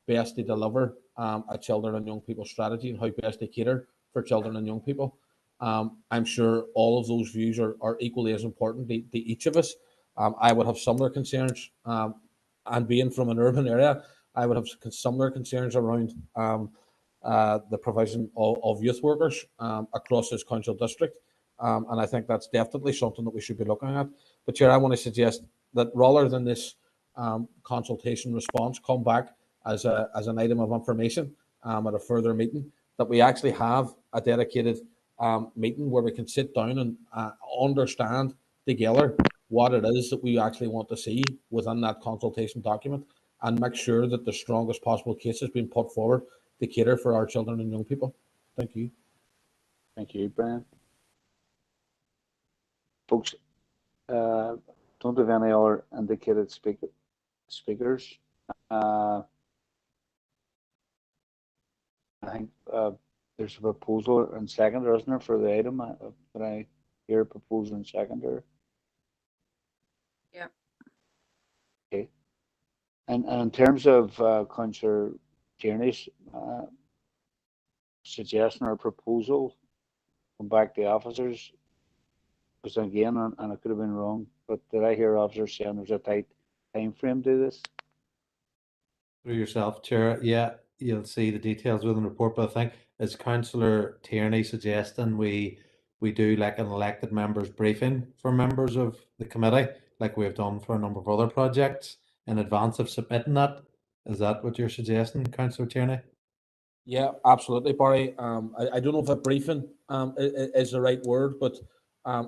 best to deliver a children and young people strategy and how best to cater for children and young people. I'm sure all of those views are equally as important to each of us. I would have similar concerns, and being from an urban area, I would have similar concerns around the provision of youth workers across this council district. And I think that's definitely something that we should be looking at. But Chair, I want to suggest that rather than this consultation response come back as an item of information at a further meeting, that we actually have a dedicated meeting where we can sit down and understand together what it is that we actually want to see within that consultation document, and make sure that the strongest possible case has been put forward to cater for our children and young people. Thank you. Thank you, Brian. Folks, don't have any other indicated speakers. I think there's a proposal and seconder, isn't there, for the item? Did I hear a proposal and seconder? Yeah. Okay. And in terms of Councillor Tierney's suggestion or proposal, come back to officers, because again, and I could have been wrong, but did I hear officers saying there's a tight time frame to this? Through yourself, Chair. Yeah, you'll see the details within the report, but I think as Councillor Tierney suggesting, we do like an elected members briefing for members of the committee, like we've done for a number of other projects in advance of submitting that. Is that what you're suggesting, Councillor Tierney? Yeah, absolutely, Barry. I don't know if a briefing is the right word, but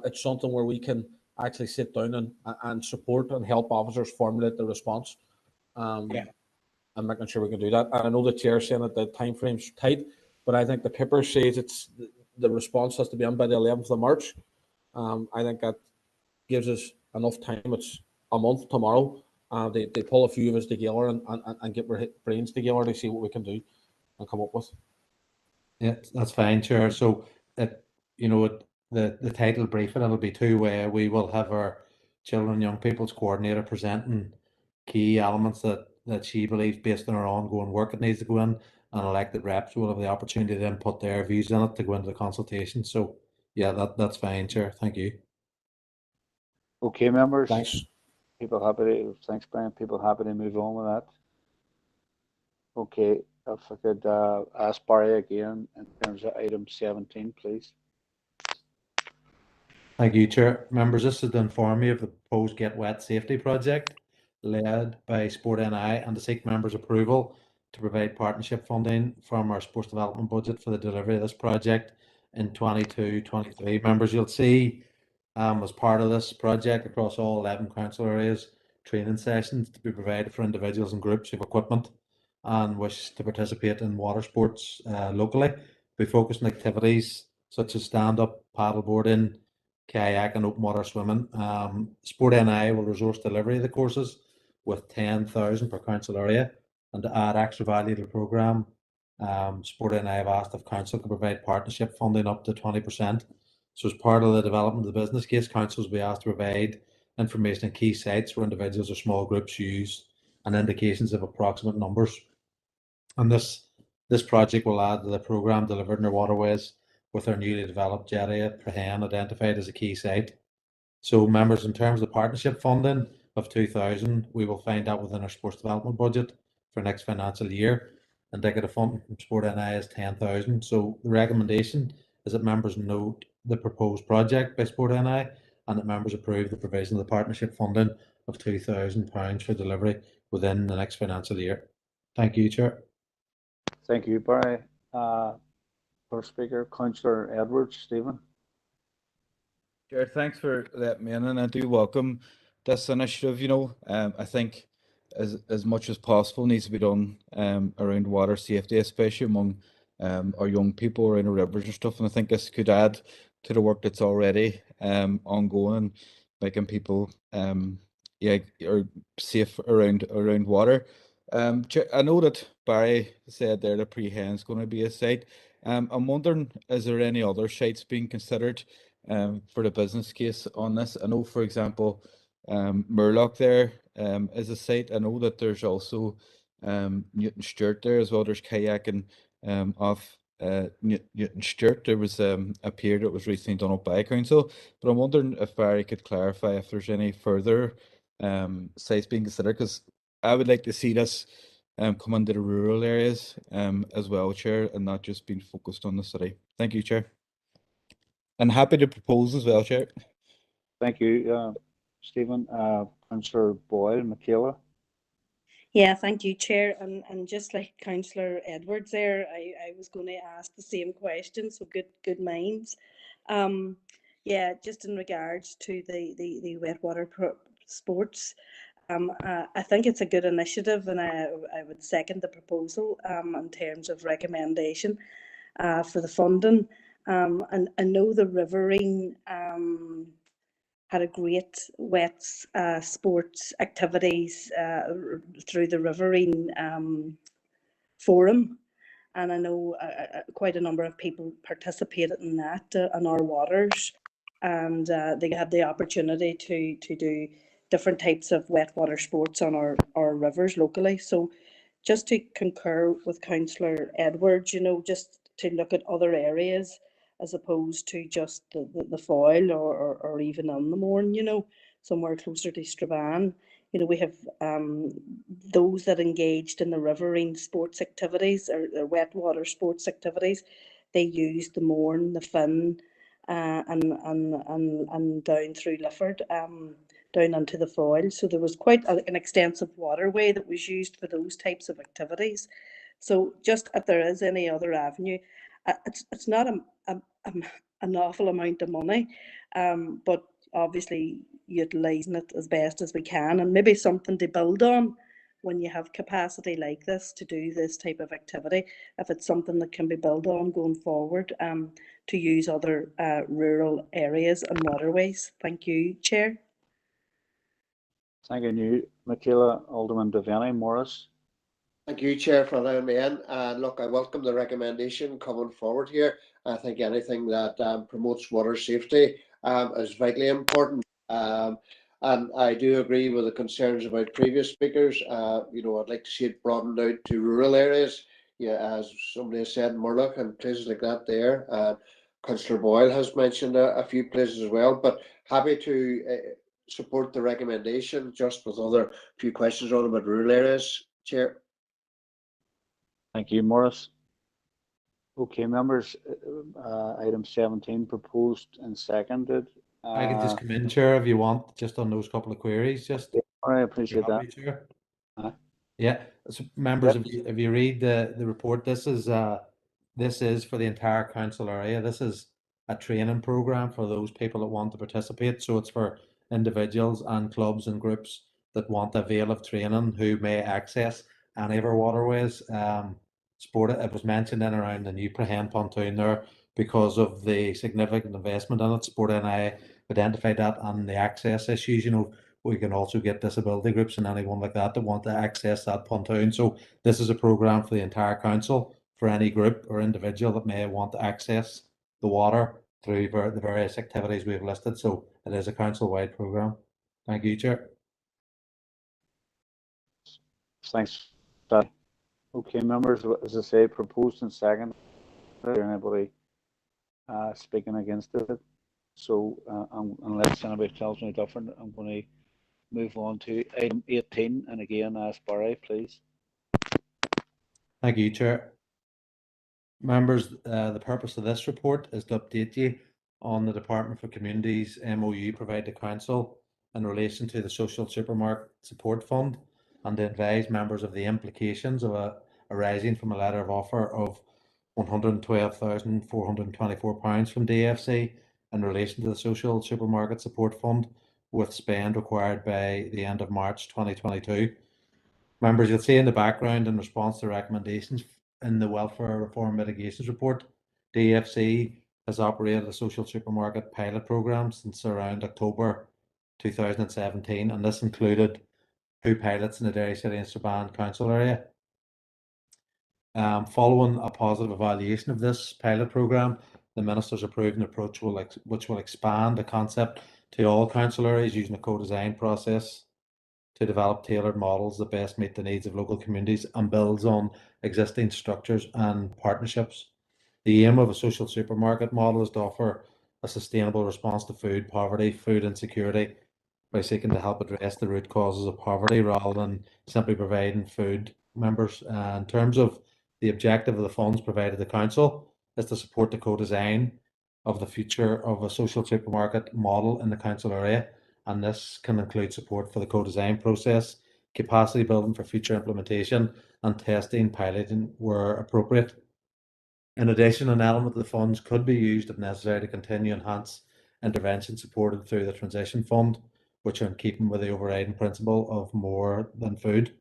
it's something where we can actually sit down and support and help officers formulate the response. Yeah. And making sure we can do that. And I know the chair saying that the time frame's tight, but I think the paper says it's the response has to be in by the 11th of March. I think that gives us enough time. It's a month tomorrow. They pull a few of us together and get our brains together to see what we can do and come up with. Yeah, that's fine, Chair. So the title briefing, it'll be two-way. We will have our children and young people's coordinator presenting key elements that she believes, based on her ongoing work, it needs to go in, and elected reps will have the opportunity to then put their views in it to go into the consultation. So yeah, that's fine, Chair. Thank you. Okay, members. Thanks. Thanks, Brian. People happy to move on with that. Okay, if I could ask Barry again in terms of item 17, please. Thank you, Chair. Members, this is to inform you of the proposed Get Wet Safety Project led by Sport NI, and to seek members' approval to provide partnership funding from our sports development budget for the delivery of this project in 22-23. Members, you'll see as part of this project across all 11 council areas, training sessions to be provided for individuals and groups who have equipment and wish to participate in water sports locally. We focus on activities such as stand-up paddleboarding, kayak and open water swimming. Sport NI will resource delivery of the courses with 10,000 per council area, and to add extra value to the programme, Sport NI have asked if council can provide partnership funding up to 20%. So as part of the development of the business case, councils will be asked to provide information on key sites where individuals or small groups use and indications of approximate numbers. And this project will add to the programme delivered in our waterways, with our newly developed jetty at Prehen identified as a key site. So members, in terms of partnership funding of 2,000, we will find that within our sports development budget for next financial year. Indicative funding from Sport NI is 10,000. So the recommendation is that members note the proposed project by Sport NI, and that members approve the provision of the partnership funding of £2,000 for delivery within the next financial year. Thank you, Chair. Thank you, Barry. First speaker, Councillor Edwards, Stephen. Chair, thanks for letting me in, and I do welcome this initiative. I think as much as possible needs to be done around water safety, especially among our young people around the rivers and stuff. And I think this could add to the work that's already ongoing and making people or safe around water. I know that Barry said there the Prehend is going to be a site. I'm wondering, is there any other sites being considered for the business case on this? I know, for example, Murlock there is a site. I know that there's also Newton Stewart there as well. There's kayaking off Newton Stewart. There was a pier that was recently done up by council, but I'm wondering if Barry could clarify if there's any further sites being considered, because I would like to see this come into the rural areas as well, Chair, and not just being focused on the city. Thank you, Chair. And happy to propose as well, Chair. Thank you, Stephen. Councillor Boyle, Michaela. Yeah, thank you, Chair. And just like Councillor Edwards there, I was going to ask the same question, so good minds. Yeah, just in regards to the wet water sports, I think it's a good initiative, and I would second the proposal in terms of recommendation for the funding. And I know the Riverine had a great wet sports activities through the Riverine forum, and I know quite a number of people participated in that on our waters, and they had the opportunity to do different types of wet water sports on our rivers locally. So just to concur with Councillor Edwards, just to look at other areas as opposed to just the foil or even on the Mourne, somewhere closer to Strabane. We have those that engaged in the riverine sports activities or wet water sports activities. They used the Mourne, the Finn, and down through Lifford, down into the foil. So there was quite an extensive waterway that was used for those types of activities. So just if there is any other avenue, it's not an awful amount of money, but obviously utilising it as best as we can, and maybe something to build on when you have capacity like this to do this type of activity, if it's something that can be built on going forward to use other rural areas and waterways. Thank you, Chair. Thank you, Michaela. Alderman Devaney Morris. Thank you, Chair, for allowing me in. Look, I welcome the recommendation coming forward here. I think anything that promotes water safety is vitally important. And I do agree with the concerns about previous speakers. I'd like to see it broadened out to rural areas. Yeah, as somebody has said, Murlock and places like that there. Councillor Boyle has mentioned a few places as well, but happy to support the recommendation, just with other few questions on about rural areas, Chair. Thank you, Morris. Okay, members, item 17 proposed and seconded. I could just come in, Chair, if you want, just on those couple of queries. Just I appreciate that. Chair. Yeah, so members, if you read the report, this is for the entire council area. This is a training program for those people that want to participate. So it's for individuals and clubs and groups that want to avail of training who may access any of our waterways. It was mentioned in around the new Prehend pontoon there because of the significant investment in it. Sport and I identified that and the access issues. We can also get disability groups and anyone like that want to access that pontoon. So this is a program for the entire council for any group or individual that may want to access the water through the various activities we've listed. So it is a council-wide program. Thank you, Chair. Thanks. Okay, members, as I say, proposed and seconded. Is there anybody speaking against it? So unless anybody tells me different, I'm going to move on to item 18, and again, ask Barry, please. Thank you, Chair. Members, the purpose of this report is to update you on the Department for Communities MOU provided to Council in relation to the Social Supermarket Support Fund, and to advise members of the implications of arising from a letter of offer of £112,424 from DFC in relation to the Social Supermarket Support Fund with spend required by the end of March 2022. Members, you'll see in the background in response to recommendations in the Welfare Reform Mitigations Report, DFC has operated a social supermarket pilot programme since around October 2017, and this included 2 pilots in the Derry City and Strabane Council area. Following a positive evaluation of this pilot programme, the Minister's approved an approach which will expand the concept to all council areas using a co-design process to develop tailored models that best meet the needs of local communities and builds on existing structures and partnerships. The aim of a social supermarket model is to offer a sustainable response to food poverty, food insecurity, by seeking to help address the root causes of poverty rather than simply providing food. Members, in terms of the objective of the funds provided to council is to support the co-design of the future of a social supermarket model in the council area, and this can include support for the co-design process, capacity building for future implementation, and testing piloting where appropriate. In addition, an element of the funds could be used if necessary to continue enhance intervention supported through the transition fund, which are in keeping with the overriding principle of more than food.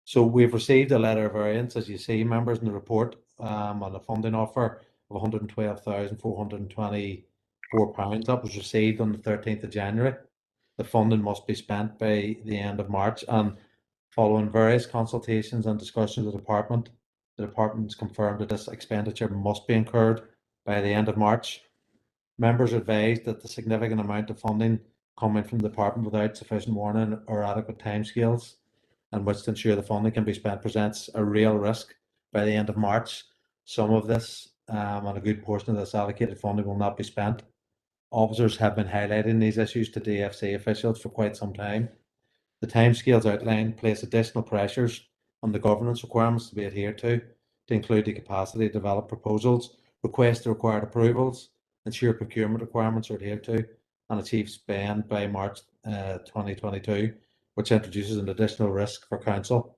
So we've received a letter of variance, as you see, members, in the report on a funding offer of £112,424. That was received on the 13th of January. The funding must be spent by the end of March, and following various consultations and discussions with the department has confirmed that this expenditure must be incurred by the end of March. Members are advised that the significant amount of funding coming from the department without sufficient warning or adequate timescales in which to ensure the funding can be spent presents a real risk by the end of March. Some of this and a good portion of this allocated funding will not be spent. Officers have been highlighting these issues to DFC officials for quite some time. The timescales outlined place additional pressures on the governance requirements to be adhered to include the capacity to develop proposals, request the required approvals, ensure procurement requirements are adhered to, and achieve spend by March 2022, which introduces an additional risk for council.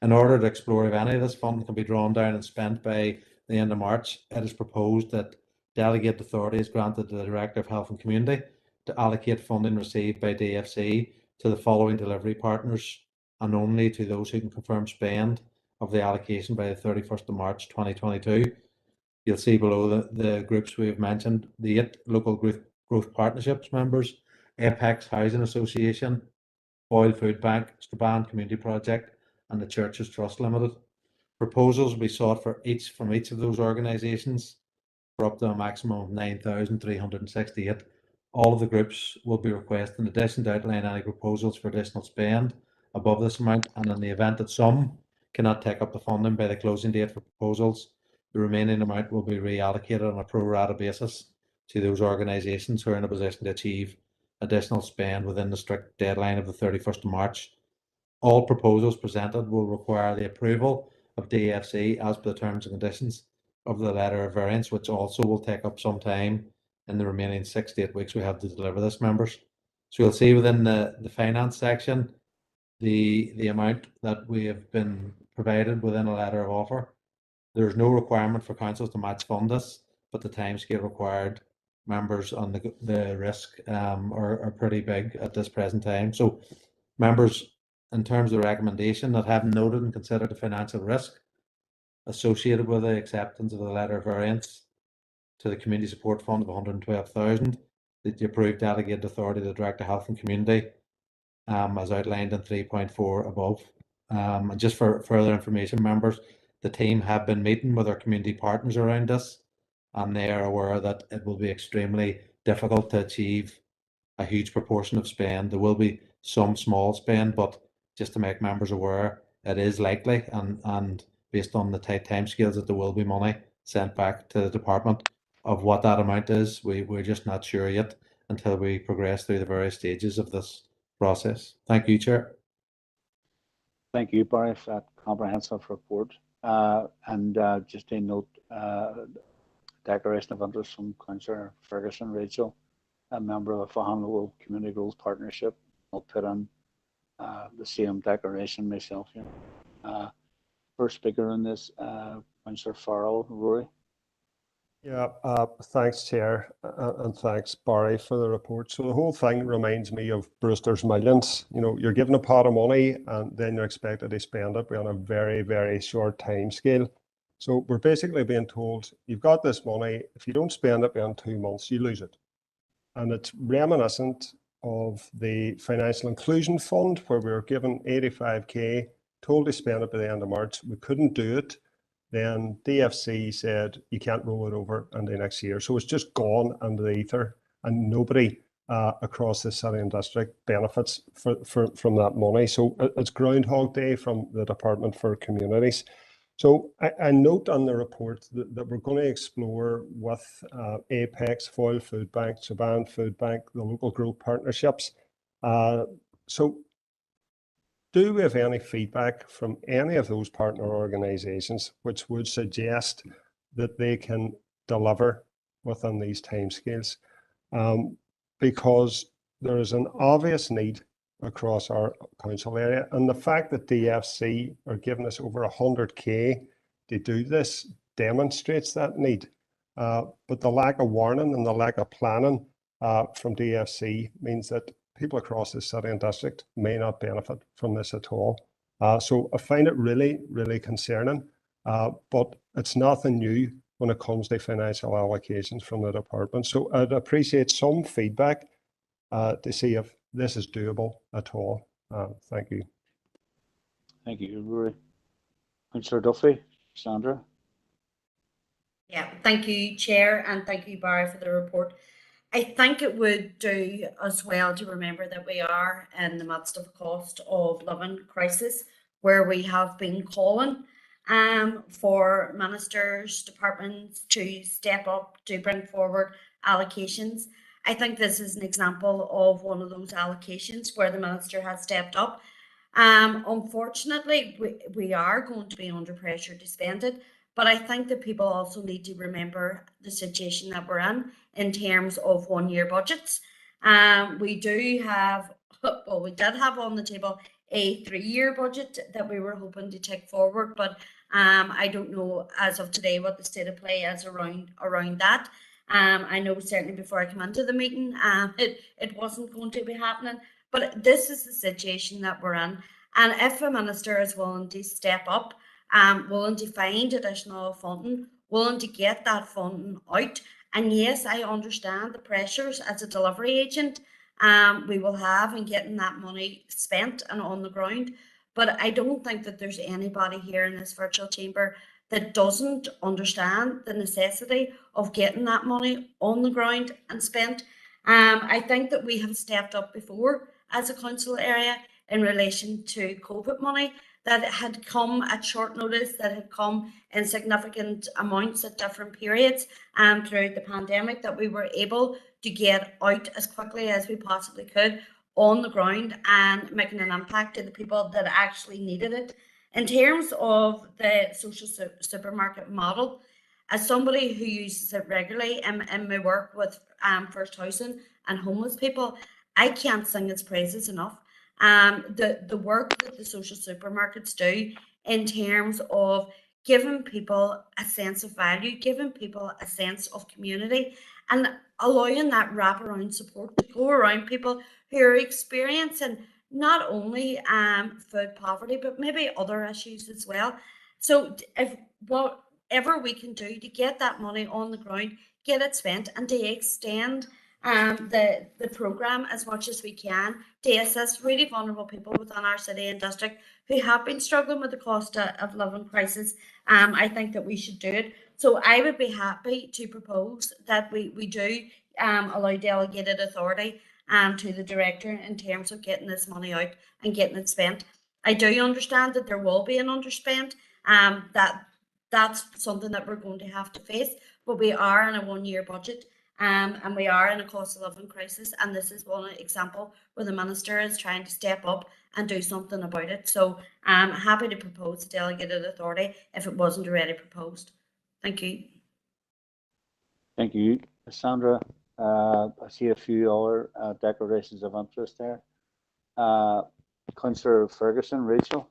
In order to explore if any of this fund can be drawn down and spent by the end of March, it is proposed that delegate authority is granted to the Director of Health and Community to allocate funding received by DFC to the following delivery partners, and only to those who can confirm spend of the allocation by the 31st of March 2022. You'll see below the groups we have mentioned, the 8 local growth partnerships members, Apex Housing Association, Boyle Food Bank, Strabane Community Project, and the Churches Trust Limited. Proposals will be sought from each of those organisations for up to a maximum of 9,368. All of the groups will be requested in addition to outline any proposals for additional spend above this amount, and in the event that some cannot take up the funding by the closing date for proposals, the remaining amount will be reallocated on a pro rata basis to those organisations who are in a position to achieve additional spend within the strict deadline of the 31st of March. All proposals presented will require the approval of DFC as per the terms and conditions of the letter of variance, which also will take up some time in the remaining 6 to 8 weeks we have to deliver this, members. So you'll see within the finance section the amount that we have been provided within a letter of offer. There's no requirement for councils to match fund this, but the timescale required, members, on the risk are pretty big at this present time. So members, in terms of the recommendation, that having noted and considered the financial risk associated with the acceptance of the letter of variance to the Community Support Fund of 112,000, that the approved delegated authority to the Director of Health and Community, as outlined in 3.4 above. And just for further information, members, the team have been meeting with our community partners around this, and they are aware that it will be extremely difficult to achieve a huge proportion of spend. There will be some small spend, but just to make members aware, it is likely, and based on the tight timescales, that there will be money sent back to the department. Of what that amount is, we're just not sure yet until we progress through the various stages of this process. Thank you, Chair. Thank you, Barry, for that comprehensive report. And just a note, declaration of interest from Councillor Ferguson Rachel, a member of the Fahan Community Growth Partnership. I'll put in the same declaration myself here. First speaker on this, Councillor Farrell, Rory. Yeah, thanks, Chair, and thanks, Barry, for the report. So the whole thing reminds me of Brewster's Millions. You know, you're given a pot of money and then you're expected to spend it on a very, very short time scale. So we're basically being told, you've got this money, if you don't spend it within 2 months, you lose it. And it's reminiscent of the Financial Inclusion Fund, where we were given 85k, told to spend it by the end of March. We couldn't do it. Then DFC said you can't roll it over into next year. So it's just gone into the ether, and nobody across the city and district benefits from that money. So it's Groundhog Day from the Department for Communities. So I note on the report that we're going to explore with Apex, Foyle Food Bank, Chaban Food Bank, the local growth partnerships. So do we have any feedback from any of those partner organisations which would suggest that they can deliver within these timescales? Because there is an obvious need across our council area, and the fact that DFC are giving us over 100k to do this demonstrates that need. But the lack of warning and the lack of planning from DFC means that people across the city and district may not benefit from this at all. So I find it really, really concerning, but it's nothing new when it comes to financial allocations from the department. So I'd appreciate some feedback to see if this is doable at all. Thank you. Thank you, Rory. Councillor Duffy, Sandra. Yeah, thank you, Chair, and thank you, Barry, for the report. I think it would do us well to remember that we are in the midst of a cost of living crisis, where we have been calling for ministers, departments to step up, to bring forward allocations. I think this is an example of one of those allocations where the minister has stepped up. Unfortunately, we are going to be under pressure to spend it, but I think that people also need to remember the situation that we're in terms of one-year budgets. We do have, well, we did have on the table a 3-year budget that we were hoping to take forward, but I don't know as of today what the state of play is around that. I know certainly before I came into the meeting, it wasn't going to be happening, but this is the situation that we're in. And if a minister is willing to step up, willing to find additional funding, willing to get that funding out, and yes, I understand the pressures as a delivery agent we will have in getting that money spent and on the ground, but I don't think that there's anybody here in this virtual chamber that doesn't understand the necessity of getting that money on the ground and spent. I think that we have stepped up before as a council area in relation to COVID money that had come at short notice, that had come in significant amounts at different periods throughout the pandemic, that we were able to get out as quickly as we possibly could on the ground and making an impact to the people that actually needed it. In terms of the social supermarket model, as somebody who uses it regularly in my work with first housing and homeless people, I can't sing its praises enough. The work that the social supermarkets do in terms of giving people a sense of value, giving people a sense of community, and allowing that wraparound support to go around people who are experiencing not only food poverty, but maybe other issues as well. So if whatever we can do to get that money on the ground, get it spent, and to extend the programme as much as we can to assist really vulnerable people within our city and district who have been struggling with the cost of living crisis, I think that we should do it. So I would be happy to propose that we do allow delegated authority to the director in terms of getting this money out and getting it spent. I do understand that there will be an underspend, that's something that we're going to have to face, but we are in a one-year budget. And we are in a cost of living crisis, and this is one example where the minister is trying to step up and do something about it. So I'm happy to propose delegated authority if it wasn't already proposed. Thank you. Thank you, Sandra. I see a few other declarations of interest there. Councillor Ferguson, Rachel.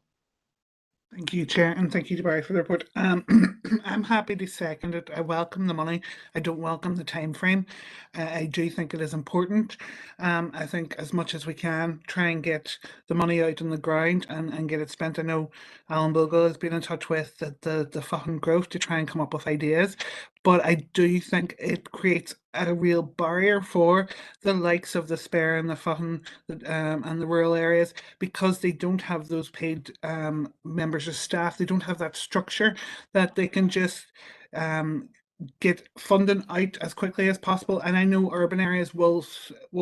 Thank you, Chair, and thank you to Barry for the report. I'm happy to second it. I welcome the money. I don't welcome the time frame. I do think it is important. I think as much as we can, try and get the money out on the ground and get it spent. I know Alan Bogle has been in touch with the Fund Growth to try and come up with ideas, but I do think it creates a real barrier for the likes of the Spare and the Fund and the rural areas, because they don't have those paid members of staff. They don't have that structure that they can just get funding out as quickly as possible. And I know urban areas will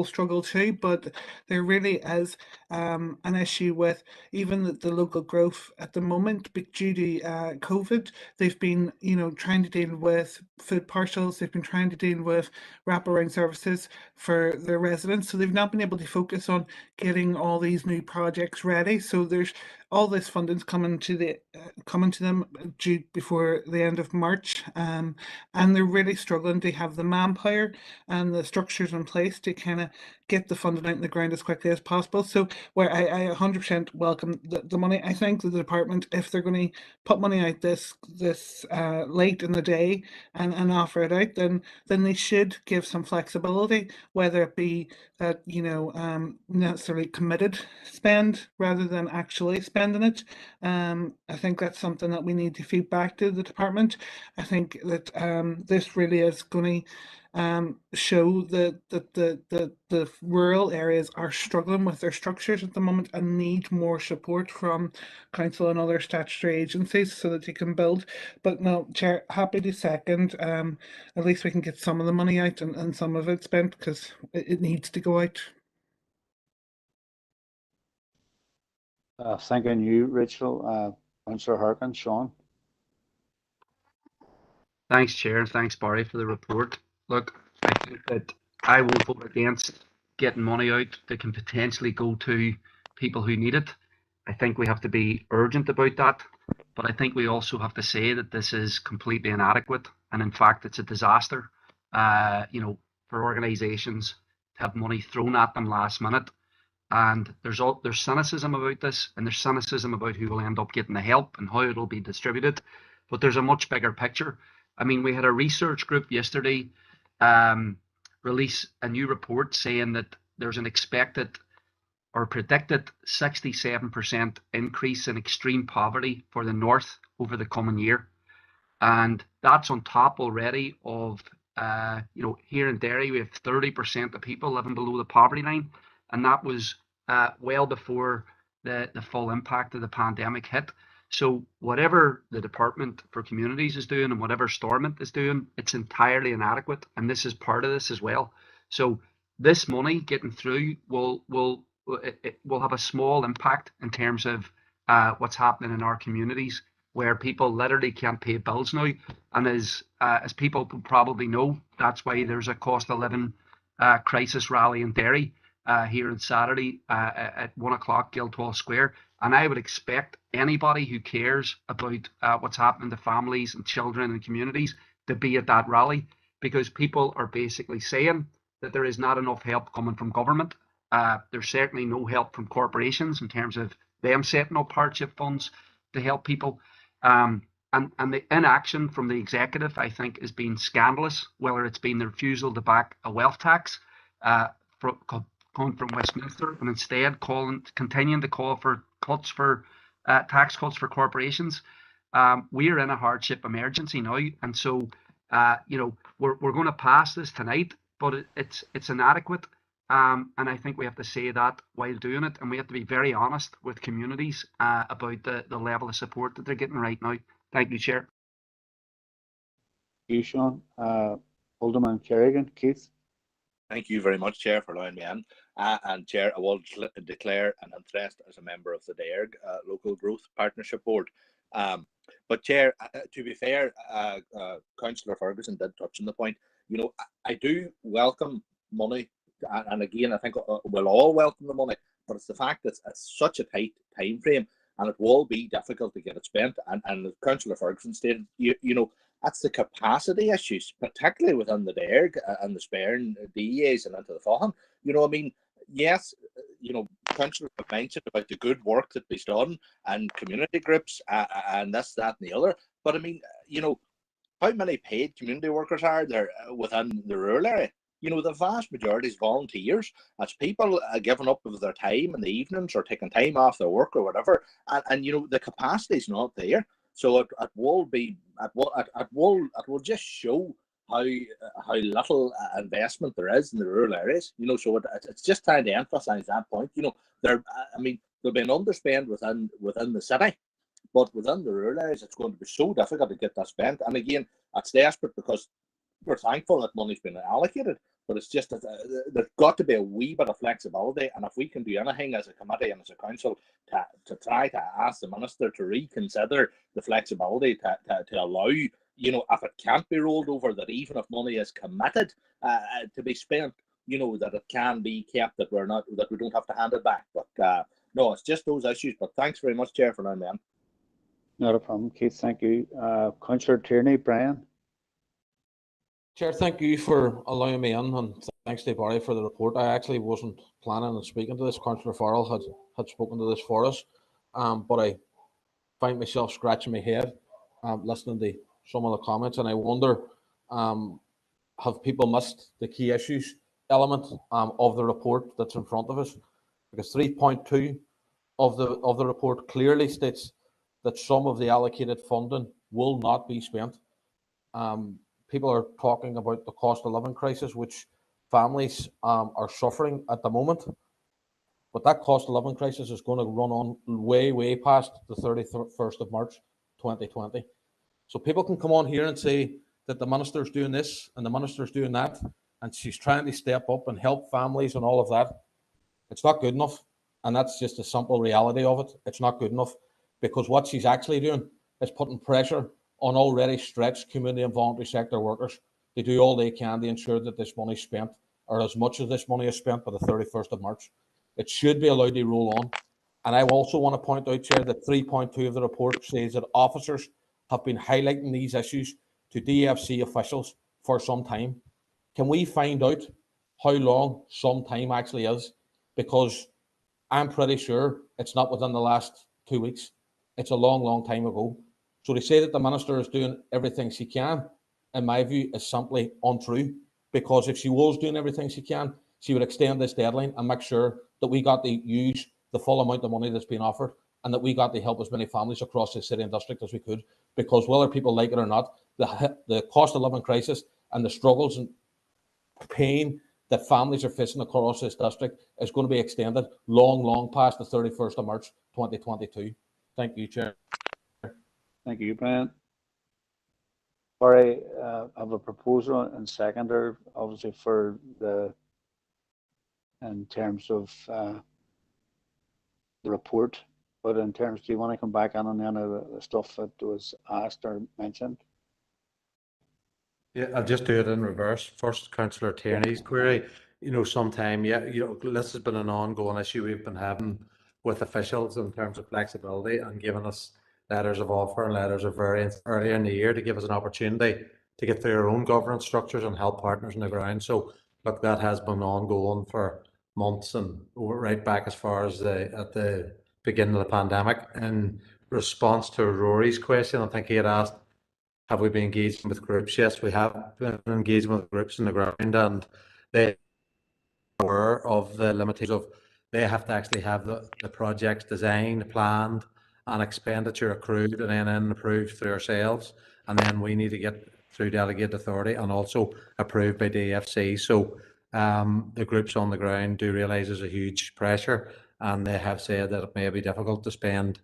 struggle too, but there really is an issue with even the local growth at the moment. But due to COVID, they've been trying to deal with food parcels. They've been trying to deal with wraparound services for their residents, so they've not been able to focus on getting all these new projects ready. So there's all this funding's coming to them due before the end of March, and they're really struggling to have the manpower and the structures in place to kind of get the funding out in the ground as quickly as possible. So where I 100% welcome the money. I think the department, if they're going to put money out this late in the day and offer it out, then they should give some flexibility, whether it be that necessarily committed spend rather than actually spending it. I think that's something that we need to feed back to the department. I think that this really is going to show that the rural areas are struggling with their structures at the moment and need more support from council and other statutory agencies so that they can build. But no, Chair, happy to second. At least we can get some of the money out and some of it spent, because it needs to go out. Thanking you, Rachel. Councillor Harkin, Sean. Thanks, Chair, and thanks, Barry, for the report. Look, I think that I will vote against getting money out that can potentially go to people who need it. I think we have to be urgent about that, but I think we also have to say that this is completely inadequate, and in fact, it's a disaster. For organisations to have money thrown at them last minute, and there's cynicism about this, and there's cynicism about who will end up getting the help and how it'll be distributed. But there's a much bigger picture. I mean, we had a research group yesterday release a new report saying that there's an expected or predicted 67% increase in extreme poverty for the North over the coming year. And that's on top already of, here in Derry, we have 30% of people living below the poverty line. And that was well before the full impact of the pandemic hit. So whatever the Department for Communities is doing and whatever Stormont is doing, it's entirely inadequate. And this is part of this as well. So this money getting through will have a small impact in terms of what's happening in our communities, where people literally can't pay bills now. And as people probably know, that's why there's a cost of living crisis rally in Derry here on Saturday at 1 o'clock, Guildhall Square. And I would expect anybody who cares about what's happening to families and children and communities to be at that rally, because people are basically saying that there is not enough help coming from government. There's certainly no help from corporations in terms of them setting up hardship funds to help people. And the inaction from the executive, I think, has been scandalous, whether it's been the refusal to back a wealth tax coming from Westminster, and instead continuing to call for tax cuts for corporations. We are in a hardship emergency now, and so we're going to pass this tonight, but it's inadequate. And I think we have to say that while doing it, and we have to be very honest with communities about the level of support that they're getting right now. Thank you, Chair. Thank you, Sean. Alderman Kerrigan, Keith. Thank you very much, Chair, for allowing me in. And Chair, I will declare an interest as a member of the DERG Local Growth Partnership Board. But Chair, to be fair, Councillor Ferguson did touch on the point. I do welcome money, and again, I think we'll all welcome the money, but it's the fact that it's such a tight time frame, and it will be difficult to get it spent. And as Councillor Ferguson stated, that's the capacity issues, particularly within the DERG and the Spare and DEAs and into the Fáhan. Yes, councillors have mentioned about the good work that was done and community groups and this, that, and the other. But I mean, you know, how many paid community workers are there within the rural area? You know, the vast majority is volunteers. That's people giving up of their time in the evenings or taking time off their work or whatever. And you know, the capacity is not there. So it will just show how little investment there is in the rural areas. You know, so it's just trying to emphasise that point. You know, there'll be an underspend within the city, but within the rural areas, it's going to be so difficult to get that spent. And again, it's desperate because we're thankful that money's been allocated, but it's just that there's got to be a wee bit of flexibility. And if we can do anything as a committee and as a council to try to ask the minister to reconsider the flexibility to allow, you know, if it can't be rolled over, that even if money is committed to be spent, you know, that it can be kept, that we don't have to hand it back. But no, it's just those issues. But thanks very much, Chair, for allowing me in. Not a problem, Keith. Thank you. Councillor Tierney, Brian. Chair, thank you for allowing me in, and thanks to Barry for the report. I actually wasn't planning on speaking to this. Councillor Farrell had spoken to this for us, but I find myself scratching my head listening to some of the comments, and I wonder, have people missed the key issues element of the report that's in front of us? Because 3.2 of the report clearly states that some of the allocated funding will not be spent. People are talking about the cost of living crisis, which families are suffering at the moment. But that cost of living crisis is going to run on way past the 31st of March 2020. So people can come on here and say that the minister's doing this and the minister's doing that, and she's trying to step up and help families and all of that. It's not good enough. And that's just a simple reality of it. It's not good enough, because what she's actually doing is putting pressure on already stretched community and voluntary sector workers to do all they can to ensure that this money is spent, or as much of this money is spent, by the 31st of March. It should be allowed to roll on. And I also want to point out, Chair, that 3.2 of the report says that officers have been highlighting these issues to DFC officials for some time. Can we find out how long some time actually is? Because I'm pretty sure it's not within the last 2 weeks. It's a long time ago. So to say that the minister is doing everything she can, in my view, is simply untrue. Because if she was doing everything she can, she would extend this deadline and make sure that we got to use the full amount of money that's been offered, and that we got to help as many families across the city and district as we could. Because whether people like it or not, the cost of living crisis and the struggles and pain that families are facing across this district is going to be extended long past the 31st of March 2022. Thank you, Chair. Thank you, Brian. Barry, I have a proposal and seconder, obviously, for in terms of the report, but in terms, do you want to come back on any of the stuff that was asked or mentioned? Yeah, I'll just do it in reverse. First, Councillor Tierney's query. You know, sometime, this has been an ongoing issue we've been having with officials in terms of flexibility and giving us letters of offer and letters of variance earlier in the year to give us an opportunity to get through our own governance structures and help partners on the ground. So, look, that has been ongoing for months and right back as far as at the beginning of the pandemic. In response to Rory's question, I think he had asked, have we been engaging with groups? Yes, we have been engaging with groups on the ground, and they are aware of the limitations of they have to actually have the projects designed, planned, and expenditure accrued and then approved through ourselves. And then we need to get through delegated authority and also approved by DFC. So the groups on the ground do realise there's a huge pressure, and they have said that it may be difficult to spend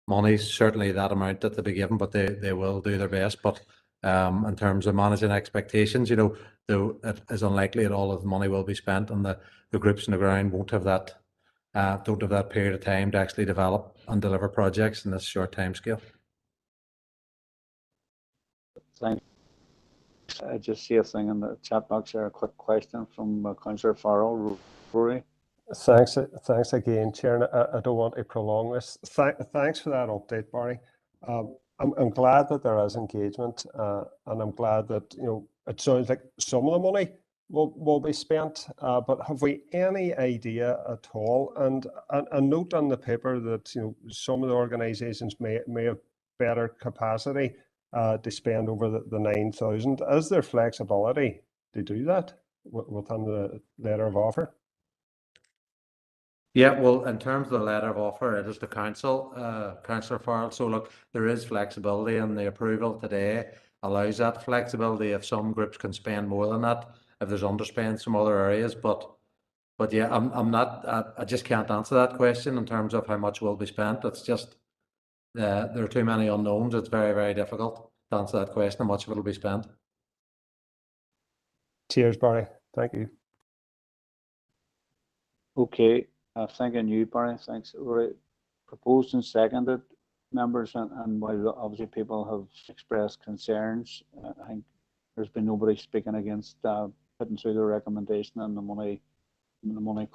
money, certainly that amount that they'll be given, but they will do their best. But in terms of managing expectations, you know, though it is unlikely that all of the money will be spent, and the groups on the ground won't have that don't have that period of time to actually develop and deliver projects in this short time scale. Thanks. I just see a thing in the chat box there, a quick question from Councillor Farrell. Rory? Thanks again, Chair. And I don't want to prolong this. Thanks for that update, Barry. I'm glad that there is engagement, and I'm glad that, you know, it sounds like some of the money will be spent, but have we any idea at all? And a note on the paper that some of the organisations may have better capacity to spend over the 9,000. Is there flexibility to do that within the letter of offer? Yeah, well, in terms of the letter of offer, it is the council, Councillor Farrell. So look, there is flexibility, and the approval today allows that flexibility if some groups can spend more than that, if there's underspend some other areas. But yeah, I'm not, I just can't answer that question in terms of how much will be spent. It's just, there are too many unknowns. It's very, very difficult to answer that question, how much of it will be spent. Cheers, Barry. Thank you. Okay, thanking you, Barry. Thanks. Right. Proposed and seconded, members, and while obviously people have expressed concerns, I think there's been nobody speaking against putting through the recommendation and the money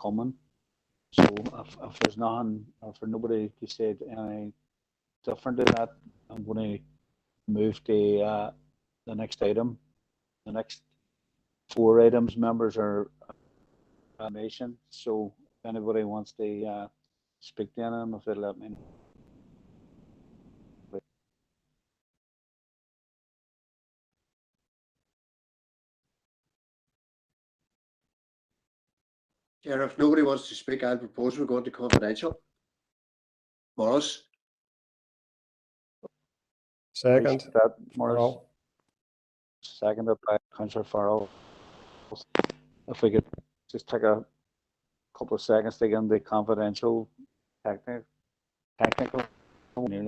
coming. So if there's nothing, or for nobody to say any different to that, I'm going to move to the next item. The next 4 items, members, are information. So if anybody wants to speak to them, if they let me know. Chair, if nobody wants to speak, I'll propose we go into confidential. Morris? Second. That, Morris. Seconded by Councillor Farrell. If we could just take a couple of seconds to get into confidential technical nearly.